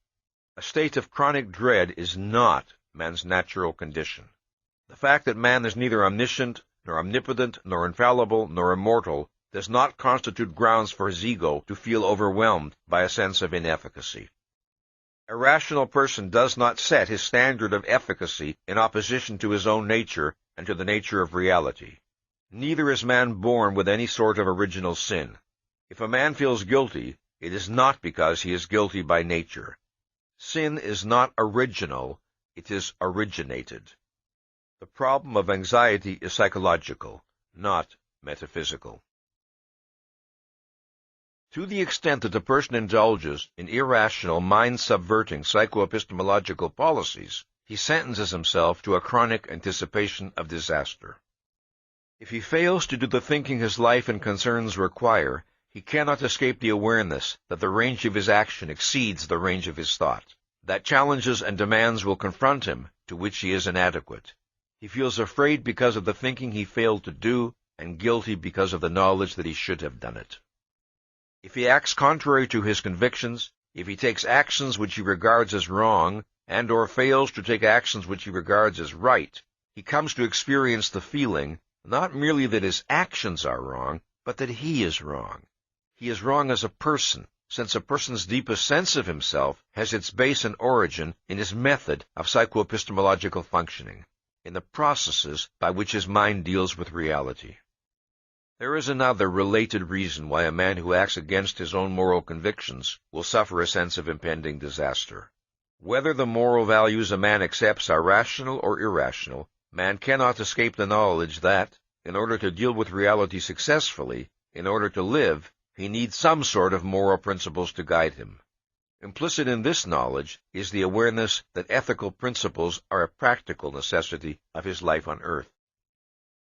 A state of chronic dread is not man's natural condition. The fact that man is neither omniscient, nor omnipotent, nor infallible, nor immortal does not constitute grounds for his ego to feel overwhelmed by a sense of inefficacy. A rational person does not set his standard of efficacy in opposition to his own nature and to the nature of reality. Neither is man born with any sort of original sin. If a man feels guilty, it is not because he is guilty by nature. Sin is not original, it is originated. The problem of anxiety is psychological, not metaphysical. To the extent that a person indulges in irrational, mind-subverting psycho-epistemological policies, he sentences himself to a chronic anticipation of disaster. If he fails to do the thinking his life and concerns require, he cannot escape the awareness that the range of his action exceeds the range of his thought, that challenges and demands will confront him to which he is inadequate. He feels afraid because of the thinking he failed to do, and guilty because of the knowledge that he should have done it. If he acts contrary to his convictions, if he takes actions which he regards as wrong, and or fails to take actions which he regards as right, he comes to experience the feeling not merely that his actions are wrong, but that he is wrong. He is wrong as a person, since a person's deepest sense of himself has its base and origin in his method of psychoepistemological functioning, in the processes by which his mind deals with reality. There is another related reason why a man who acts against his own moral convictions will suffer a sense of impending disaster. Whether the moral values a man accepts are rational or irrational, man cannot escape the knowledge that, in order to deal with reality successfully, in order to live, he needs some sort of moral principles to guide him. Implicit in this knowledge is the awareness that ethical principles are a practical necessity of his life on earth.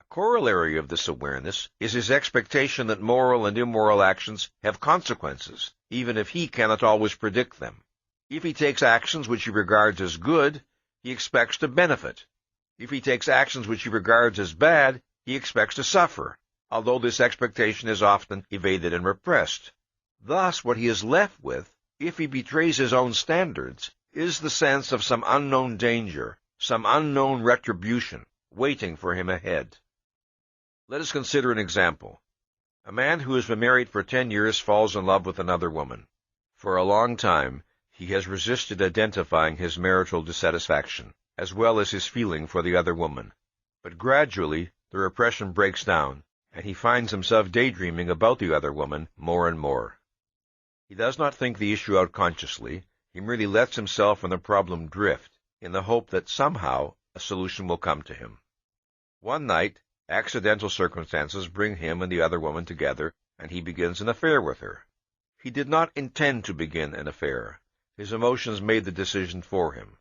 A corollary of this awareness is his expectation that moral and immoral actions have consequences, even if he cannot always predict them. If he takes actions which he regards as good, he expects to benefit. If he takes actions which he regards as bad, he expects to suffer, although this expectation is often evaded and repressed. Thus, what he is left with, if he betrays his own standards, is the sense of some unknown danger, some unknown retribution, waiting for him ahead. Let us consider an example. A man who has been married for 10 years falls in love with another woman. For a long time, he has resisted identifying his marital dissatisfaction, as well as his feeling for the other woman. But gradually, the repression breaks down, and he finds himself daydreaming about the other woman more and more. He does not think the issue out consciously, he merely lets himself and the problem drift, in the hope that somehow a solution will come to him. One night, accidental circumstances bring him and the other woman together, and he begins an affair with her. He did not intend to begin an affair. His emotions made the decision for him.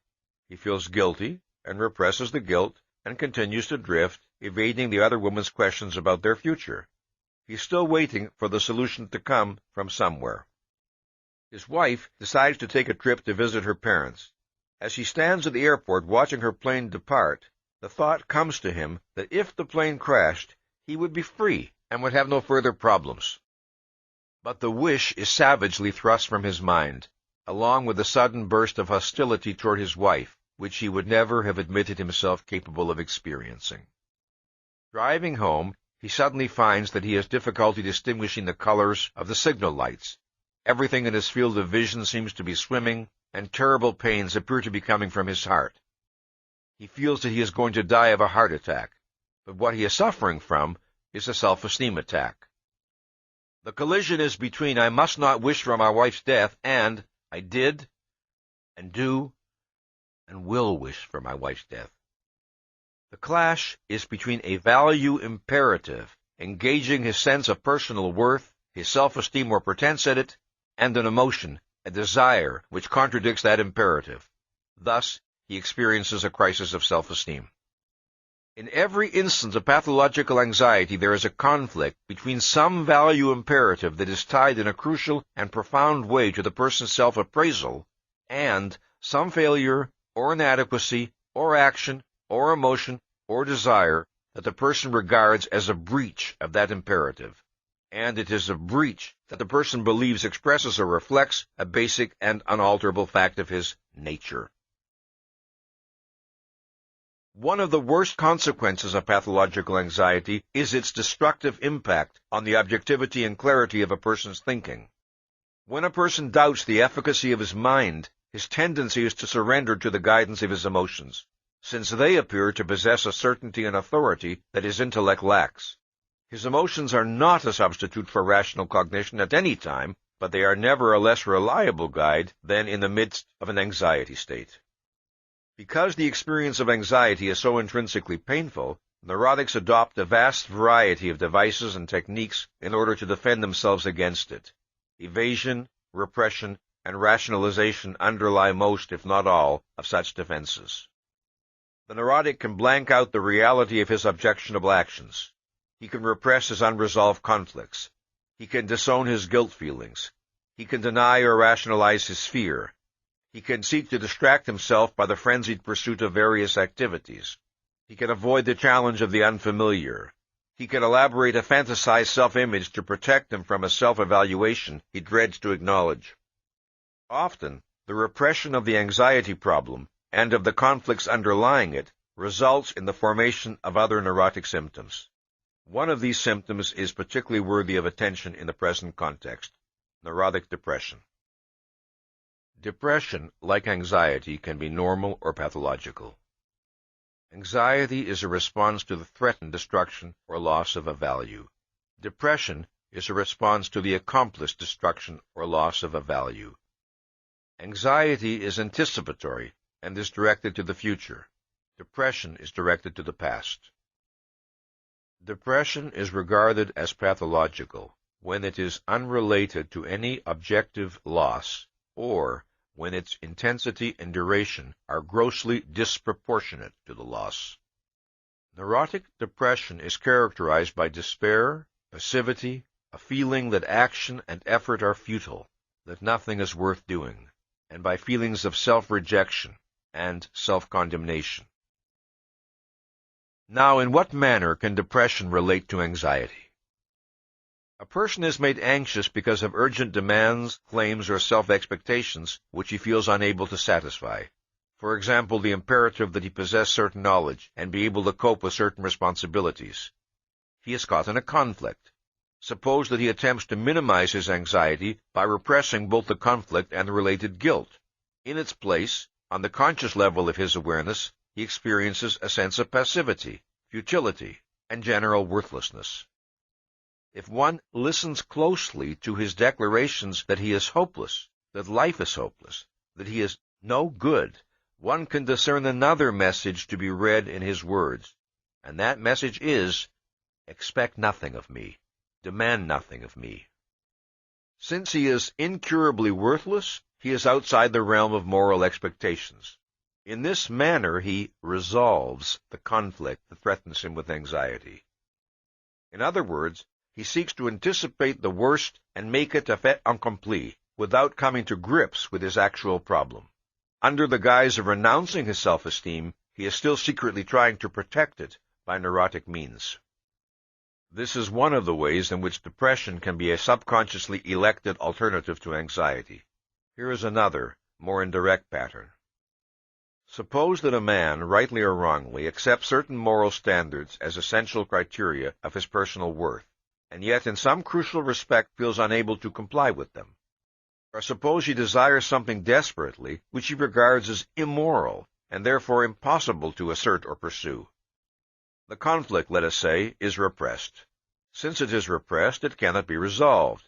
He feels guilty, and represses the guilt, and continues to drift, evading the other woman's questions about their future. He is still waiting for the solution to come from somewhere. His wife decides to take a trip to visit her parents. As he stands at the airport watching her plane depart, the thought comes to him that if the plane crashed, he would be free and would have no further problems. But the wish is savagely thrust from his mind, along with a sudden burst of hostility toward his wife, which he would never have admitted himself capable of experiencing. Driving home, he suddenly finds that he has difficulty distinguishing the colors of the signal lights. Everything in his field of vision seems to be swimming, and terrible pains appear to be coming from his heart. He feels that he is going to die of a heart attack, but what he is suffering from is a self-esteem attack. The collision is between I must not wish for my wife's death and I did, and do, and will wish for my wife's death. The clash is between a value imperative, engaging his sense of personal worth, his self-esteem or pretense at it, and an emotion, a desire, which contradicts that imperative. Thus, he experiences a crisis of self-esteem. In every instance of pathological anxiety, there is a conflict between some value imperative that is tied in a crucial and profound way to the person's self-appraisal and some failure or inadequacy or action or emotion or desire that the person regards as a breach of that imperative. And it is a breach that the person believes expresses or reflects a basic and unalterable fact of his nature. One of the worst consequences of pathological anxiety is its destructive impact on the objectivity and clarity of a person's thinking. When a person doubts the efficacy of his mind, his tendency is to surrender to the guidance of his emotions, since they appear to possess a certainty and authority that his intellect lacks. His emotions are not a substitute for rational cognition at any time, but they are never a less reliable guide than in the midst of an anxiety state. Because the experience of anxiety is so intrinsically painful, neurotics adopt a vast variety of devices and techniques in order to defend themselves against it. Evasion, repression, and rationalization underlie most, if not all, of such defenses. The neurotic can blank out the reality of his objectionable actions. He can repress his unresolved conflicts. He can disown his guilt feelings. He can deny or rationalize his fear. He can seek to distract himself by the frenzied pursuit of various activities. He can avoid the challenge of the unfamiliar. He can elaborate a fantasized self-image to protect him from a self-evaluation he dreads to acknowledge. Often, the repression of the anxiety problem and of the conflicts underlying it results in the formation of other neurotic symptoms. One of these symptoms is particularly worthy of attention in the present context: neurotic depression. Depression, like anxiety, can be normal or pathological. Anxiety is a response to the threatened destruction or loss of a value. Depression is a response to the accomplished destruction or loss of a value. Anxiety is anticipatory and is directed to the future. Depression is directed to the past. Depression is regarded as pathological when it is unrelated to any objective loss, or when its intensity and duration are grossly disproportionate to the loss. Neurotic depression is characterized by despair, passivity, a feeling that action and effort are futile, that nothing is worth doing, and by feelings of self-rejection and self-condemnation. Now, in what manner can depression relate to anxiety? A person is made anxious because of urgent demands, claims, or self-expectations which he feels unable to satisfy. For example, the imperative that he possess certain knowledge and be able to cope with certain responsibilities. He is caught in a conflict. Suppose that he attempts to minimize his anxiety by repressing both the conflict and the related guilt. In its place, on the conscious level of his awareness, he experiences a sense of passivity, futility, and general worthlessness. If one listens closely to his declarations that he is hopeless, that life is hopeless, that he is no good, one can discern another message to be read in his words, and that message is, "Expect nothing of me, demand nothing of me." Since he is incurably worthless, he is outside the realm of moral expectations. In this manner he resolves the conflict that threatens him with anxiety. In other words, he seeks to anticipate the worst and make it a fait accompli without coming to grips with his actual problem. Under the guise of renouncing his self-esteem, he is still secretly trying to protect it by neurotic means. This is one of the ways in which depression can be a subconsciously elected alternative to anxiety. Here is another, more indirect pattern. Suppose that a man, rightly or wrongly, accepts certain moral standards as essential criteria of his personal worth, and yet in some crucial respect feels unable to comply with them. Or suppose he desires something desperately which he regards as immoral, and therefore impossible to assert or pursue. The conflict, let us say, is repressed. Since it is repressed, it cannot be resolved.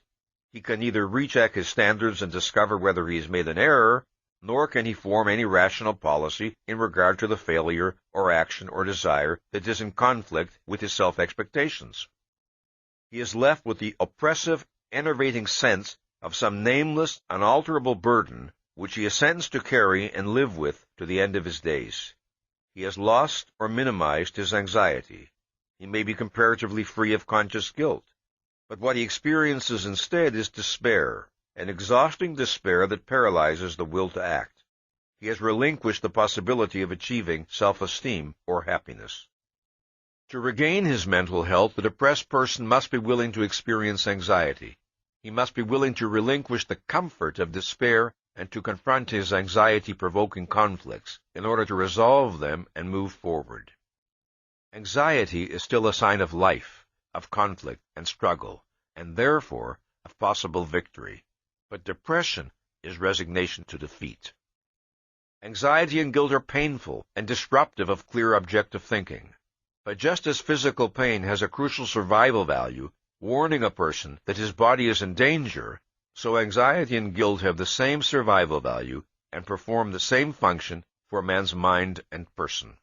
He can neither recheck his standards and discover whether he has made an error, nor can he form any rational policy in regard to the failure or action or desire that is in conflict with his self-expectations. He is left with the oppressive enervating sense of some nameless, unalterable burden which he assents to carry and live with to the end of his days. He has lost or minimized his anxiety. He may be comparatively free of conscious guilt, but what he experiences instead is despair, an exhausting despair that paralyzes the will to act. He has relinquished the possibility of achieving self-esteem or happiness. To regain his mental health, the depressed person must be willing to experience anxiety. He must be willing to relinquish the comfort of despair and to confront his anxiety-provoking conflicts in order to resolve them and move forward. Anxiety is still a sign of life, of conflict and struggle, and therefore of possible victory. But depression is resignation to defeat. Anxiety and guilt are painful and disruptive of clear objective thinking. But just as physical pain has a crucial survival value, warning a person that his body is in danger, so anxiety and guilt have the same survival value and perform the same function for man's mind and person.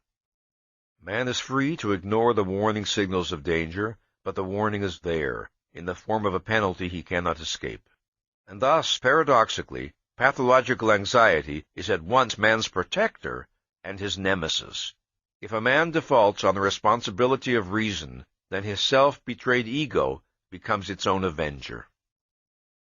Man is free to ignore the warning signals of danger, but the warning is there, in the form of a penalty he cannot escape. And thus, paradoxically, pathological anxiety is at once man's protector and his nemesis. If a man defaults on the responsibility of reason, then his self-betrayed ego becomes its own avenger.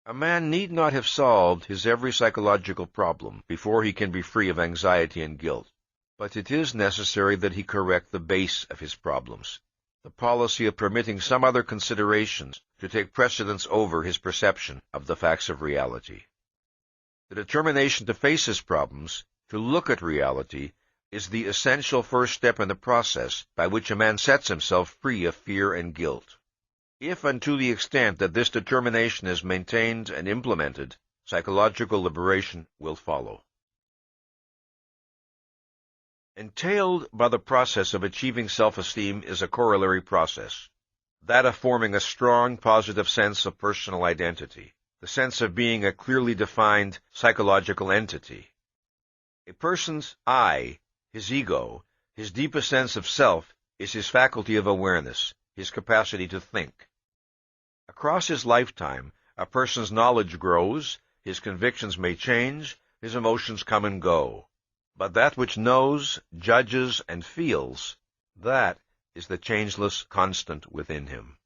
A man need not have solved his every psychological problem before he can be free of anxiety and guilt, but it is necessary that he correct the base of his problems, the policy of permitting some other considerations to take precedence over his perception of the facts of reality. The determination to face his problems, to look at reality, is the essential first step in the process by which a man sets himself free of fear and guilt. If and to the extent that this determination is maintained and implemented, psychological liberation will follow. Entailed by the process of achieving self-esteem is a corollary process, that of forming a strong, positive sense of personal identity, the sense of being a clearly defined psychological entity. A person's I, his ego, his deepest sense of self, is his faculty of awareness, his capacity to think. Across his lifetime, a person's knowledge grows, his convictions may change, his emotions come and go. But that which knows, judges, and feels, that is the changeless constant within him.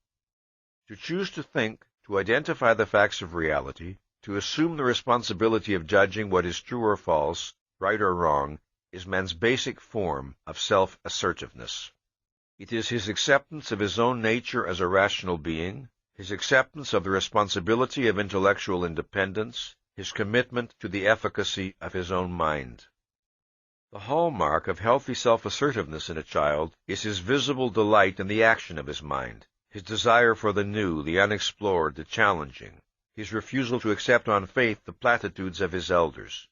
To choose to think, to identify the facts of reality, to assume the responsibility of judging what is true or false, right or wrong, is man's basic form of self-assertiveness. It is his acceptance of his own nature as a rational being, his acceptance of the responsibility of intellectual independence, his commitment to the efficacy of his own mind. The hallmark of healthy self-assertiveness in a child is his visible delight in the action of his mind, his desire for the new, the unexplored, the challenging, his refusal to accept on faith the platitudes of his elders.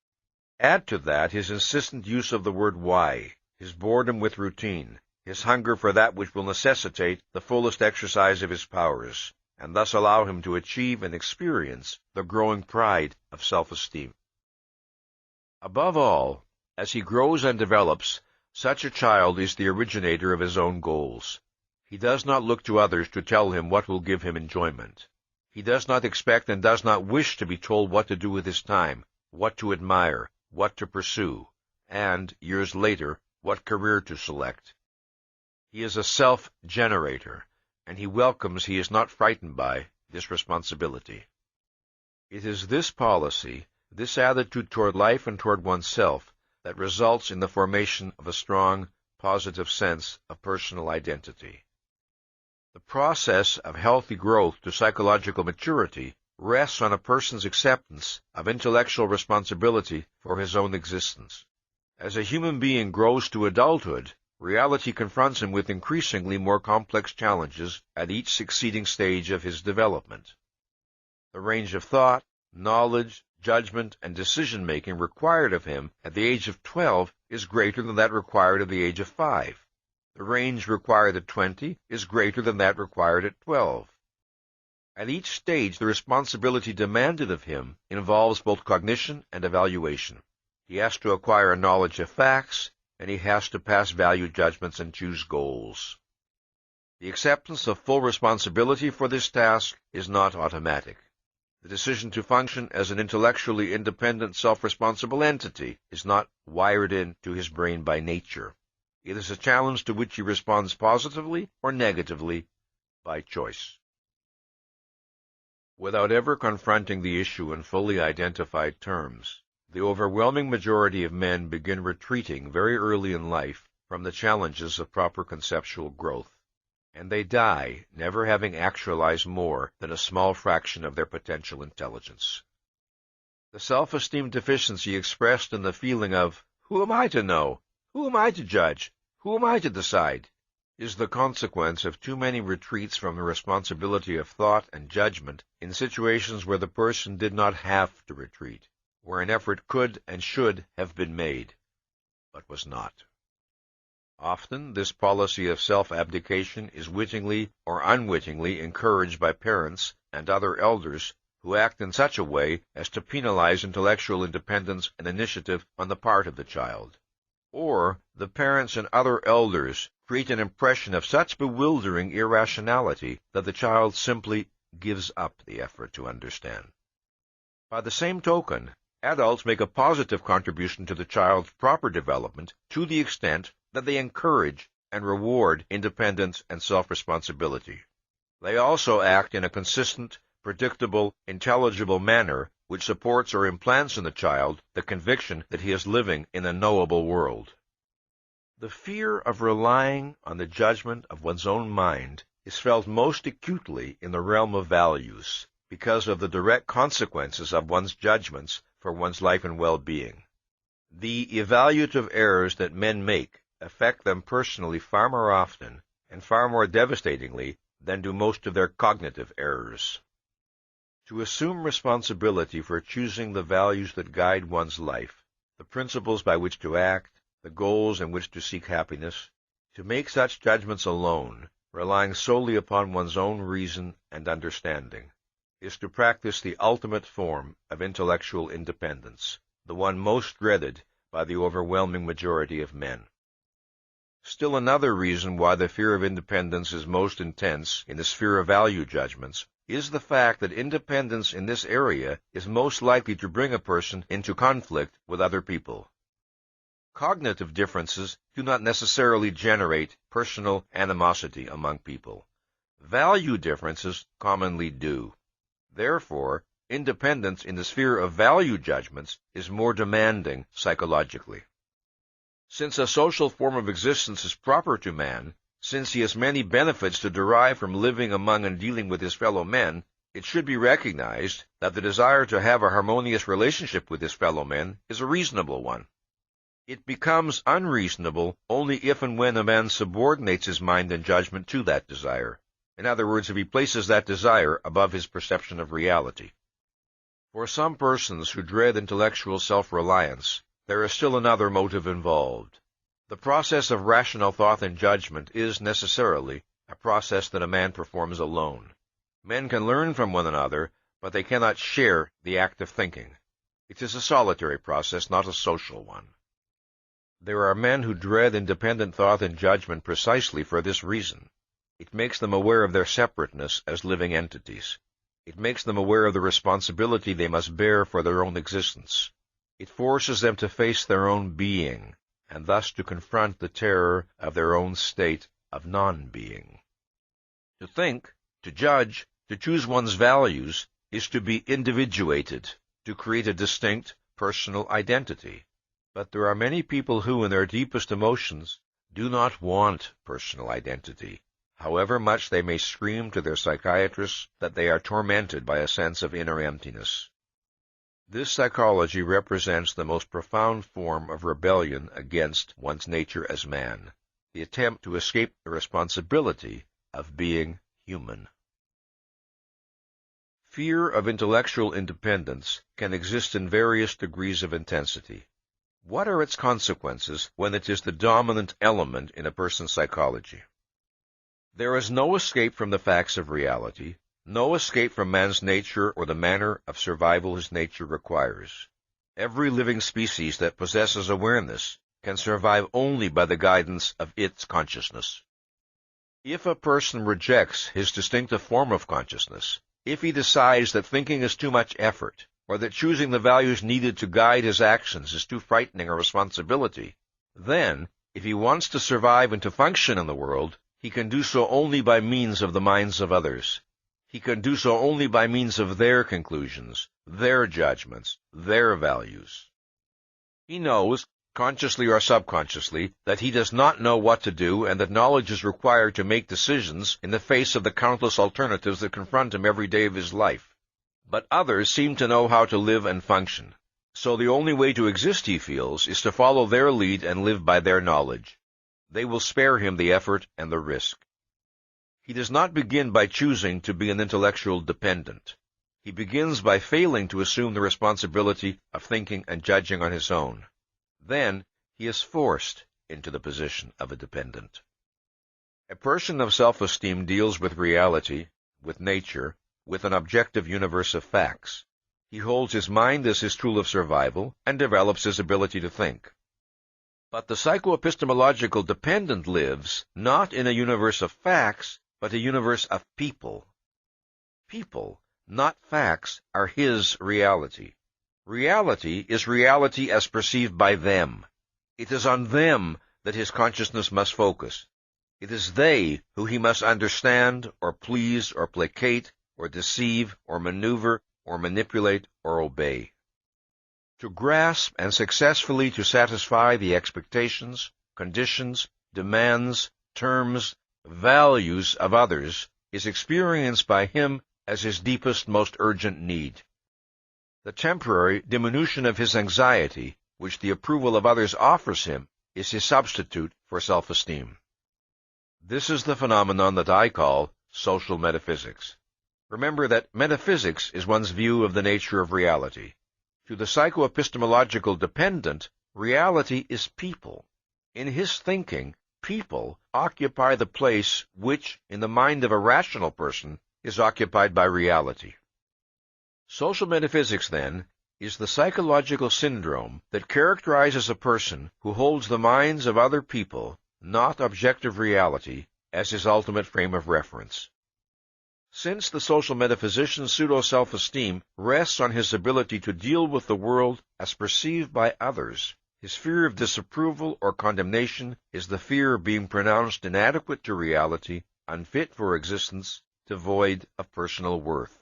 Add to that his insistent use of the word why, his boredom with routine, his hunger for that which will necessitate the fullest exercise of his powers, and thus allow him to achieve and experience the growing pride of self-esteem. Above all, as he grows and develops, such a child is the originator of his own goals. He does not look to others to tell him what will give him enjoyment. He does not expect and does not wish to be told what to do with his time, what to admire, what to pursue, and, years later, what career to select. He is a self-generator, and he is not frightened by, this responsibility. It is this policy, this attitude toward life and toward oneself, that results in the formation of a strong, positive sense of personal identity. The process of healthy growth to psychological maturity rests on a person's acceptance of intellectual responsibility for his own existence. As a human being grows to adulthood, reality confronts him with increasingly more complex challenges at each succeeding stage of his development. The range of thought, knowledge, judgment, and decision-making required of him at the age of 12 is greater than that required at the age of 5. The range required at 20 is greater than that required at 12. At each stage, the responsibility demanded of him involves both cognition and evaluation. He has to acquire a knowledge of facts, and he has to pass value judgments and choose goals. The acceptance of full responsibility for this task is not automatic. The decision to function as an intellectually independent, self-responsible entity is not wired into his brain by nature. It is a challenge to which he responds positively or negatively by choice. Without ever confronting the issue in fully identified terms, the overwhelming majority of men begin retreating very early in life from the challenges of proper conceptual growth, and they die never having actualized more than a small fraction of their potential intelligence. The self-esteem deficiency expressed in the feeling of, "Who am I to know? Who am I to judge? Who am I to decide?" is the consequence of too many retreats from the responsibility of thought and judgment in situations where the person did not have to retreat, where an effort could and should have been made, but was not. Often, this policy of self-abdication is wittingly or unwittingly encouraged by parents and other elders who act in such a way as to penalize intellectual independence and initiative on the part of the child. Or, the parents and other elders create an impression of such bewildering irrationality that the child simply gives up the effort to understand. By the same token, adults make a positive contribution to the child's proper development to the extent that they encourage and reward independence and self-responsibility. They also act in a consistent, predictable, intelligible manner which supports or implants in the child the conviction that he is living in a knowable world. The fear of relying on the judgment of one's own mind is felt most acutely in the realm of values, because of the direct consequences of one's judgments for one's life and well-being. The evaluative errors that men make affect them personally far more often and far more devastatingly than do most of their cognitive errors. To assume responsibility for choosing the values that guide one's life, the principles by which to act, the goals in which to seek happiness, to make such judgments alone, relying solely upon one's own reason and understanding, is to practice the ultimate form of intellectual independence, the one most dreaded by the overwhelming majority of men. Still another reason why the fear of independence is most intense in the sphere of value judgments is the fact that independence in this area is most likely to bring a person into conflict with other people. Cognitive differences do not necessarily generate personal animosity among people. Value differences commonly do. Therefore, independence in the sphere of value judgments is more demanding psychologically. Since a social form of existence is proper to man, since he has many benefits to derive from living among and dealing with his fellow men, it should be recognized that the desire to have a harmonious relationship with his fellow men is a reasonable one. It becomes unreasonable only if and when a man subordinates his mind and judgment to that desire. In other words, if he places that desire above his perception of reality. For some persons who dread intellectual self-reliance, there is still another motive involved. The process of rational thought and judgment is necessarily a process that a man performs alone. Men can learn from one another, but they cannot share the act of thinking. It is a solitary process, not a social one. There are men who dread independent thought and judgment precisely for this reason. It makes them aware of their separateness as living entities. It makes them aware of the responsibility they must bear for their own existence. It forces them to face their own being, and thus to confront the terror of their own state of non-being. To think, to judge, to choose one's values, is to be individuated, to create a distinct, personal identity. But there are many people who, in their deepest emotions, do not want personal identity, however much they may scream to their psychiatrists that they are tormented by a sense of inner emptiness. This psychology represents the most profound form of rebellion against one's nature as man, the attempt to escape the responsibility of being human. Fear of intellectual independence can exist in various degrees of intensity. What are its consequences when it is the dominant element in a person's psychology? There is no escape from the facts of reality, no escape from man's nature or the manner of survival his nature requires. Every living species that possesses awareness can survive only by the guidance of its consciousness. If a person rejects his distinctive form of consciousness, If he decides that thinking is too much effort, or that choosing the values needed to guide his actions is too frightening a responsibility, then, if he wants to survive and to function in the world, he can do so only by means of the minds of others. He can do so only by means of their conclusions, their judgments, their values. He knows, consciously or subconsciously, that he does not know what to do and that knowledge is required to make decisions in the face of the countless alternatives that confront him every day of his life. But others seem to know how to live and function. So the only way to exist, he feels, is to follow their lead and live by their knowledge. They will spare him the effort and the risk. He does not begin by choosing to be an intellectual dependent. He begins by failing to assume the responsibility of thinking and judging on his own. Then he is forced into the position of a dependent. A person of self-esteem deals with reality, with nature, with an objective universe of facts. He holds his mind as his tool of survival and develops his ability to think. But the psycho-epistemological dependent lives not in a universe of facts, but a universe of people. People, not facts, are his reality. Reality is reality as perceived by them. It is on them that his consciousness must focus. It is they who he must understand, or please, or placate, or deceive, or maneuver, or manipulate, or obey. To grasp and successfully to satisfy the expectations, conditions, demands, terms, values of others is experienced by him as his deepest, most urgent need. The temporary diminution of his anxiety, which the approval of others offers him, is his substitute for self-esteem. This is the phenomenon that I call social metaphysics. Remember that metaphysics is one's view of the nature of reality. To the psycho-epistemological dependent, reality is people. In his thinking, people occupy the place which, in the mind of a rational person, is occupied by reality. Social metaphysics, then, is the psychological syndrome that characterizes a person who holds the minds of other people, not objective reality, as his ultimate frame of reference. Since the social metaphysician's pseudo-self-esteem rests on his ability to deal with the world as perceived by others, his fear of disapproval or condemnation is the fear of being pronounced inadequate to reality, unfit for existence, devoid of personal worth.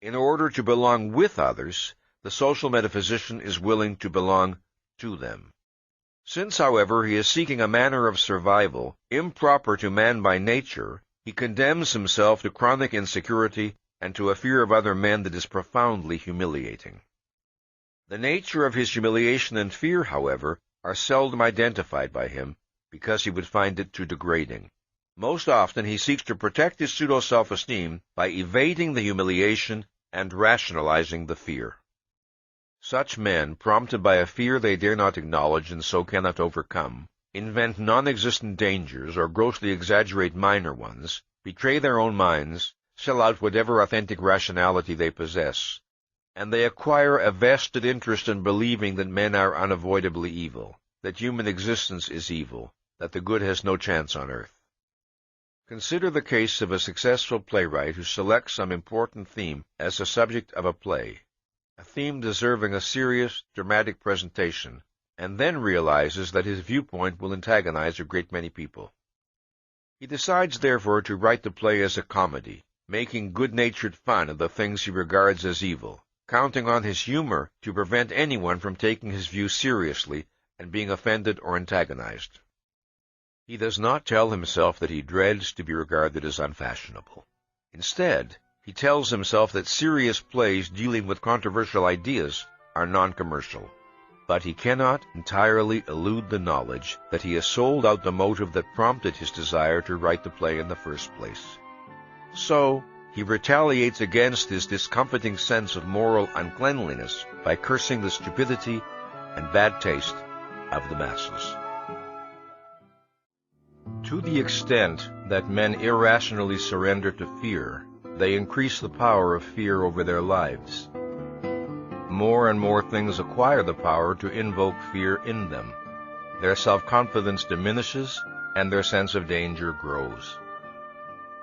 In order to belong with others, the social metaphysician is willing to belong to them. Since, however, he is seeking a manner of survival improper to man by nature, he condemns himself to chronic insecurity and to a fear of other men that is profoundly humiliating. The nature of his humiliation and fear, however, are seldom identified by him, because he would find it too degrading. Most often he seeks to protect his pseudo-self-esteem by evading the humiliation and rationalizing the fear. Such men, prompted by a fear they dare not acknowledge and so cannot overcome, invent non-existent dangers or grossly exaggerate minor ones, betray their own minds, sell out whatever authentic rationality they possess, and they acquire a vested interest in believing that men are unavoidably evil, that human existence is evil, that the good has no chance on earth. Consider the case of a successful playwright who selects some important theme as the subject of a play, a theme deserving a serious, dramatic presentation, and then realizes that his viewpoint will antagonize a great many people. He decides, therefore, to write the play as a comedy, making good-natured fun of the things he regards as evil, counting on his humor to prevent anyone from taking his view seriously and being offended or antagonized. He does not tell himself that he dreads to be regarded as unfashionable. Instead, he tells himself that serious plays dealing with controversial ideas are non-commercial. But he cannot entirely elude the knowledge that he has sold out the motive that prompted his desire to write the play in the first place. So, he retaliates against his discomforting sense of moral uncleanliness by cursing the stupidity and bad taste of the masses. To the extent that men irrationally surrender to fear, they increase the power of fear over their lives. More and more things acquire the power to invoke fear in them. Their self-confidence diminishes, and their sense of danger grows.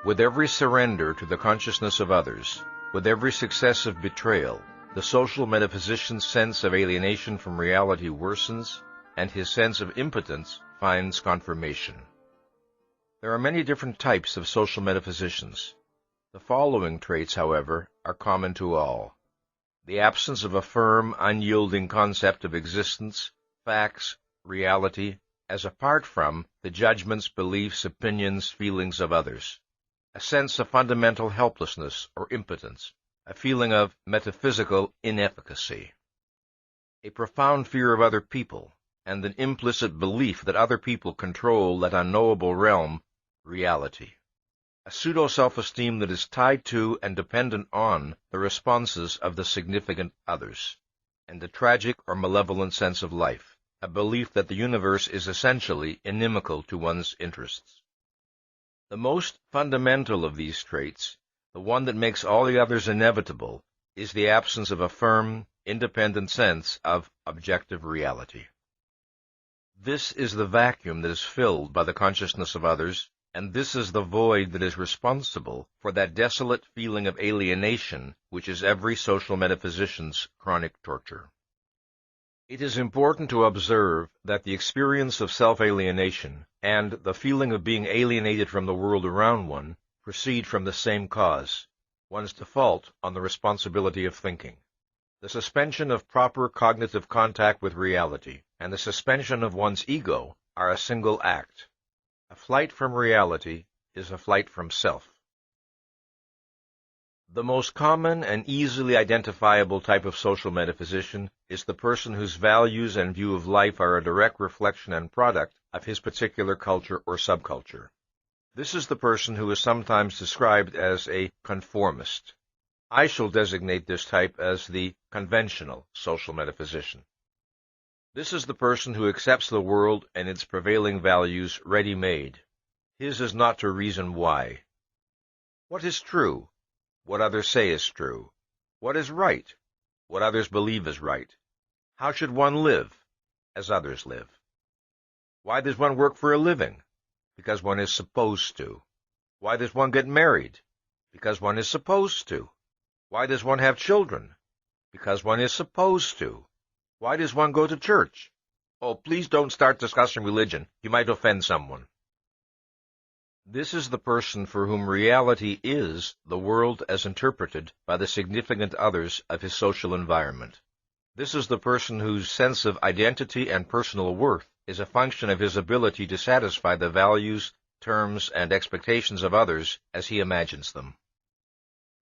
With every surrender to the consciousness of others, with every successive betrayal, the social metaphysician's sense of alienation from reality worsens, and his sense of impotence finds confirmation. There are many different types of social metaphysicians. The following traits, however, are common to all: the absence of a firm, unyielding concept of existence, facts, reality, as apart from the judgments, beliefs, opinions, feelings of others; a sense of fundamental helplessness or impotence, a feeling of metaphysical inefficacy; a profound fear of other people, and an implicit belief that other people control that unknowable realm, reality; a pseudo-self-esteem that is tied to and dependent on the responses of the significant others; and a tragic or malevolent sense of life, a belief that the universe is essentially inimical to one's interests. The most fundamental of these traits, the one that makes all the others inevitable, is the absence of a firm, independent sense of objective reality. This is the vacuum that is filled by the consciousness of others, and this is the void that is responsible for that desolate feeling of alienation which is every social metaphysician's chronic torture. It is important to observe that the experience of self-alienation and the feeling of being alienated from the world around one proceed from the same cause, one's default on the responsibility of thinking. The suspension of proper cognitive contact with reality and the suspension of one's ego are a single act. A flight from reality is a flight from self. The most common and easily identifiable type of social metaphysician is the person whose values and view of life are a direct reflection and product of his particular culture or subculture. This is the person who is sometimes described as a conformist. I shall designate this type as the conventional social metaphysician. This is the person who accepts the world and its prevailing values ready-made. His is not to reason why. What is true? What others say is true. What is right? What others believe is right. How should one live? As others live. Why does one work for a living? Because one is supposed to. Why does one get married? Because one is supposed to. Why does one have children? Because one is supposed to. Why does one go to church? Oh, please don't start discussing religion. You might offend someone. This is the person for whom reality is the world as interpreted by the significant others of his social environment. This is the person whose sense of identity and personal worth is a function of his ability to satisfy the values, terms, and expectations of others as he imagines them.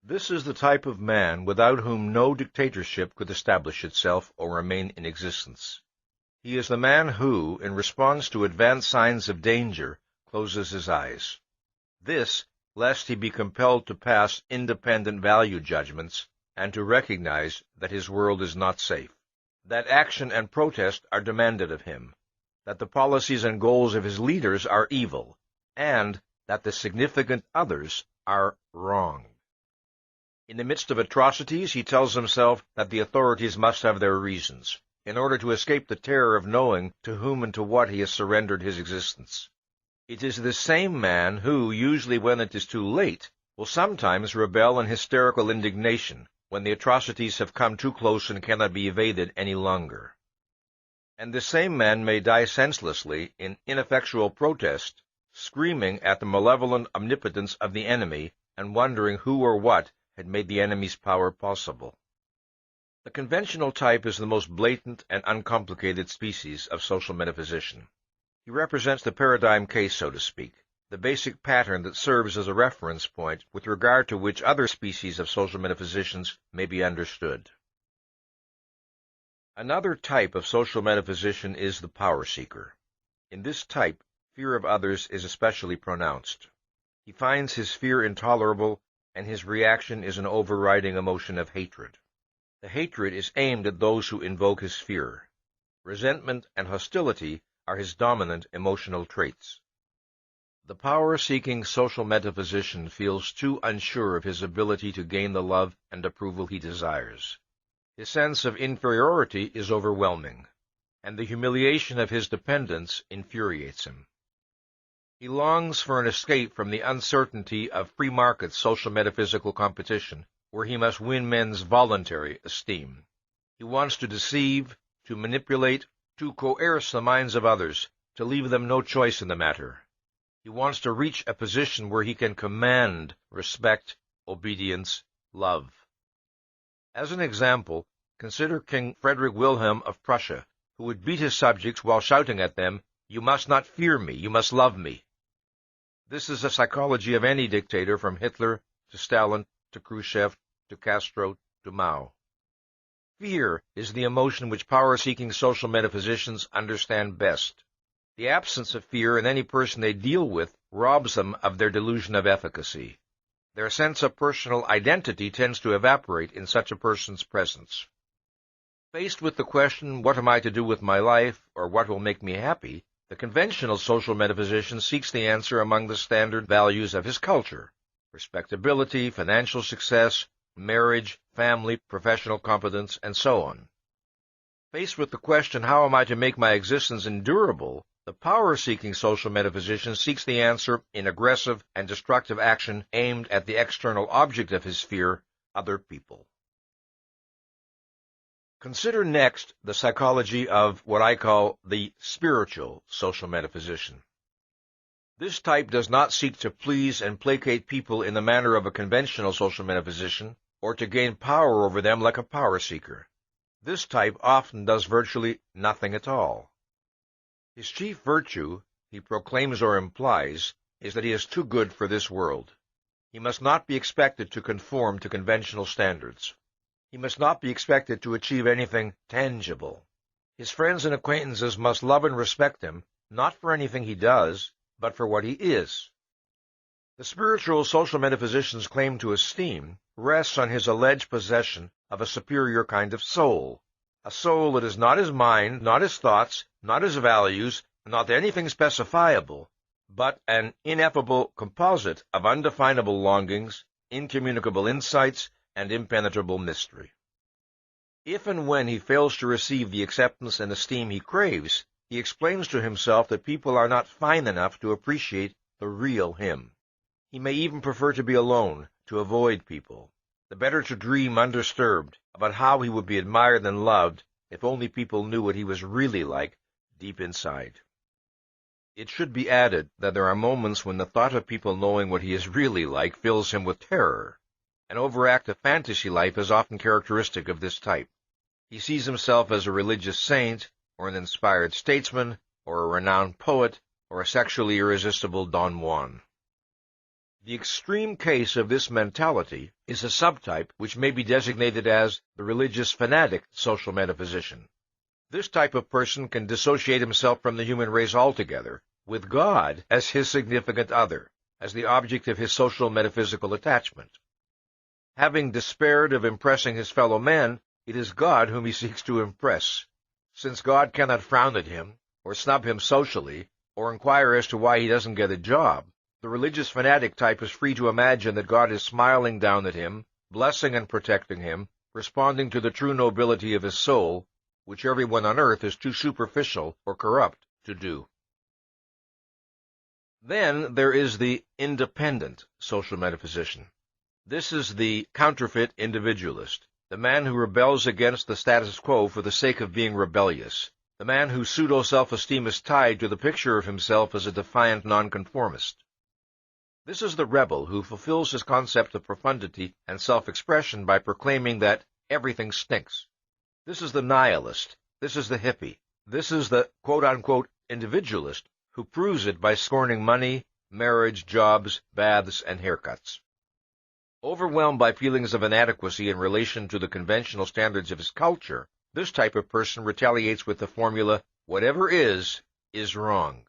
This is the type of man without whom no dictatorship could establish itself or remain in existence. He is the man who, in response to advanced signs of danger, closes his eyes. This, lest he be compelled to pass independent value judgments and to recognize that his world is not safe, that action and protest are demanded of him, that the policies and goals of his leaders are evil, and that the significant others are wrong. In the midst of atrocities, he tells himself that the authorities must have their reasons, in order to escape the terror of knowing to whom and to what he has surrendered his existence. It is this same man who, usually when it is too late, will sometimes rebel in hysterical indignation when the atrocities have come too close and cannot be evaded any longer. And this same man may die senselessly in ineffectual protest, screaming at the malevolent omnipotence of the enemy and wondering who or what had made the enemy's power possible. The conventional type is the most blatant and uncomplicated species of social metaphysician. He represents the paradigm case, so to speak, the basic pattern that serves as a reference point with regard to which other species of social metaphysicians may be understood. Another type of social metaphysician is the power seeker. In this type, fear of others is especially pronounced. He finds his fear intolerable, and his reaction is an overriding emotion of hatred. The hatred is aimed at those who invoke his fear. Resentment and hostility are his dominant emotional traits. The power-seeking social metaphysician feels too unsure of his ability to gain the love and approval he desires. His sense of inferiority is overwhelming, and the humiliation of his dependence infuriates him. He longs for an escape from the uncertainty of free market social metaphysical competition, where he must win men's voluntary esteem. He wants to deceive, to manipulate, to coerce the minds of others, to leave them no choice in the matter. He wants to reach a position where he can command respect, obedience, love. As an example, consider King Frederick Wilhelm of Prussia, who would beat his subjects while shouting at them, "You must not fear me, you must love me." This is the psychology of any dictator, from Hitler to Stalin to Khrushchev to Castro to Mao. Fear is the emotion which power-seeking social metaphysicians understand best. The absence of fear in any person they deal with robs them of their delusion of efficacy. Their sense of personal identity tends to evaporate in such a person's presence. Faced with the question, what am I to do with my life, or what will make me happy, the conventional social metaphysician seeks the answer among the standard values of his culture: respectability, financial success, marriage, family, professional competence, and so on. Faced with the question, how am I to make my existence endurable, the power-seeking social metaphysician seeks the answer in aggressive and destructive action aimed at the external object of his fear, other people. Consider next the psychology of what I call the spiritual social metaphysician. This type does not seek to please and placate people in the manner of a conventional social metaphysician, or to gain power over them like a power seeker. This type often does virtually nothing at all. His chief virtue, he proclaims or implies, is that he is too good for this world. He must not be expected to conform to conventional standards. He must not be expected to achieve anything tangible. His friends and acquaintances must love and respect him, not for anything he does, but for what he is. The spiritual social metaphysician's claim to esteem rests on his alleged possession of a superior kind of soul, a soul that is not his mind, not his thoughts, not his values, not anything specifiable, but an ineffable composite of undefinable longings, incommunicable insights, and impenetrable mystery. If and when he fails to receive the acceptance and esteem he craves, he explains to himself that people are not fine enough to appreciate the real him. He may even prefer to be alone, to avoid people. The better to dream undisturbed about how he would be admired and loved if only people knew what he was really like deep inside. It should be added that there are moments when the thought of people knowing what he is really like fills him with terror. An overactive fantasy life is often characteristic of this type. He sees himself as a religious saint, or an inspired statesman, or a renowned poet, or a sexually irresistible Don Juan. The extreme case of this mentality is a subtype which may be designated as the religious fanatic social metaphysician. This type of person can dissociate himself from the human race altogether, with God as his significant other, as the object of his social metaphysical attachment. Having despaired of impressing his fellow men, it is God whom he seeks to impress. Since God cannot frown at him, or snub him socially, or inquire as to why he doesn't get a job, the religious fanatic type is free to imagine that God is smiling down at him, blessing and protecting him, responding to the true nobility of his soul, which everyone on earth is too superficial or corrupt to do. Then there is the independent social metaphysician. This is the counterfeit individualist, the man who rebels against the status quo for the sake of being rebellious, the man whose pseudo-self-esteem is tied to the picture of himself as a defiant nonconformist. This is the rebel who fulfills his concept of profundity and self-expression by proclaiming that everything stinks. This is the nihilist. This is the hippie. This is the quote-unquote individualist who proves it by scorning money, marriage, jobs, baths, and haircuts. Overwhelmed by feelings of inadequacy in relation to the conventional standards of his culture, this type of person retaliates with the formula, whatever is wrong.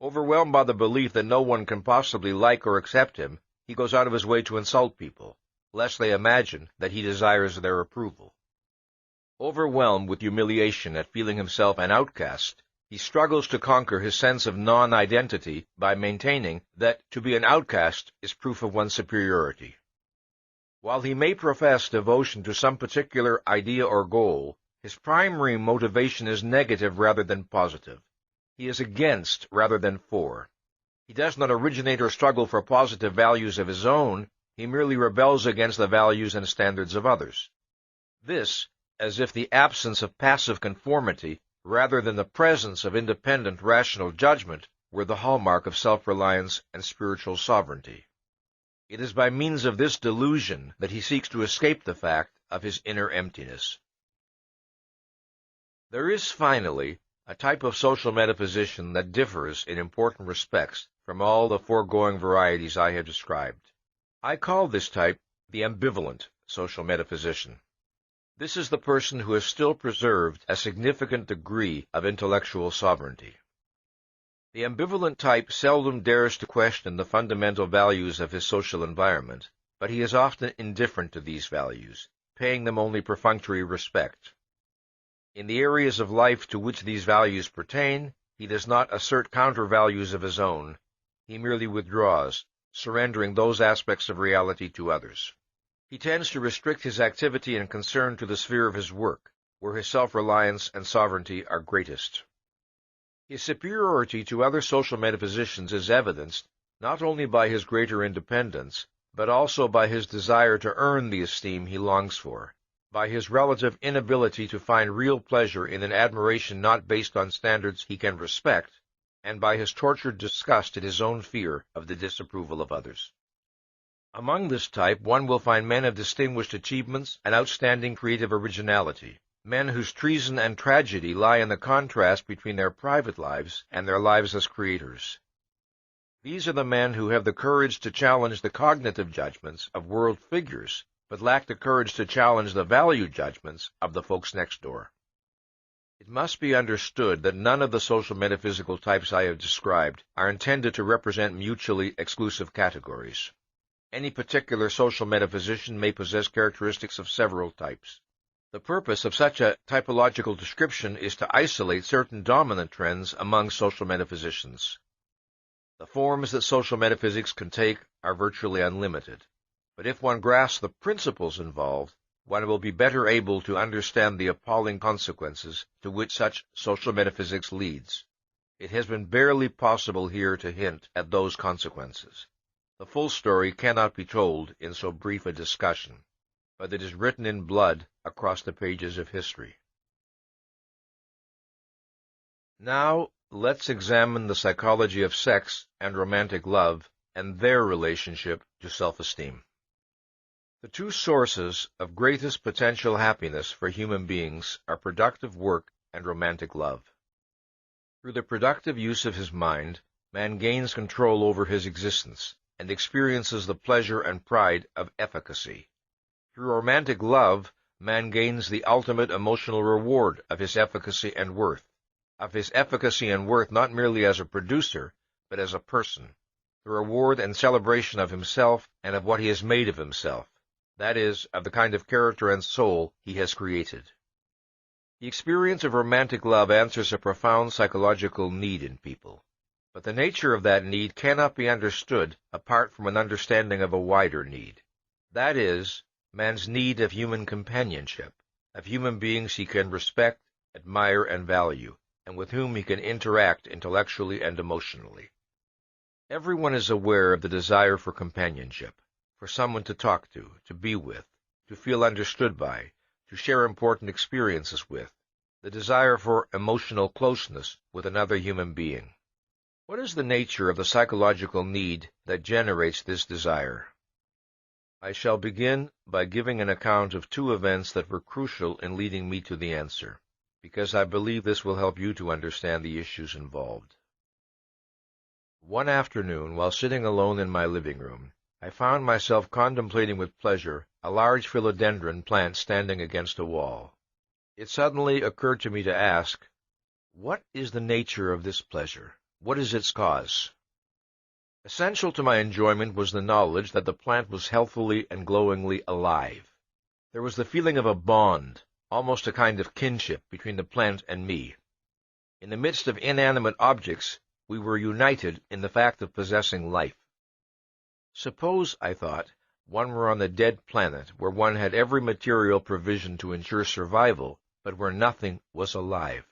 Overwhelmed by the belief that no one can possibly like or accept him, he goes out of his way to insult people, lest they imagine that he desires their approval. Overwhelmed with humiliation at feeling himself an outcast, he struggles to conquer his sense of non-identity by maintaining that to be an outcast is proof of one's superiority. While he may profess devotion to some particular idea or goal, his primary motivation is negative rather than positive. He is against rather than for. He does not originate or struggle for positive values of his own, he merely rebels against the values and standards of others. This, as if the absence of passive conformity, rather than the presence of independent rational judgment, were the hallmark of self-reliance and spiritual sovereignty. It is by means of this delusion that he seeks to escape the fact of his inner emptiness. There is, finally, a type of social metaphysician that differs in important respects from all the foregoing varieties I have described. I call this type the ambivalent social metaphysician. This is the person who has still preserved a significant degree of intellectual sovereignty. The ambivalent type seldom dares to question the fundamental values of his social environment, but he is often indifferent to these values, paying them only perfunctory respect. In the areas of life to which these values pertain, he does not assert counter-values of his own. He merely withdraws, surrendering those aspects of reality to others. He tends to restrict his activity and concern to the sphere of his work, where his self-reliance and sovereignty are greatest. His superiority to other social metaphysicians is evidenced not only by his greater independence, but also by his desire to earn the esteem he longs for, by his relative inability to find real pleasure in an admiration not based on standards he can respect, and by his tortured disgust at his own fear of the disapproval of others. Among this type one will find men of distinguished achievements and outstanding creative originality, men whose treason and tragedy lie in the contrast between their private lives and their lives as creators. These are the men who have the courage to challenge the cognitive judgments of world figures, but lack the courage to challenge the value judgments of the folks next door. It must be understood that none of the social metaphysical types I have described are intended to represent mutually exclusive categories. Any particular social metaphysician may possess characteristics of several types. The purpose of such a typological description is to isolate certain dominant trends among social metaphysicians. The forms that social metaphysics can take are virtually unlimited, but if one grasps the principles involved, one will be better able to understand the appalling consequences to which such social metaphysics leads. It has been barely possible here to hint at those consequences. The full story cannot be told in so brief a discussion, but it is written in blood across the pages of history. Now, let's examine the psychology of sex and romantic love and their relationship to self-esteem. The two sources of greatest potential happiness for human beings are productive work and romantic love. Through the productive use of his mind, man gains control over his existence and experiences the pleasure and pride of efficacy. Through romantic love, man gains the ultimate emotional reward of his efficacy and worth, not merely as a producer, but as a person, the reward and celebration of himself and of what he has made of himself, that is, of the kind of character and soul he has created. The experience of romantic love answers a profound psychological need in people, but the nature of that need cannot be understood apart from an understanding of a wider need, that is, man's need of human companionship, of human beings he can respect, admire, and value, and with whom he can interact intellectually and emotionally. Everyone is aware of the desire for companionship, for someone to talk to be with, to feel understood by, to share important experiences with, the desire for emotional closeness with another human being. What is the nature of the psychological need that generates this desire? I shall begin by giving an account of two events that were crucial in leading me to the answer, because I believe this will help you to understand the issues involved. One afternoon, while sitting alone in my living room, I found myself contemplating with pleasure a large philodendron plant standing against a wall. It suddenly occurred to me to ask, what is the nature of this pleasure? What is its cause? Essential to my enjoyment was the knowledge that the plant was healthfully and glowingly alive. There was the feeling of a bond, almost a kind of kinship, between the plant and me. In the midst of inanimate objects, we were united in the fact of possessing life. Suppose, I thought, one were on a dead planet where one had every material provision to ensure survival, but where nothing was alive.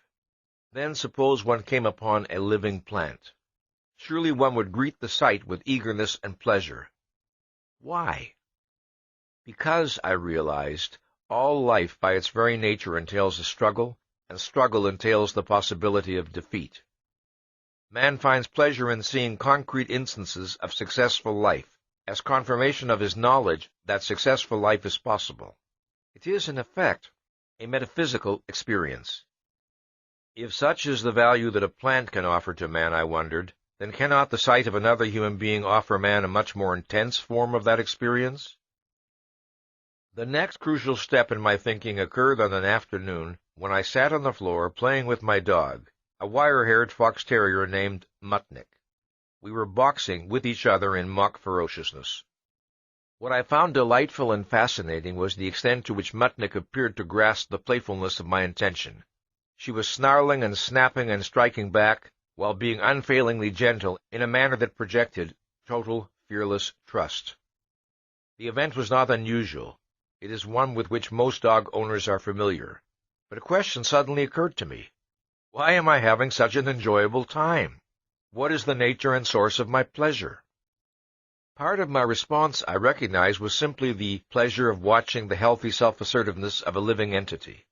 Then suppose one came upon a living plant. surely one would greet the sight with eagerness and pleasure. Why? Because, I realized, all life by its very nature entails a struggle, and struggle entails the possibility of defeat. Man finds pleasure in seeing concrete instances of successful life, as confirmation of his knowledge that successful life is possible. It is, in effect, a metaphysical experience. If such is the value that a plant can offer to man, I wondered, then cannot the sight of another human being offer man a much more intense form of that experience? The next crucial step in my thinking occurred on an afternoon when I sat on the floor playing with my dog, a wire-haired fox terrier named Mutnik. We were boxing with each other in mock ferociousness. What I found delightful and fascinating was the extent to which Mutnik appeared to grasp the playfulness of my intention. She was snarling and snapping and striking back, while being unfailingly gentle in a manner that projected total, fearless trust. The event was not unusual. It is one with which most dog owners are familiar. But a question suddenly occurred to me. Why am I having such an enjoyable time? What is the nature and source of my pleasure? Part of my response, I recognized, was simply the pleasure of watching the healthy self-assertiveness of a living entity.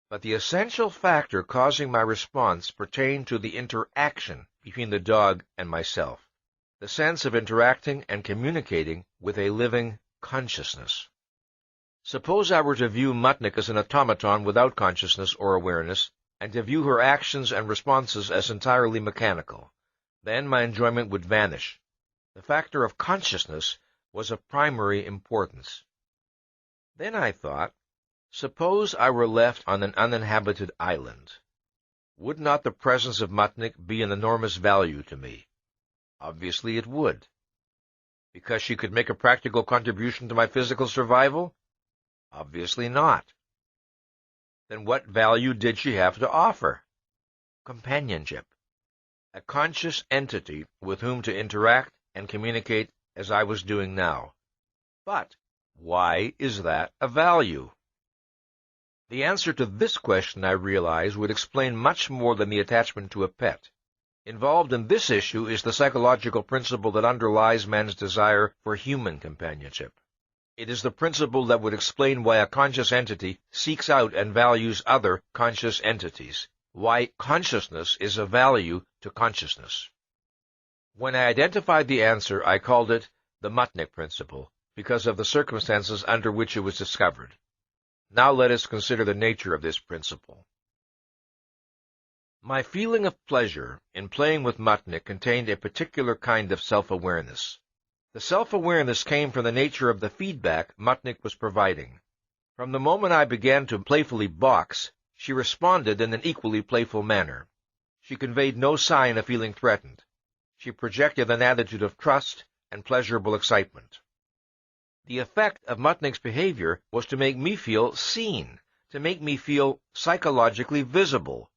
But the essential factor causing my response pertained to the interaction between the dog and myself, the sense of interacting and communicating with a living consciousness. Suppose I were to view Mutnik as an automaton without consciousness or awareness, and to view her actions and responses as entirely mechanical. Then my enjoyment would vanish. The factor of consciousness was of primary importance. Then I thought, suppose I were left on an uninhabited island. Would not the presence of Mutnik be an enormous value to me? Obviously it would. Because she could make a practical contribution to my physical survival? Obviously not. Then what value did she have to offer? Companionship. A conscious entity with whom to interact and communicate as I was doing now. But why is that a value? The answer to this question, I realize, would explain much more than the attachment to a pet. Involved in this issue is the psychological principle that underlies man's desire for human companionship. It is the principle that would explain why a conscious entity seeks out and values other conscious entities, why consciousness is of value to consciousness. When I identified the answer, I called it the Mutnik principle, because of the circumstances under which it was discovered. Now let us consider the nature of this principle. My feeling of pleasure in playing with Mutnik contained a particular kind of self-awareness. The self-awareness came from the nature of the feedback Mutnik was providing. From the moment I began to playfully box, she responded in an equally playful manner. She conveyed no sign of feeling threatened. She projected an attitude of trust and pleasurable excitement. The effect of Mutnik's behavior was to make me feel seen, to make me feel psychologically visible.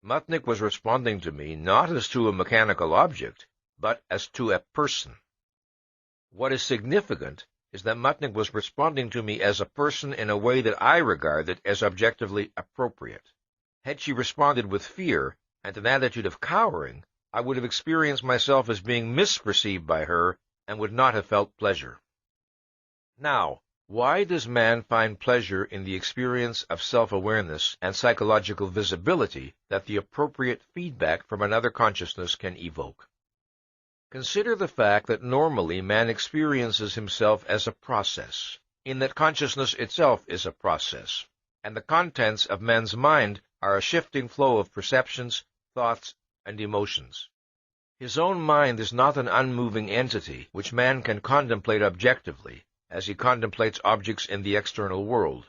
Mutnik was responding to me not as to a mechanical object, but as to a person. What is significant is that Mutnik was responding to me as a person in a way that I regarded as objectively appropriate. Had she responded with fear and an attitude of cowering, I would have experienced myself as being misperceived by her and would not have felt pleasure. Now, why does man find pleasure in the experience of self-awareness and psychological visibility that the appropriate feedback from another consciousness can evoke? Consider the fact that normally man experiences himself as a process, in that consciousness itself is a process, and the contents of man's mind are a shifting flow of perceptions, thoughts, and emotions. His own mind is not an unmoving entity which man can contemplate objectively, as he contemplates objects in the external world.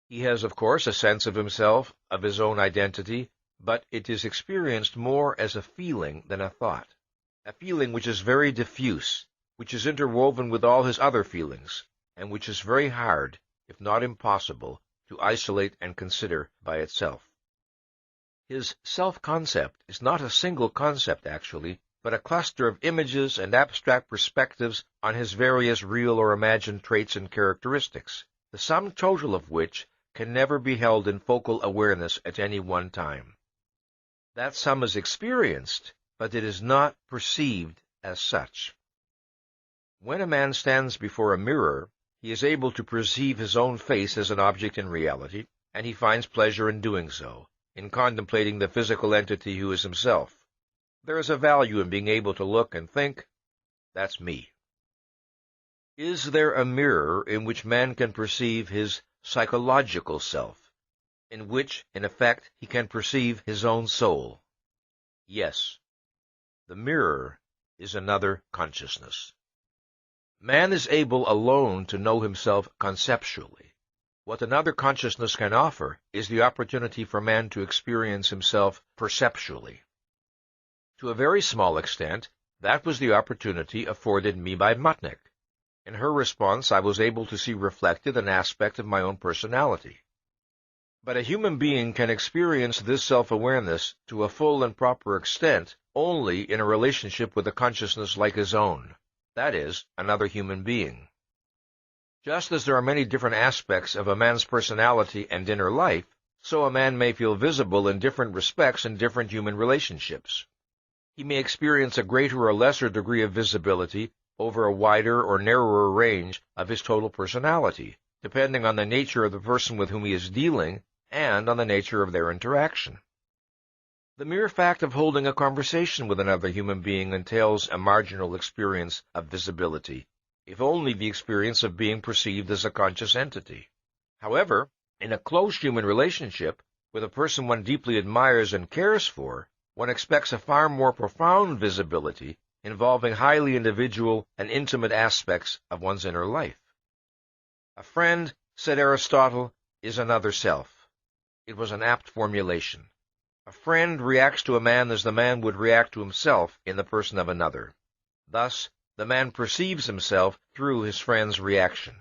He has, of course, a sense of himself, of his own identity, but it is experienced more as a feeling than a thought. A feeling which is very diffuse, which is interwoven with all his other feelings, and which is very hard, if not impossible, to isolate and consider by itself. His self-concept is not a single concept, actually, but a cluster of images and abstract perspectives on his various real or imagined traits and characteristics, the sum total of which can never be held in focal awareness at any one time. That sum is experienced, but it is not perceived as such. When a man stands before a mirror, he is able to perceive his own face as an object in reality, and he finds pleasure in doing so, in contemplating the physical entity who is himself. There is a value in being able to look and think, "That's me." Is there a mirror in which man can perceive his psychological self, in which, in effect, he can perceive his own soul? Yes. The mirror is another consciousness. Man is able alone to know himself conceptually. What another consciousness can offer is the opportunity for man to experience himself perceptually. To a very small extent, that was the opportunity afforded me by Mutnik. In her response, I was able to see reflected an aspect of my own personality. But a human being can experience this self-awareness to a full and proper extent only in a relationship with a consciousness like his own, that is, another human being. Just as there are many different aspects of a man's personality and inner life, so a man may feel visible in different respects in different human relationships. He may experience a greater or lesser degree of visibility over a wider or narrower range of his total personality, depending on the nature of the person with whom he is dealing and on the nature of their interaction. The mere fact of holding a conversation with another human being entails a marginal experience of visibility, if only the experience of being perceived as a conscious entity. However, in a close human relationship, with a person one deeply admires and cares for, one expects a far more profound visibility involving highly individual and intimate aspects of one's inner life. A friend, said Aristotle, is another self. It was an apt formulation. A friend reacts to a man as the man would react to himself in the person of another. Thus, the man perceives himself through his friend's reaction.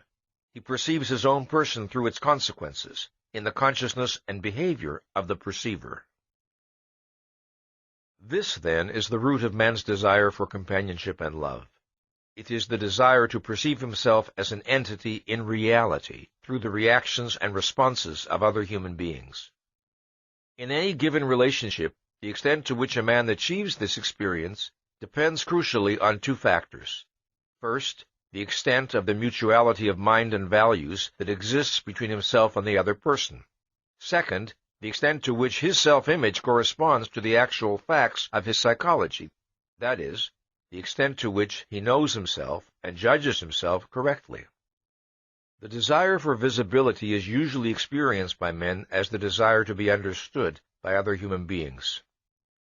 He perceives his own person through its consequences, in the consciousness and behavior of the perceiver. This, then, is the root of man's desire for companionship and love. It is the desire to perceive himself as an entity in reality through the reactions and responses of other human beings. In any given relationship, the extent to which a man achieves this experience depends crucially on two factors. First, the extent of the mutuality of mind and values that exists between himself and the other person. Second, the extent to which his self-image corresponds to the actual facts of his psychology, that is, the extent to which he knows himself and judges himself correctly. The desire for visibility is usually experienced by men as the desire to be understood by other human beings.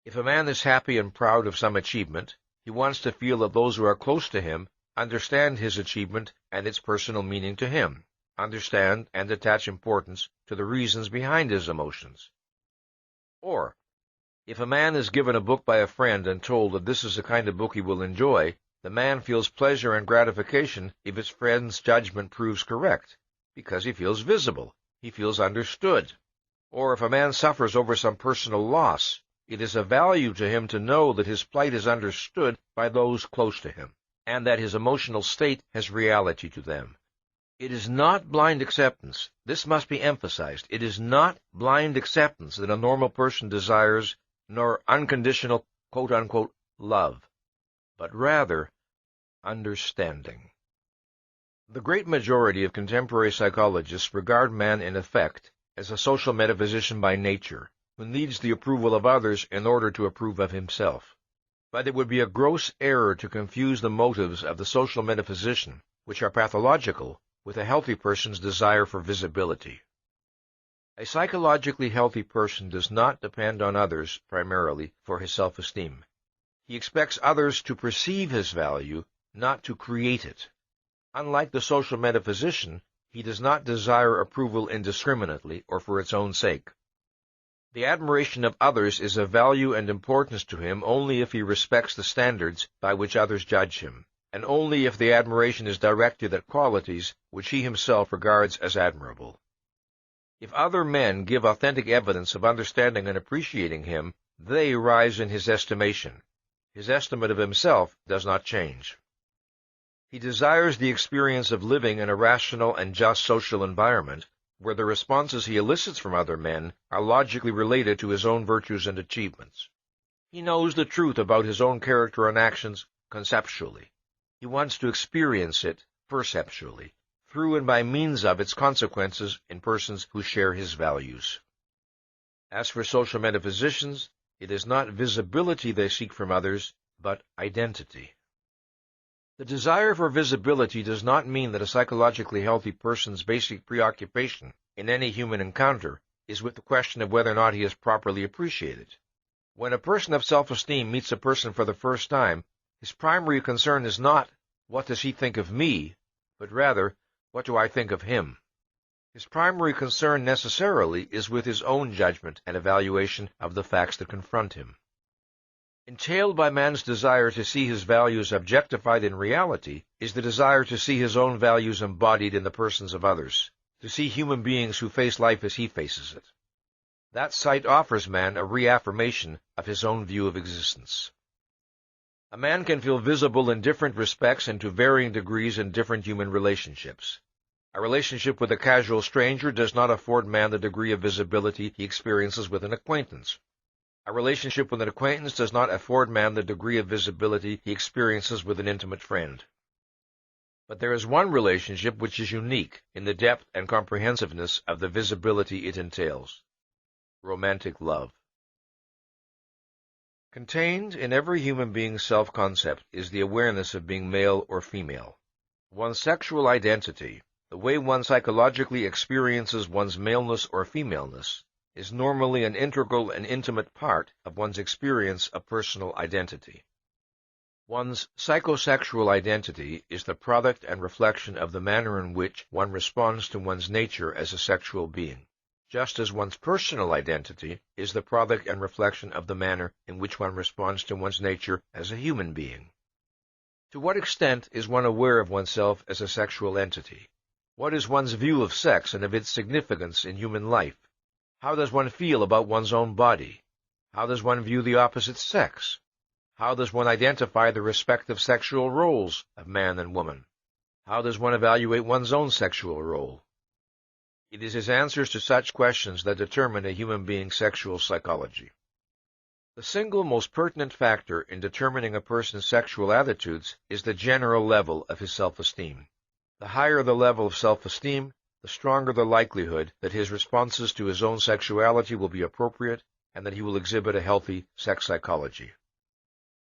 If a man is happy and proud of some achievement, he wants to feel that those who are close to him understand his achievement and its personal meaning to him, understand and attach importance to the reasons behind his emotions. Or, if a man is given a book by a friend and told that this is the kind of book he will enjoy, the man feels pleasure and gratification if his friend's judgment proves correct, because he feels visible, he feels understood. Or if a man suffers over some personal loss, it is of value to him to know that his plight is understood by those close to him, and that his emotional state has reality to them. It is not blind acceptance. This must be emphasized. It is not blind acceptance that a normal person desires, nor unconditional, quote-unquote, love, but rather understanding. The great majority of contemporary psychologists regard man, in effect, as a social metaphysician by nature, who needs the approval of others in order to approve of himself. But it would be a gross error to confuse the motives of the social metaphysician, which are pathological, with a healthy person's desire for visibility. A psychologically healthy person does not depend on others primarily for his self-esteem. He expects others to perceive his value, not to create it. Unlike the social metaphysician, he does not desire approval indiscriminately or for its own sake. The admiration of others is of value and importance to him only if he respects the standards by which others judge him, and only if the admiration is directed at qualities which he himself regards as admirable. If other men give authentic evidence of understanding and appreciating him, they rise in his estimation. His estimate of himself does not change. He desires the experience of living in a rational and just social environment, where the responses he elicits from other men are logically related to his own virtues and achievements. He knows the truth about his own character and actions conceptually. He wants to experience it perceptually, through and by means of its consequences in persons who share his values. As for social metaphysicians, it is not visibility they seek from others, but identity. The desire for visibility does not mean that a psychologically healthy person's basic preoccupation in any human encounter is with the question of whether or not he is properly appreciated. When a person of self-esteem meets a person for the first time, his primary concern is not, what does he think of me, but rather, what do I think of him? His primary concern necessarily is with his own judgment and evaluation of the facts that confront him. Entailed by man's desire to see his values objectified in reality is the desire to see his own values embodied in the persons of others, to see human beings who face life as he faces it. That sight offers man a reaffirmation of his own view of existence. A man can feel visible in different respects and to varying degrees in different human relationships. A relationship with a casual stranger does not afford man the degree of visibility he experiences with an acquaintance. A relationship with an acquaintance does not afford man the degree of visibility he experiences with an intimate friend. But there is one relationship which is unique in the depth and comprehensiveness of the visibility it entails: romantic love. Contained in every human being's self-concept is the awareness of being male or female. One's sexual identity, the way one psychologically experiences one's maleness or femaleness, is normally an integral and intimate part of one's experience of personal identity. One's psychosexual identity is the product and reflection of the manner in which one responds to one's nature as a sexual being, just as one's personal identity is the product and reflection of the manner in which one responds to one's nature as a human being. To what extent is one aware of oneself as a sexual entity? What is one's view of sex and of its significance in human life? How does one feel about one's own body? How does one view the opposite sex? How does one identify the respective sexual roles of man and woman? How does one evaluate one's own sexual role? It is his answers to such questions that determine a human being's sexual psychology. The single most pertinent factor in determining a person's sexual attitudes is the general level of his self-esteem. The higher the level of self-esteem, the stronger the likelihood that his responses to his own sexuality will be appropriate and that he will exhibit a healthy sex psychology.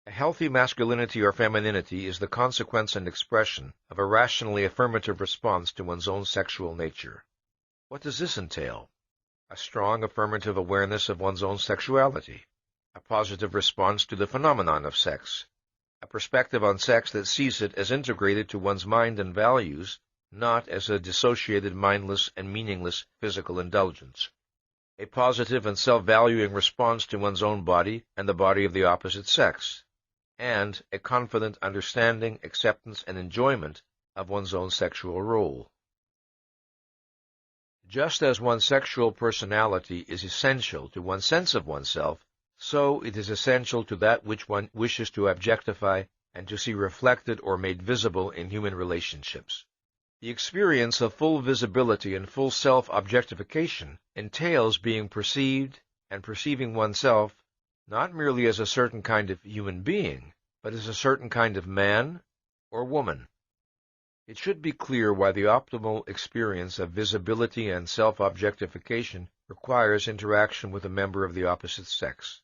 A healthy masculinity or femininity is the consequence and expression of a rationally affirmative response to one's own sexual nature. What does this entail? A strong affirmative awareness of one's own sexuality, a positive response to the phenomenon of sex, a perspective on sex that sees it as integrated to one's mind and values, not as a dissociated, mindless, and meaningless physical indulgence, a positive and self-valuing response to one's own body and the body of the opposite sex, and a confident understanding, acceptance, and enjoyment of one's own sexual role. Just as one's sexual personality is essential to one's sense of oneself, so it is essential to that which one wishes to objectify and to see reflected or made visible in human relationships. The experience of full visibility and full self-objectification entails being perceived and perceiving oneself not merely as a certain kind of human being, but as a certain kind of man or woman. It should be clear why the optimal experience of visibility and self-objectification requires interaction with a member of the opposite sex.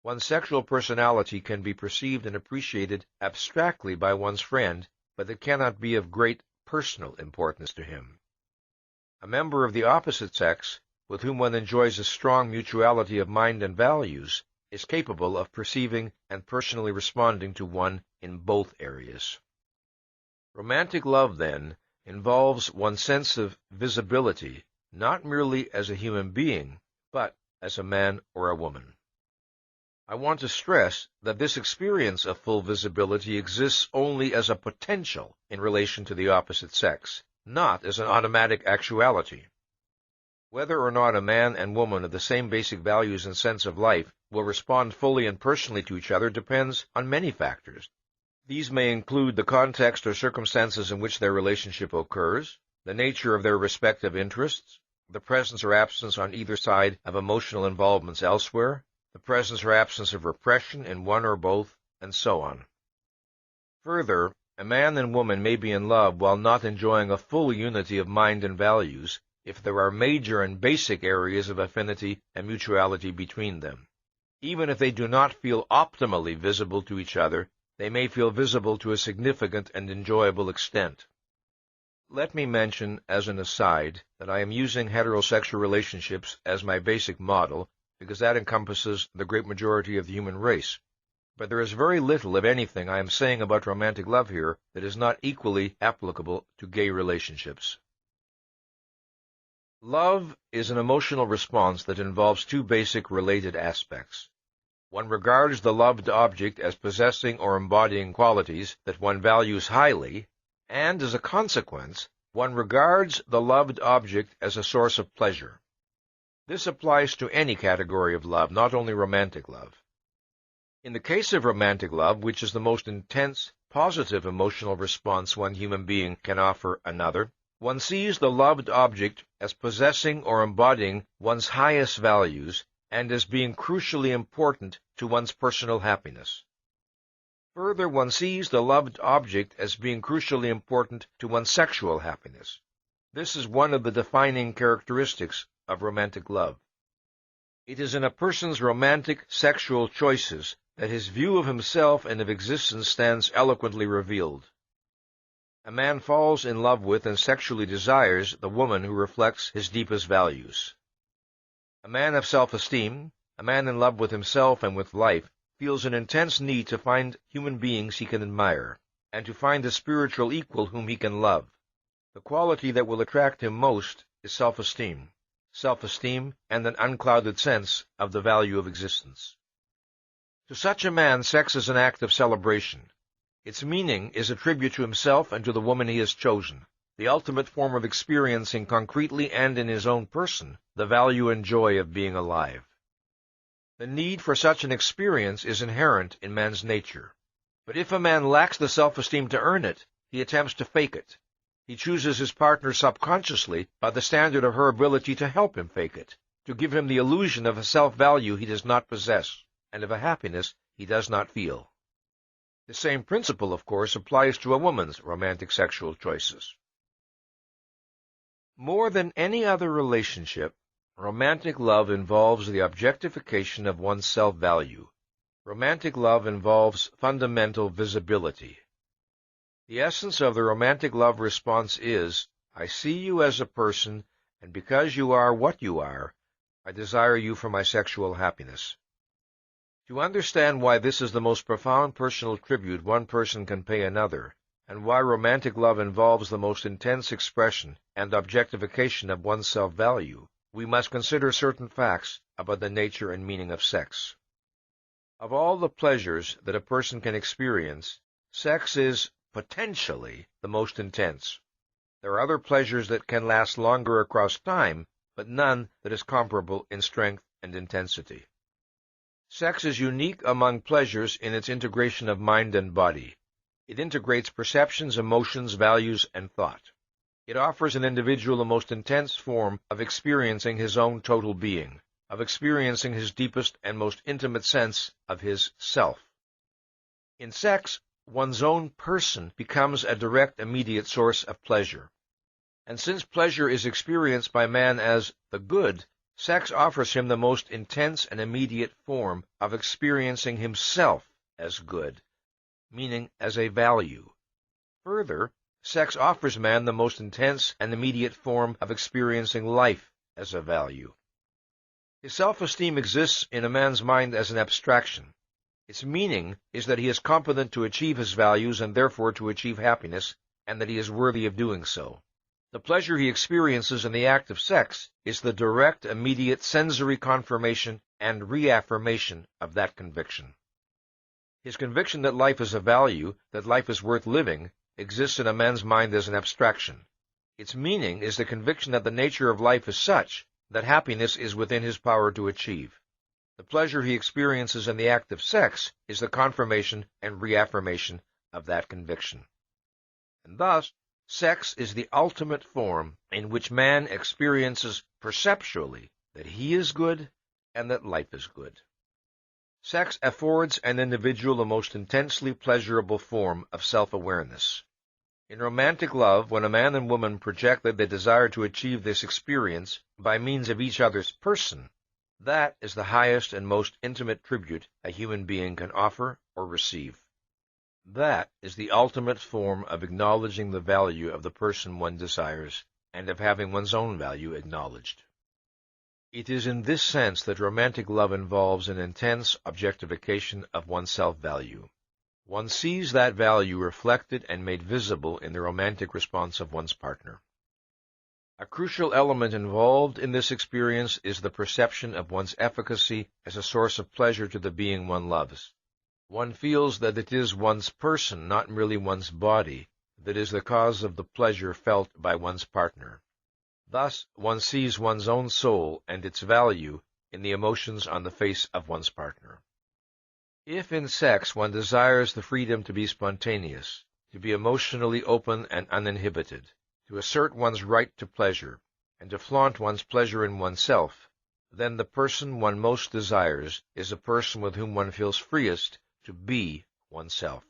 One's sexual personality can be perceived and appreciated abstractly by one's friend, but it cannot be of great personal importance to him. A member of the opposite sex, with whom one enjoys a strong mutuality of mind and values, is capable of perceiving and personally responding to one in both areas. Romantic love, then, involves one's sense of visibility, not merely as a human being, but as a man or a woman. I want to stress that this experience of full visibility exists only as a potential in relation to the opposite sex, not as an automatic actuality. Whether or not a man and woman of the same basic values and sense of life will respond fully and personally to each other depends on many factors. These may include the context or circumstances in which their relationship occurs, the nature of their respective interests, the presence or absence on either side of emotional involvements elsewhere, the presence or absence of repression in one or both, and so on. Further, a man and woman may be in love while not enjoying a full unity of mind and values if there are major and basic areas of affinity and mutuality between them. Even if they do not feel optimally visible to each other, they may feel visible to a significant and enjoyable extent. Let me mention, as an aside, that I am using heterosexual relationships as my basic model because that encompasses the great majority of the human race. But there is very little, if anything, I am saying about romantic love here that is not equally applicable to gay relationships. Love is an emotional response that involves two basic related aspects. One regards the loved object as possessing or embodying qualities that one values highly, and, as a consequence, one regards the loved object as a source of pleasure. This applies to any category of love, not only romantic love. In the case of romantic love, which is the most intense, positive emotional response one human being can offer another, one sees the loved object as possessing or embodying one's highest values and as being crucially important to one's personal happiness. Further, one sees the loved object as being crucially important to one's sexual happiness. This is one of the defining characteristics of romantic love. It is in a person's romantic sexual choices that his view of himself and of existence stands eloquently revealed. A man falls in love with and sexually desires the woman who reflects his deepest values. A man of self-esteem, a man in love with himself and with life, feels an intense need to find human beings he can admire, and to find a spiritual equal whom he can love. The quality that will attract him most is self-esteem and an unclouded sense of the value of existence. To such a man, sex is an act of celebration. Its meaning is a tribute to himself and to the woman he has chosen, the ultimate form of experiencing concretely and in his own person the value and joy of being alive. The need for such an experience is inherent in man's nature. But if a man lacks the self-esteem to earn it, he attempts to fake it. He chooses his partner subconsciously by the standard of her ability to help him fake it, to give him the illusion of a self-value he does not possess, and of a happiness he does not feel. The same principle, of course, applies to a woman's romantic sexual choices. More than any other relationship, romantic love involves the objectification of one's self-value. Romantic love involves fundamental visibility. The essence of the romantic love response is, I see you as a person, and because you are what you are, I desire you for my sexual happiness. To understand why this is the most profound personal tribute one person can pay another, and why romantic love involves the most intense expression and objectification of one's self-value, we must consider certain facts about the nature and meaning of sex. Of all the pleasures that a person can experience, sex is potentially the most intense. There are other pleasures that can last longer across time, but none that is comparable in strength and intensity. Sex is unique among pleasures in its integration of mind and body. It integrates perceptions, emotions, values, and thought. It offers an individual the most intense form of experiencing his own total being, of experiencing his deepest and most intimate sense of his self. In sex, one's own person becomes a direct, immediate source of pleasure. And since pleasure is experienced by man as the good, sex offers him the most intense and immediate form of experiencing himself as good, meaning as a value. Further, sex offers man the most intense and immediate form of experiencing life as a value. His self-esteem exists in a man's mind as an abstraction. Its meaning is that he is competent to achieve his values and therefore to achieve happiness, and that he is worthy of doing so. The pleasure he experiences in the act of sex is the direct, immediate sensory confirmation and reaffirmation of that conviction. His conviction that life is a value, that life is worth living, exists in a man's mind as an abstraction. Its meaning is the conviction that the nature of life is such that happiness is within his power to achieve. The pleasure he experiences in the act of sex is the confirmation and reaffirmation of that conviction. And thus, sex is the ultimate form in which man experiences perceptually that he is good and that life is good. Sex affords an individual a most intensely pleasurable form of self-awareness. In romantic love, when a man and woman project that they desire to achieve this experience by means of each other's person, that is the highest and most intimate tribute a human being can offer or receive. That is the ultimate form of acknowledging the value of the person one desires and of having one's own value acknowledged. It is in this sense that romantic love involves an intense objectification of one's self-value. One sees that value reflected and made visible in the romantic response of one's partner. A crucial element involved in this experience is the perception of one's efficacy as a source of pleasure to the being one loves. One feels that it is one's person, not merely one's body, that is the cause of the pleasure felt by one's partner. Thus, one sees one's own soul and its value in the emotions on the face of one's partner. If in sex one desires the freedom to be spontaneous, to be emotionally open and uninhibited, to assert one's right to pleasure, and to flaunt one's pleasure in oneself, then the person one most desires is a person with whom one feels freest to be oneself.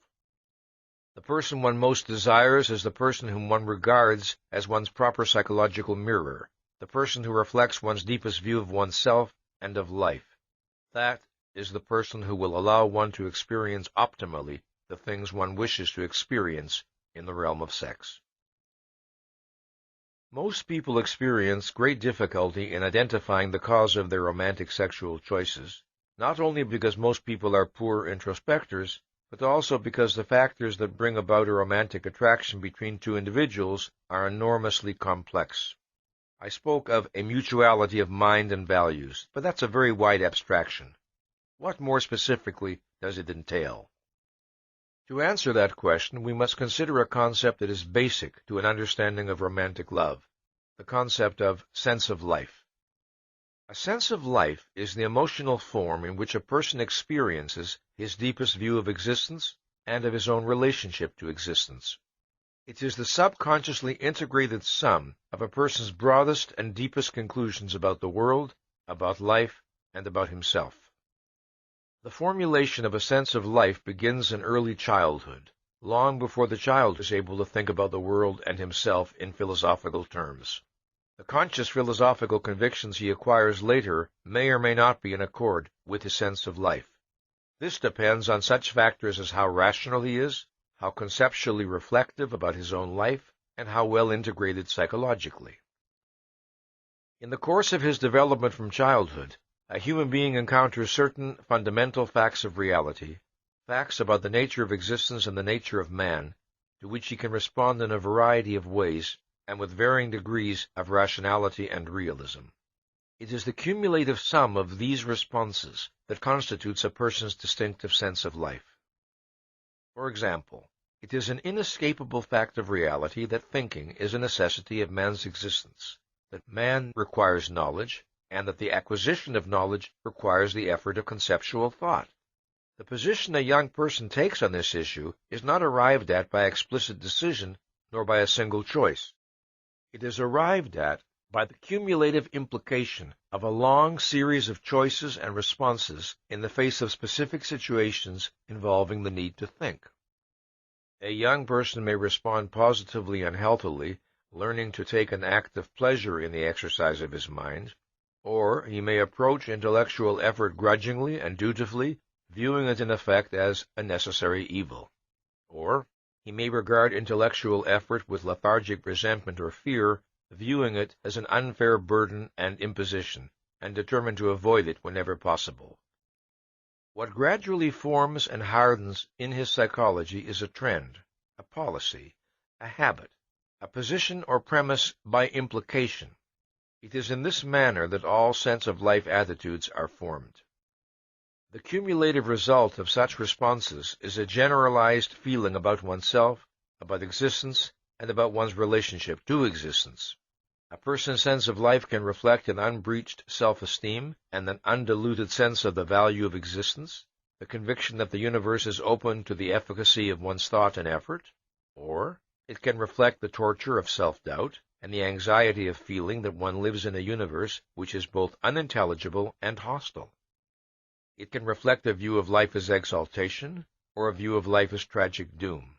The person one most desires is the person whom one regards as one's proper psychological mirror, the person who reflects one's deepest view of oneself and of life. That is the person who will allow one to experience optimally the things one wishes to experience in the realm of sex. Most people experience great difficulty in identifying the cause of their romantic sexual choices, not only because most people are poor introspectors, but also because the factors that bring about a romantic attraction between two individuals are enormously complex. I spoke of a mutuality of mind and values, but that's a very wide abstraction. What more specifically does it entail? To answer that question, we must consider a concept that is basic to an understanding of romantic love, the concept of sense of life. A sense of life is the emotional form in which a person experiences his deepest view of existence and of his own relationship to existence. It is the subconsciously integrated sum of a person's broadest and deepest conclusions about the world, about life, and about himself. The formulation of a sense of life begins in early childhood, long before the child is able to think about the world and himself in philosophical terms. The conscious philosophical convictions he acquires later may or may not be in accord with his sense of life. This depends on such factors as how rational he is, how conceptually reflective about his own life, and how well integrated psychologically. In the course of his development from childhood, a human being encounters certain fundamental facts of reality, facts about the nature of existence and the nature of man, to which he can respond in a variety of ways and with varying degrees of rationality and realism. It is the cumulative sum of these responses that constitutes a person's distinctive sense of life. For example, it is an inescapable fact of reality that thinking is a necessity of man's existence, that man requires knowledge, and that the acquisition of knowledge requires the effort of conceptual thought. The position a young person takes on this issue is not arrived at by explicit decision, nor by a single choice. It is arrived at by the cumulative implication of a long series of choices and responses in the face of specific situations involving the need to think. A young person may respond positively and healthily, learning to take an active pleasure in the exercise of his mind, or he may approach intellectual effort grudgingly and dutifully, viewing it in effect as a necessary evil. Or he may regard intellectual effort with lethargic resentment or fear, viewing it as an unfair burden and imposition, and determined to avoid it whenever possible. What gradually forms and hardens in his psychology is a trend, a policy, a habit, a position or premise by implication. It is in this manner that all sense-of-life attitudes are formed. The cumulative result of such responses is a generalized feeling about oneself, about existence, and about one's relationship to existence. A person's sense of life can reflect an unbreached self-esteem and an undiluted sense of the value of existence, the conviction that the universe is open to the efficacy of one's thought and effort, or it can reflect the torture of self-doubt and the anxiety of feeling that one lives in a universe which is both unintelligible and hostile. It can reflect a view of life as exaltation, or a view of life as tragic doom,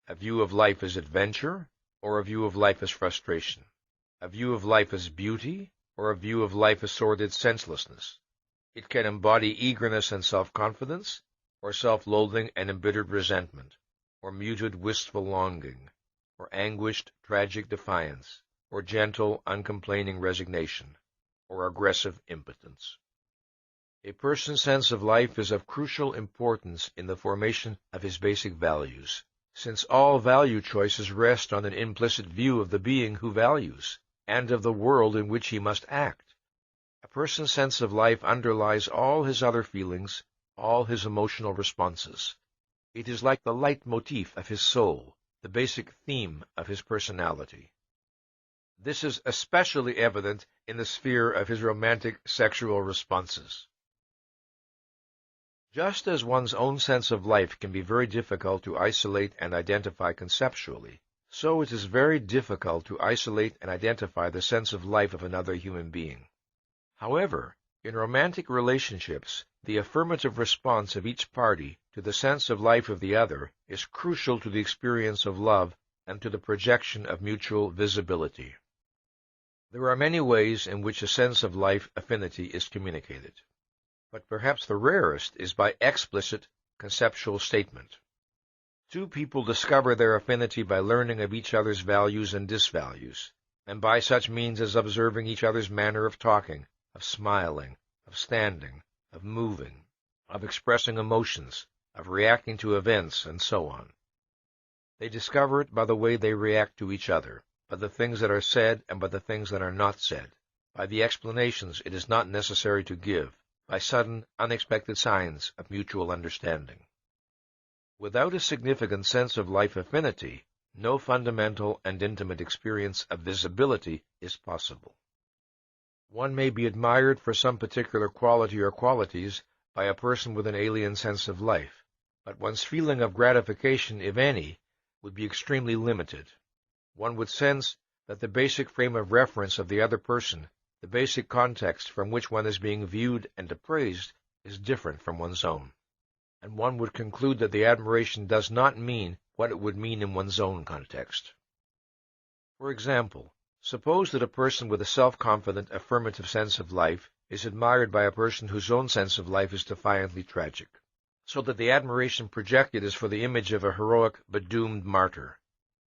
a view of life as adventure, or a view of life as frustration, a view of life as beauty, or a view of life as sordid senselessness. It can embody eagerness and self-confidence, or self-loathing and embittered resentment, or muted wistful longing, or anguished tragic defiance, or gentle uncomplaining resignation, or aggressive impotence. A person's sense of life is of crucial importance in the formation of his basic values, since all value choices rest on an implicit view of the being who values, and of the world in which he must act. A person's sense of life underlies all his other feelings, all his emotional responses. It is like the leitmotif of his soul, the basic theme of his personality. This is especially evident in the sphere of his romantic sexual responses. Just as one's own sense of life can be very difficult to isolate and identify conceptually, so it is very difficult to isolate and identify the sense of life of another human being. However, in romantic relationships, the affirmative response of each party to the sense of life of the other is crucial to the experience of love and to the projection of mutual visibility. There are many ways in which a sense of life affinity is communicated, but perhaps the rarest is by explicit conceptual statement. Two people discover their affinity by learning of each other's values and disvalues, and by such means as observing each other's manner of talking, of smiling, of standing, of moving, of expressing emotions, of reacting to events, and so on. They discover it by the way they react to each other, by the things that are said and by the things that are not said, by the explanations it is not necessary to give, by sudden, unexpected signs of mutual understanding. Without a significant sense of life affinity, no fundamental and intimate experience of visibility is possible. One may be admired for some particular quality or qualities by a person with an alien sense of life, but one's feeling of gratification, if any, would be extremely limited. One would sense that the basic frame of reference of the other person, the basic context from which one is being viewed and appraised, is different from one's own, and one would conclude that the admiration does not mean what it would mean in one's own context. For example, suppose that a person with a self-confident, affirmative sense of life is admired by a person whose own sense of life is defiantly tragic, so that the admiration projected is for the image of a heroic but doomed martyr.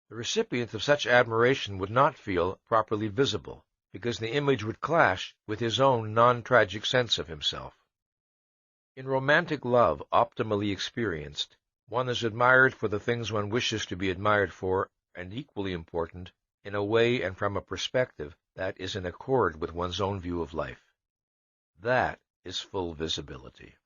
The recipient of such admiration would not feel properly visible, because the image would clash with his own non-tragic sense of himself. In romantic love, optimally experienced, one is admired for the things one wishes to be admired for, and equally important, in a way and from a perspective that is in accord with one's own view of life. That is full visibility.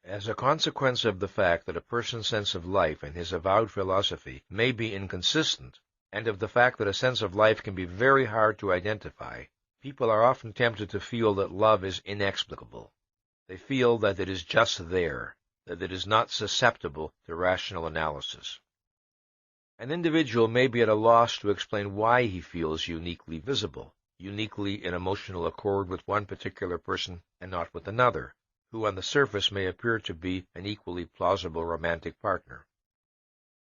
As a consequence of the fact that a person's sense of life and his avowed philosophy may be inconsistent, and of the fact that a sense of life can be very hard to identify, people are often tempted to feel that love is inexplicable. They feel that it is just there, that it is not susceptible to rational analysis. An individual may be at a loss to explain why he feels uniquely visible, uniquely in emotional accord with one particular person and not with another, who on the surface may appear to be an equally plausible romantic partner.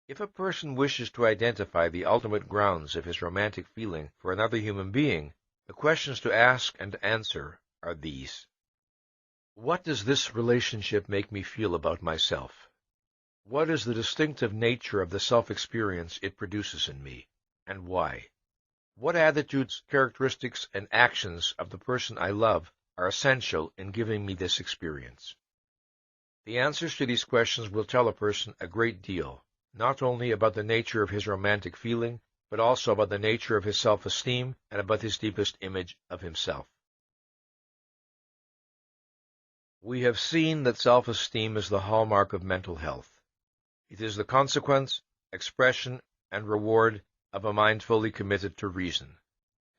If a person wishes to identify the ultimate grounds of his romantic feeling for another human being, the questions to ask and answer are these. What does this relationship make me feel about myself? What is the distinctive nature of the self-experience it produces in me, and why? What attitudes, characteristics, and actions of the person I love are essential in giving me this experience? The answers to these questions will tell a person a great deal, not only about the nature of his romantic feeling, but also about the nature of his self-esteem and about his deepest image of himself. We have seen that self-esteem is the hallmark of mental health. It is the consequence, expression, and reward of a mind fully committed to reason.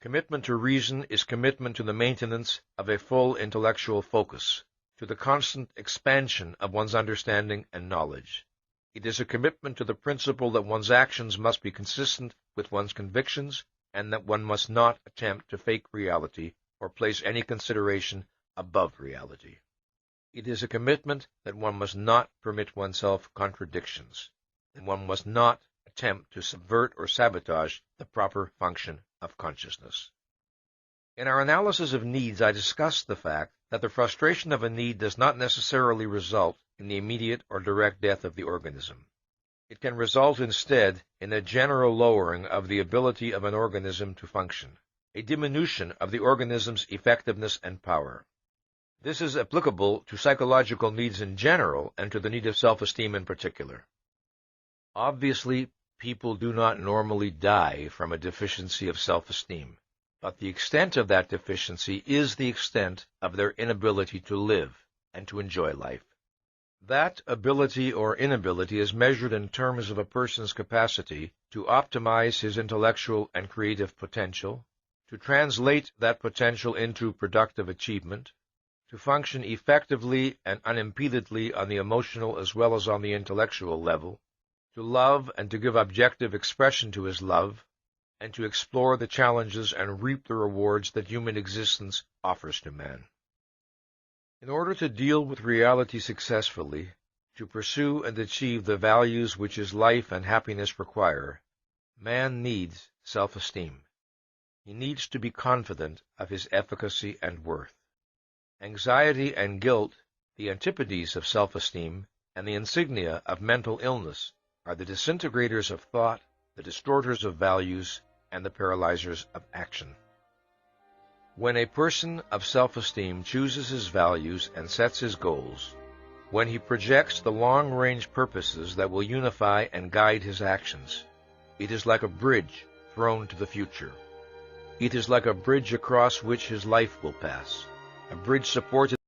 Commitment to reason is commitment to the maintenance of a full intellectual focus, to the constant expansion of one's understanding and knowledge. It is a commitment to the principle that one's actions must be consistent with one's convictions and that one must not attempt to fake reality or place any consideration above reality. It is a commitment that one must not permit oneself contradictions, and one must not attempt to subvert or sabotage the proper function of consciousness. In our analysis of needs, I discussed the fact that the frustration of a need does not necessarily result in the immediate or direct death of the organism. It can result instead in a general lowering of the ability of an organism to function, a diminution of the organism's effectiveness and power. This is applicable to psychological needs in general and to the need of self-esteem in particular. Obviously, people do not normally die from a deficiency of self-esteem, but the extent of that deficiency is the extent of their inability to live and to enjoy life. That ability or inability is measured in terms of a person's capacity to optimize his intellectual and creative potential, to translate that potential into productive achievement, to function effectively and unimpededly on the emotional as well as on the intellectual level, to love and to give objective expression to his love, and to explore the challenges and reap the rewards that human existence offers to man. In order to deal with reality successfully, to pursue and achieve the values which his life and happiness require, man needs self-esteem. He needs to be confident of his efficacy and worth. Anxiety and guilt, the antipodes of self-esteem, and the insignia of mental illness, are the disintegrators of thought, the distorters of values, and the paralyzers of action. When a person of self-esteem chooses his values and sets his goals, when he projects the long-range purposes that will unify and guide his actions, it is like a bridge thrown to the future. It is like a bridge across which his life will pass, a bridge supported